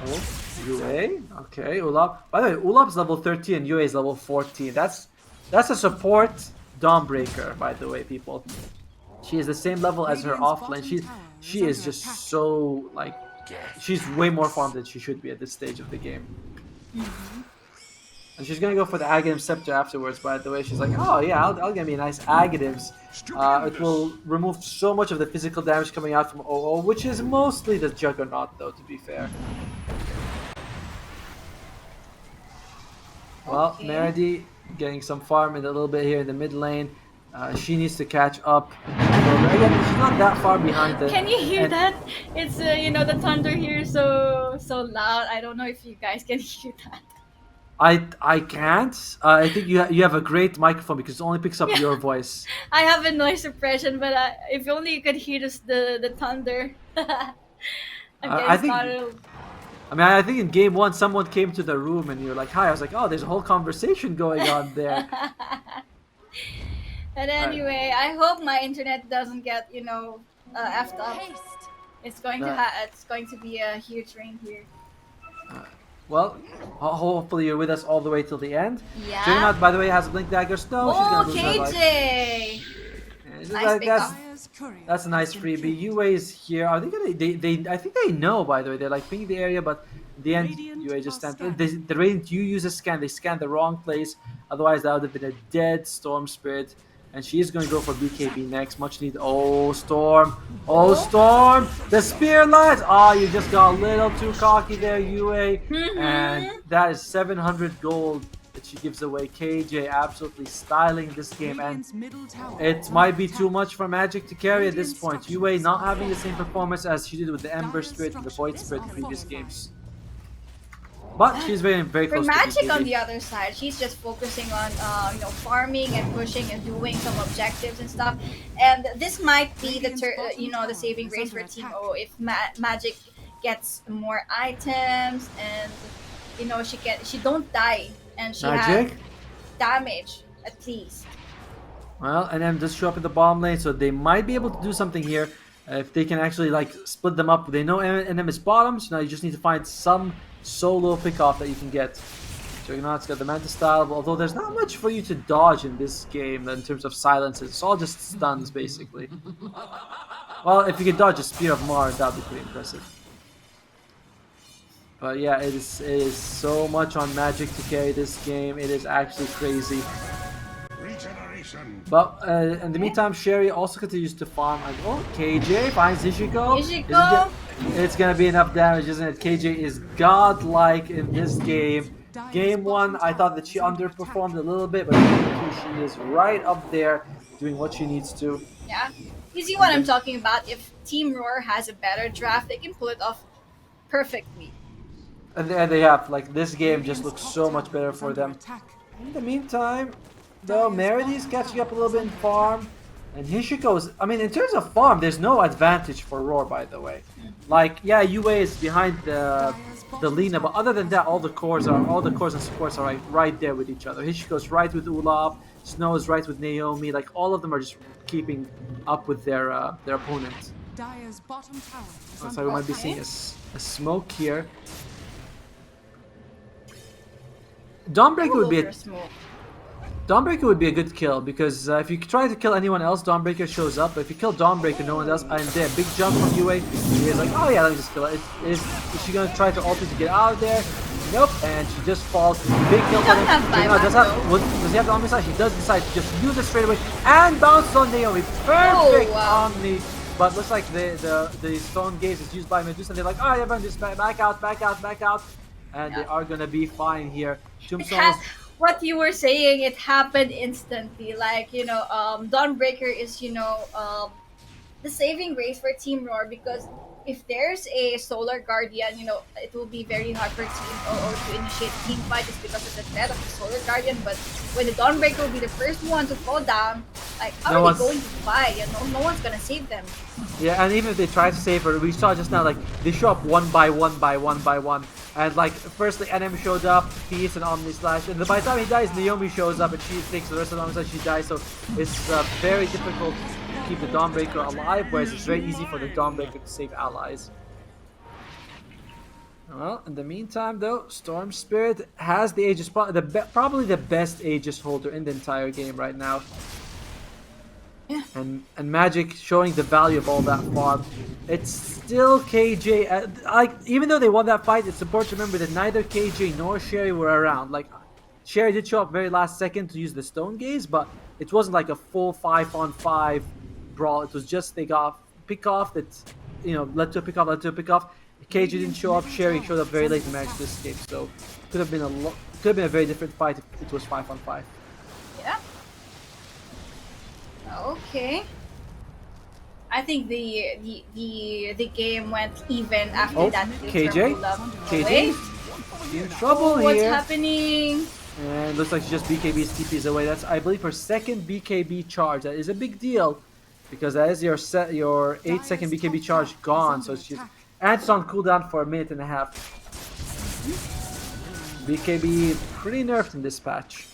Speaker 1: Oh, UA. Okay, Ulap. By the way, Ulap's level 13 and UA is level 14. That's a support Dawnbreaker, by the way, people. She is the same level as her offlane. She is just so like she's way more farmed than she should be at this stage of the game. And she's gonna go for the Aghanim Scepter afterwards. By the way, she's like, oh yeah, I'll get me a nice Aghanims. It will remove so much of the physical damage coming out from OO, which is mostly the Juggernaut, though. To be fair. Well,
Speaker 2: Okay.
Speaker 1: Meredy getting some farm in a little bit here in the mid lane. She needs to catch up. Again, she's not that far behind them.
Speaker 2: Can you hear that? It's the thunder here is so loud. I don't know if you guys can hear that.
Speaker 1: I can't. I think you have a great microphone because it only picks up your voice.
Speaker 2: I have a noise suppression, but if only you could hear the thunder. I'm getting
Speaker 1: I think-
Speaker 2: startled.
Speaker 1: I mean, I think in game 1, someone came to the room and you were like, "Hi." I was like, "Oh, there's a whole conversation going on there."
Speaker 2: But anyway, I hope my internet doesn't get effed up. It's going to be a huge rain here.
Speaker 1: Well, hopefully you're with us all the way till the end.
Speaker 2: Yeah.
Speaker 1: Juggernaut, by the way, has a Blink Dagger. Snow. She's
Speaker 2: Oh,
Speaker 1: gonna lose her life.
Speaker 2: KJ!
Speaker 1: Yeah,
Speaker 2: Nice pick up.
Speaker 1: that's a nice freebie. UA is here. Are they gonna? They I think they know. By the way, they're like pinging the area, but in the end, UA just stands. The Radiant you use a scan. They scanned the wrong place. Otherwise, that would have been a dead Storm Spirit. And she is going to go for BKB next. Much need. Oh, Storm. Oh, Storm. The Spear Lance. Oh, you just got a little too cocky there, UA. And that is 700 gold that she gives away. KJ absolutely styling this game. And it might be too much for Magic to carry at this point. UA not having the same performance as she did with the Ember Spirit and the Void Spirit in previous games. But she's very, very
Speaker 2: For
Speaker 1: close
Speaker 2: Magic
Speaker 1: to BKB.
Speaker 2: on the other side, she's just focusing on farming and pushing and doing some objectives and stuff. And this might be the saving grace for Team O if Magic gets more items and she don't die and she
Speaker 1: Magic?
Speaker 2: has damage at least.
Speaker 1: Well, and then just show up in the bomb lane, so they might be able to do something here if they can actually like split them up. They know NM is bottom, so now you just need to find some solo pick off that you can get. Juggernaut's got the Manta style, although there's not much for you to dodge in this game in terms of silences. It's all just stuns basically. Well, if you can dodge a Spear of Mars, that would be pretty impressive. But yeah, it is so much on Magic to carry this game. It is actually crazy. But in the meantime, Sherry also continues to farm. And oh, KJ finds Ishiko.
Speaker 2: Ishiko!
Speaker 1: It's gonna be enough damage, isn't it? KJ is godlike in this game. Game 1, I thought that she underperformed a little bit, but game 2, she is right up there doing what she needs to.
Speaker 2: Yeah. You see what I'm talking about? If Team Rawr has a better draft, they can pull it off perfectly.
Speaker 1: And they have, like, this game just looks so much better for them. In the meantime, though, Meredy's catching up a little bit in farm. And Hishiko's, I mean, in terms of farm, there's no advantage for Rawr, by the way. Like, yeah, UA is behind the Lina, but other than that, all the cores and supports are right there with each other. Hishiko's right with Ulap, Snow is right with Naomi. Like, all of them are just keeping up with their opponent. So we might be seeing a smoke here. Dawnbreaker would be Dawnbreaker would be a good kill because if you try to kill anyone else, Dawnbreaker shows up. But if you kill Dawnbreaker, no one else, and then big jump from UA, he is like, oh yeah, let me just kill it. Is she gonna try to ulti to get out of there? Nope, and she just falls. Big kill for him. Does he have the Omni Slash? He does decide to just use it straight away and bounces on Naomi. Perfect Omni. But looks like the Stone Gaze is used by Medusa. And they're like, oh, everyone just back out. And they are gonna be fine here. Tombstone.
Speaker 2: What you were saying, it happened instantly. Like, you know, Dawnbreaker is, you know, the saving grace for Team Rawr, because if there's a Solar Guardian, you know, it will be very hard for Team OO to initiate team fight just because of the threat of the Solar Guardian. But when the Dawnbreaker will be the first one to fall down, like, how are they going to fight? You know, no one's gonna save them.
Speaker 1: Yeah, and even if they try to save her, we saw just now, like, they show up one by one. And like, firstly, NM showed up, Peace and Omni Slash, and by the time he dies, Naomi shows up and she takes the rest of the Omni Slash, she dies, so it's very difficult to keep the Dawnbreaker alive, whereas it's very easy for the Dawnbreaker to save allies. Well, in the meantime though, Storm Spirit has the Aegis, probably the best Aegis holder in the entire game right now.
Speaker 2: Yeah.
Speaker 1: And Magic showing the value of all that farm. It's still KJ. Even though they won that fight, it's important to remember that neither KJ nor Sherry were around. Like, Sherry did show up very last second to use the Stone Gaze, but it wasn't like a full 5-on-5 brawl. It was just they got pick off that, you know, led to a pick off. KJ didn't show up. Sherry showed up very late and managed to escape. So could have been a very different fight if it was 5-on-5.
Speaker 2: Yeah. Okay. I think the game went even after that.
Speaker 1: KJ in trouble here.
Speaker 2: What's happening?
Speaker 1: And looks like she just BKB's TP's away. That's, I believe, her second BKB charge. That is a big deal because that is your 8-second BKB charge gone. So she's, and it's on cooldown for a minute and a half. BKB pretty nerfed in this patch.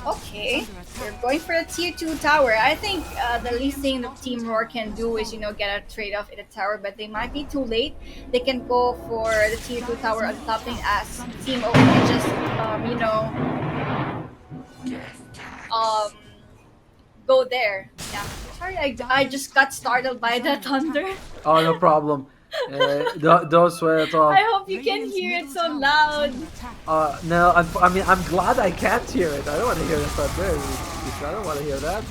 Speaker 2: Okay, we're going for a tier 2 tower. I think the least thing that Team Rawr can do is, you know, get a trade-off in a tower, but they might be too late. They can go for the tier 2 tower on top lane as Team O can just, you know, go there. Yeah, sorry, I just got startled by the thunder.
Speaker 1: Oh, no problem. Don't sweat at all.
Speaker 2: I hope you can hear it so loud.
Speaker 1: No, I'm glad I can't hear it. I don't want to hear the thunder. I don't want to hear that.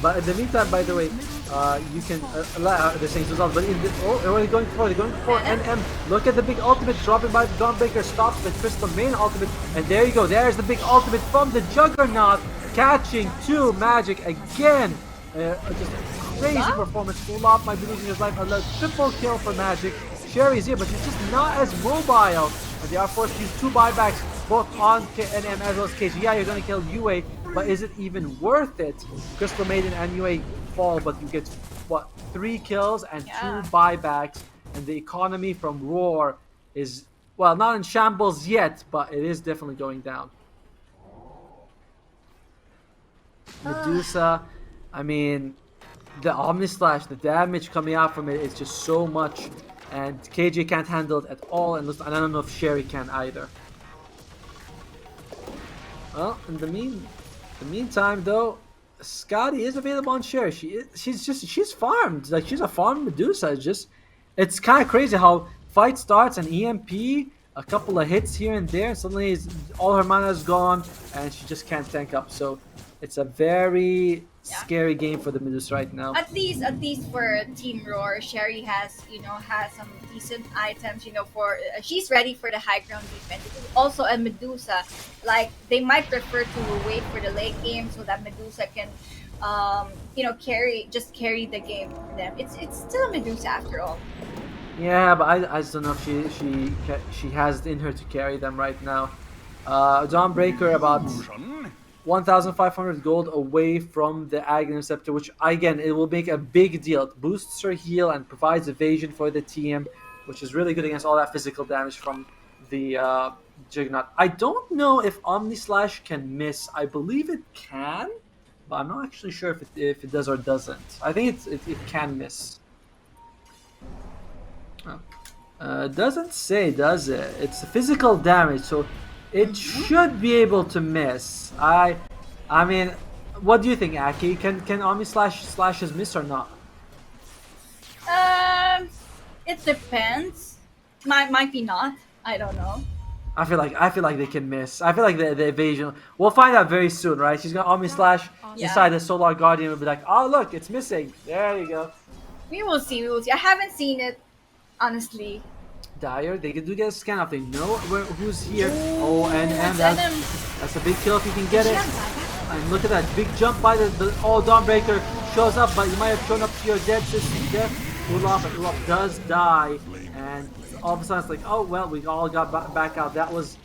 Speaker 1: But in the meantime, by the way, you can the same result. But what are they going for? They're going for NM. Look at the big ultimate dropping by the Dawnbreaker. Stops the Crystal main ultimate, and there you go. There's the big ultimate from the Juggernaut, catching 2 Magic again. Just crazy performance. Full off might be losing his life. A triple kill for Magic. Sherry's here, but he's just not as mobile. And they are forced to use 2 buybacks, both on NM as well as KJ. Yeah, you're gonna kill UA, but is it even worth it? Crystal Maiden and UA fall, but you get what, 3 kills and 2 buybacks, and the economy from Rawr is, well, not in shambles yet, but it is definitely going down. Medusa, I mean, the Omni Slash, the damage coming out from it is just so much, and KJ can't handle it at all, and I don't know if Sherry can either. Well, in the meantime though, Scotty is available on Sherry. She's farmed, like she's a farmed Medusa. It's kind of crazy how fight starts and EMP, a couple of hits here and there, and suddenly all her mana is gone, and she just can't tank up. So it's a very scary game for the Medusa right now.
Speaker 2: At least for Team Rawr, Sherry has some decent items. You know, for she's ready for the high ground defense. Also a Medusa, like they might prefer to wait for the late game so that Medusa can, carry the game for them. It's still a Medusa after all.
Speaker 1: Yeah, but I just don't know if she has it in her to carry them right now. Dawnbreaker about 1,500 gold away from the Aghanim Scepter, which again, it will make a big deal. It boosts her heal and provides evasion for the team, which is really good against all that physical damage from the Juggernaut. I don't know if Omni Slash can miss. I believe it can, but I'm not actually sure if it does or doesn't. I think it can miss. Doesn't say, does it? It's physical damage, so It should be able to miss. I mean, what do you think, Aki? Can Omni slashes miss or not?
Speaker 2: Um, it depends. Might be not. I don't know.
Speaker 1: I feel like they can miss. I feel like the evasion. We'll find out very soon, right? She's gonna Omni slash
Speaker 2: Yeah.
Speaker 1: inside the Solar Guardian and be like, oh look, it's missing. There you go.
Speaker 2: We will see. We will see. I haven't seen it, honestly.
Speaker 1: Dire, they do get a scan off. They know who's here. Oh, and
Speaker 2: That's Adam.
Speaker 1: that's a big kill if you can get it. And look at that big jump by the Dawnbreaker shows up, but you might have shown up to your death. Olaf, and Olaf does die, and all of a sudden it's like, oh well, we all got back out. That was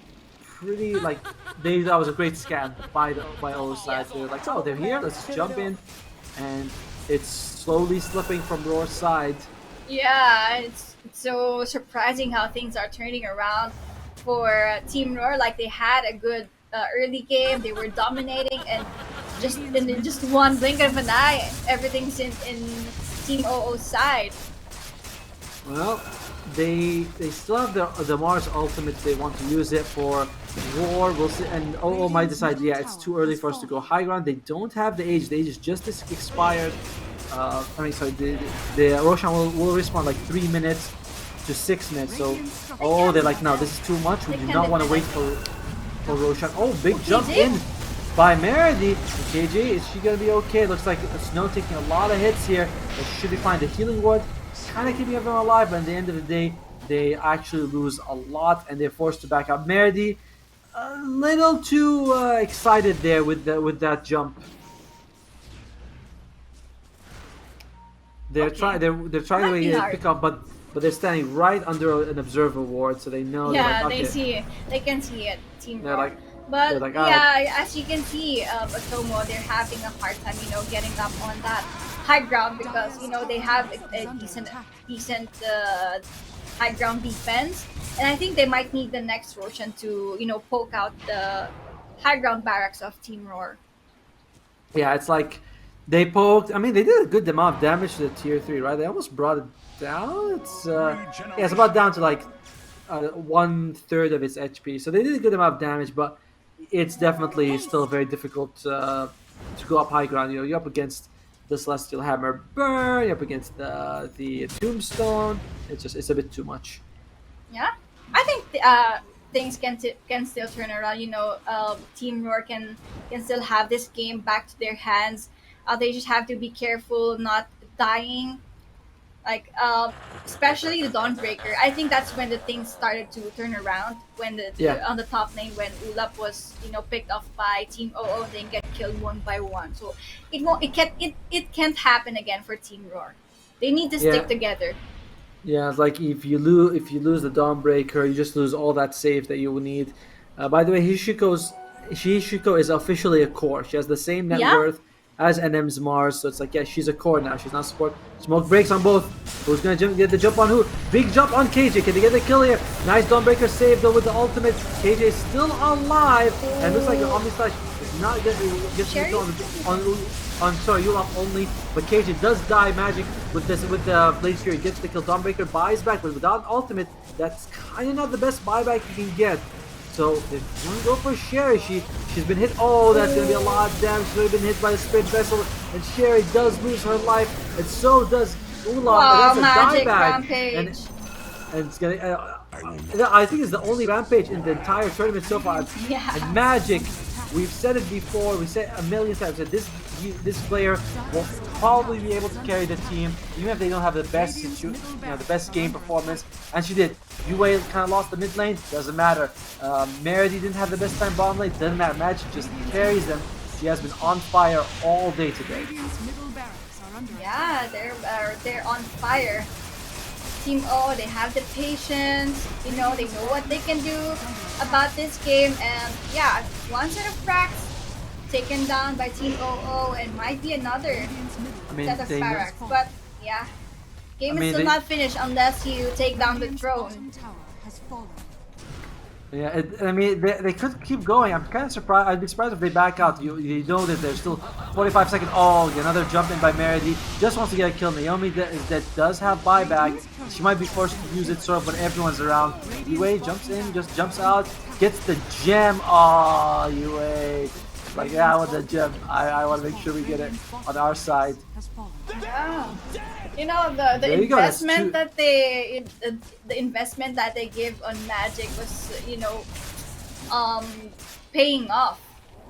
Speaker 1: pretty like that was a great scan by O's side. They're like, oh, they're here. Let's jump in, and it's slowly slipping from Rawr's side.
Speaker 2: Yeah, it's so surprising how things are turning around for Team Rawr. Like they had a good early game, they were dominating, and just in just one blink of an eye, everything's in Team OO's side.
Speaker 1: Well, they still have the Mars ultimate. They want to use it for Rawr. We'll see, and OO might decide, yeah, it's too early for us to go high ground. They don't have the age. The age is just expired. I mean, sorry, the Roshan will respawn like 3 minutes to 6 minutes. So, oh, they're like, no, this is too much. We do not want to wait for Roshan. Oh, big jump in by Meredy. KJ, is she gonna be okay? Looks like Snow taking a lot of hits here. But she should be fine. The healing ward kind of keeping everyone alive, but at the end of the day, they actually lose a lot and they're forced to back up. Meredy, a little too excited there with that jump. They're trying to pick up, but they're standing right under an observer ward, so they know.
Speaker 2: Yeah,
Speaker 1: like, okay.
Speaker 2: they see it. They can see it. Team
Speaker 1: They're
Speaker 2: Rawr.
Speaker 1: like,
Speaker 2: But
Speaker 1: like,
Speaker 2: yeah, as you can see, Atomo, they're having a hard time, getting up on that high ground because they have a decent high ground defense, and I think they might need the next Roshan to poke out the high ground barracks of Team Rawr.
Speaker 1: Yeah, it's like they poked. I mean, they did a good amount of damage to the tier 3, right? They almost brought it down. It's about down to like 1/3 of its HP. So they did a good amount of damage, but it's definitely still very difficult to go up high ground. You're up against the Celestial Hammer Burn. You're up against the Tombstone. It's a bit too much.
Speaker 2: Yeah, I think things can still turn around. Team Rawr can still have this game back to their hands. They just have to be careful not dying. Like especially the Dawnbreaker. I think that's when the things started to turn around. When on the top lane, when Ulap was picked off by Team OO, and then get killed one by one. So it can't happen again for Team Rawr. They need to stick together.
Speaker 1: Yeah, it's like if you lose the Dawnbreaker, you just lose all that save that you will need. By the way, Hishiko is officially a core. She has the same net worth as NM's Mars, so it's like, yeah, she's a core now. She's not support. Smoke breaks on both. Who's gonna get the jump on who? Big jump on KJ. Can they get the kill here? Nice Dawnbreaker save though with the ultimate. KJ is still alive, and looks like the Omni Slash is not gonna get the kill on Ulaf only, but KJ does die magic with the Blaze Fury. Gets the kill. Dawnbreaker buys back, but without ultimate, that's kind of not the best buyback you can get. So they're gonna go for Sherry. She's been hit. Oh, that's gonna be a lot of damage. She's already been hit by the Spirit Vessel, and Sherry does lose her life, and so does Ulaf.
Speaker 2: Wow,
Speaker 1: and
Speaker 2: that's
Speaker 1: a
Speaker 2: magic
Speaker 1: dieback.
Speaker 2: rampage.
Speaker 1: And it's gonna. I think it's the only rampage in the entire tournament so far.
Speaker 2: Yeah.
Speaker 1: And magic. We've said it before. We said a million times that this player will probably be able to carry the team, even if they don't have the best the best game performance. And she did. UA kind of lost the mid lane. Doesn't matter. Meredy didn't have the best time bottom lane. Doesn't matter. Magic just carries them. She has been on fire all day today.
Speaker 2: Yeah, they're on fire. Team O, they have the patience. They know what they can do about this game, and yeah, one set of fracks taken down by Team OO, and might be another set of barracks. But yeah, game is still not finished unless you take down the throne.
Speaker 1: Yeah, they could keep going. I'm kind of surprised. I'd be surprised if they back out. You know that there's still 45 seconds. Oh, another jump in by Meredy. Just wants to get a kill. Naomi that does have buyback. She might be forced to use it sort of when everyone's around. UA jumps in, just jumps out. Gets the gem. Oh, you wait. Like, yeah, I want the gem. I want to make sure we get it on our side.
Speaker 3: Has fallen.
Speaker 2: Yeah. You know the
Speaker 1: There you go, that's
Speaker 2: investment
Speaker 1: two-
Speaker 2: that they the investment that they give on Magic was um paying off.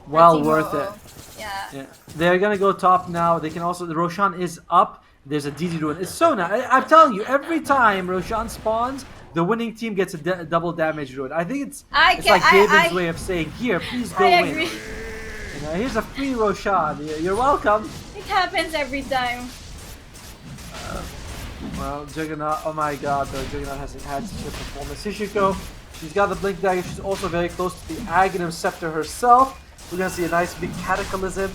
Speaker 2: For
Speaker 1: Well
Speaker 2: Team
Speaker 1: worth
Speaker 2: OO.
Speaker 1: it.
Speaker 2: Yeah.
Speaker 1: Yeah, they're gonna go top now. They can also. The Roshan is up. There's a DD ruin. It's so nice. I'm telling you, every time Roshan spawns, the winning team gets a double damage ruin. I think it's like David's way of saying, "Here, please go
Speaker 2: I
Speaker 1: win."
Speaker 2: agree.
Speaker 1: You know, here's a free Roshan. You're welcome.
Speaker 2: It happens every time.
Speaker 1: Well, Juggernaut. Oh my God, though Juggernaut hasn't had such a performance. Hishiko, she's got the Blink Dagger. She's also very close to the Aghanim Scepter herself. We're gonna see a nice big Cataclysm.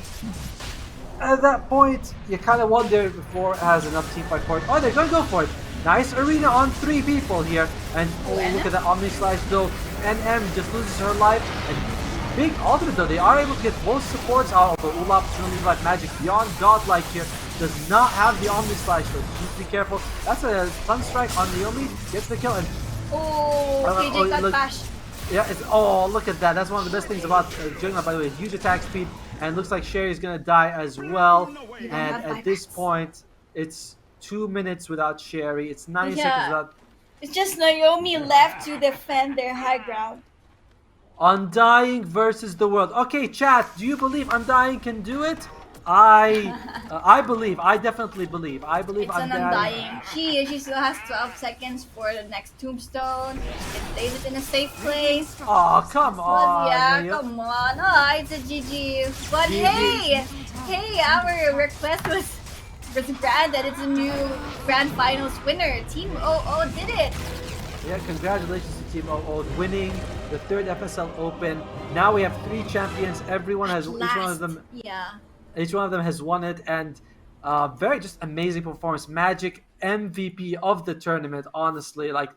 Speaker 1: At that point, you kind of wonder if Rawr has enough team fight for it. Oh, they're going to go for it. Nice arena on 3 people here. And oh, look at that Omni Slice though. NM just loses her life. And big ultimate though. They are able to get both supports out. Although Ulap's going to leave like Magic beyond godlike here. Does not have the Omni Slice, so just be careful. That's a Sunstrike on Naomi. Gets the kill. And
Speaker 2: Oh, KJ got bashed.
Speaker 1: yeah, look at that. That's one of the best things about Juggernaut, by the way. Huge attack speed. And looks like Sherry's going to die as well. And at this point, it's 2 minutes without Sherry. It's 90 seconds without...
Speaker 2: It's just Naomi left to defend their high ground.
Speaker 1: Undying versus the world. Okay, chat, do you believe Undying can do it? I believe. I definitely believe. I believe
Speaker 2: It's an
Speaker 1: Undying.
Speaker 2: Undying. She still has 12 seconds for the next tombstone. She can place it in a safe place.
Speaker 1: Oh, come
Speaker 2: But
Speaker 1: on.
Speaker 2: yeah,
Speaker 1: Naomi.
Speaker 2: come on. Oh, it's a GG. But
Speaker 1: GG.
Speaker 2: hey, our request was granted. It's a new grand finals winner. Team OO did it.
Speaker 1: Yeah, congratulations to Team OO winning the 3rd FSL Open. Now we have 3 champions. Everyone has, each one of them...
Speaker 2: Yeah.
Speaker 1: Each one of them has won it, and very just amazing performance. Magic MVP of the tournament, honestly. Like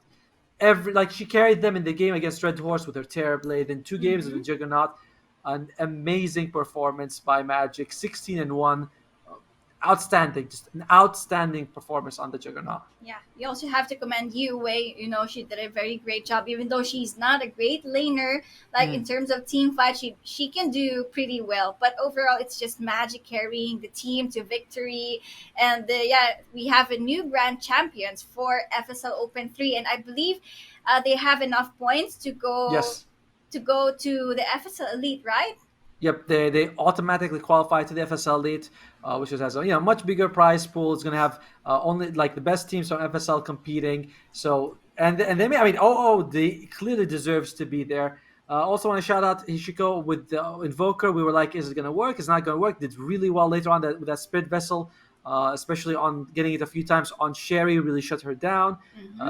Speaker 1: she carried them in the game against Red Horse with her Terrorblade, in 2 games with the Juggernaut. An amazing performance by Magic, 16-1. Outstanding, just an outstanding performance on the Juggernaut.
Speaker 2: Yeah, you also have to commend Yu Wei. You know, she did a very great job, even though she's not a great laner. Like in terms of team fight, she can do pretty well. But overall, it's just Magic carrying the team to victory. And we have a new grand champions for FSL Open 3, and I believe they have enough points to go.
Speaker 1: Yes.
Speaker 2: To go to the FSL Elite, right?
Speaker 1: Yep, they automatically qualify to the FSL Elite, which has a much bigger prize pool. It's going to have only like the best teams from FSL competing. So and they they clearly deserves to be there. Also want to shout out Hishiko with the Invoker. We were like, is it going to work? It's not going to work. Did really well later on with that Spirit Vessel, especially on getting it a few times on Sherry, really shut her down.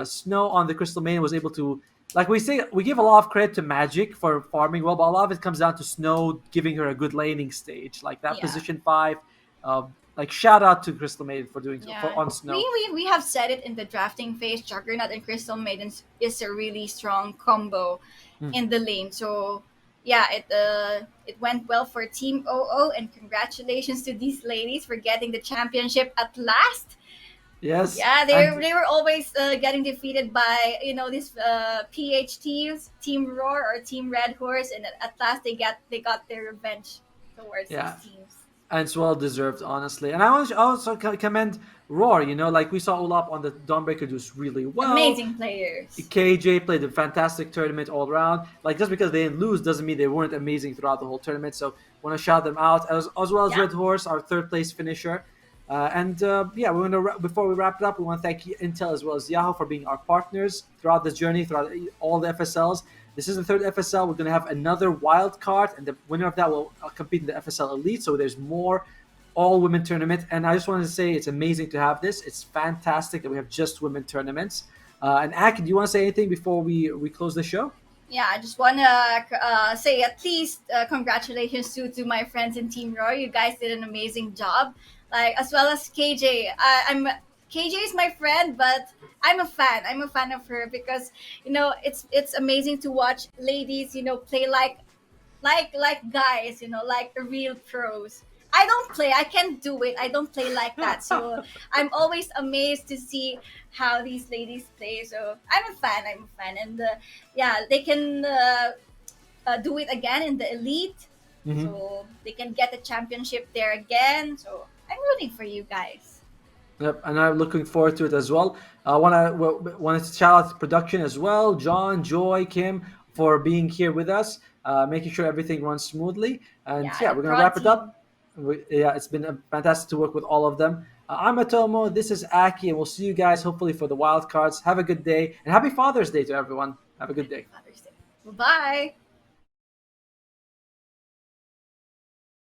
Speaker 1: Snow on the Crystal Main was able to. Like we say, we give a lot of credit to Magic for farming well, but a lot of it comes down to Snow giving her a good laning stage. Like that position 5. Like shout out to Crystal Maiden for doing on Snow.
Speaker 2: We have said it in the drafting phase. Juggernaut and Crystal Maiden is a really strong combo in the lane. So yeah, it went well for Team OO, and congratulations to these ladies for getting the championship at last.
Speaker 1: Yes.
Speaker 2: Yeah, they were always getting defeated by these PH teams, Team Rawr or Team Red Horse, and at last they got their revenge towards these teams.
Speaker 1: And it's well deserved, honestly. And I also commend Rawr. Like we saw Olap on the Dawnbreaker do really well.
Speaker 2: Amazing players.
Speaker 1: KJ played a fantastic tournament all around. Like just because they didn't lose doesn't mean they weren't amazing throughout the whole tournament. So want to shout them out as well as Red Horse, our 3rd place finisher. Before we wrap it up, we want to thank Intel as well as Yahoo for being our partners throughout this journey, throughout all the FSLs. This is the 3rd FSL. We're going to have another wild card, and the winner of that will compete in the FSL Elite. So there's more all-women tournament. And I just wanted to say it's amazing to have this. It's fantastic that we have just women tournaments. And Ak, do you want to say anything before we close the show?
Speaker 2: Yeah, I just want to say at least congratulations to my friends in Team Rawr. You guys did an amazing job. Like as well as KJ. KJ is my friend, but I'm a fan. I'm a fan of her because it's amazing to watch ladies play like guys, like the real pros. I don't play. I can't do it. I don't play like that. So I'm always amazed to see how these ladies play. So I'm a fan. And they can do it again in the elite,
Speaker 1: Mhm.
Speaker 2: so they can get the championship there again. So I'm rooting for you guys.
Speaker 1: Yep, and I'm looking forward to it as well. I wanted to shout out to production as well, John, Joy, Kim, for being here with us, making sure everything runs smoothly. And
Speaker 2: Yeah,
Speaker 1: yeah,
Speaker 2: the
Speaker 1: we're gonna
Speaker 2: prod
Speaker 1: wrap it
Speaker 2: team.
Speaker 1: up. Yeah, it's been fantastic to work with all of them. I'm Atomo. This is Aki, and we'll see you guys hopefully for the wild cards. Have a good day, and happy Father's Day to everyone. Have a good day.
Speaker 2: Father's Day. Bye.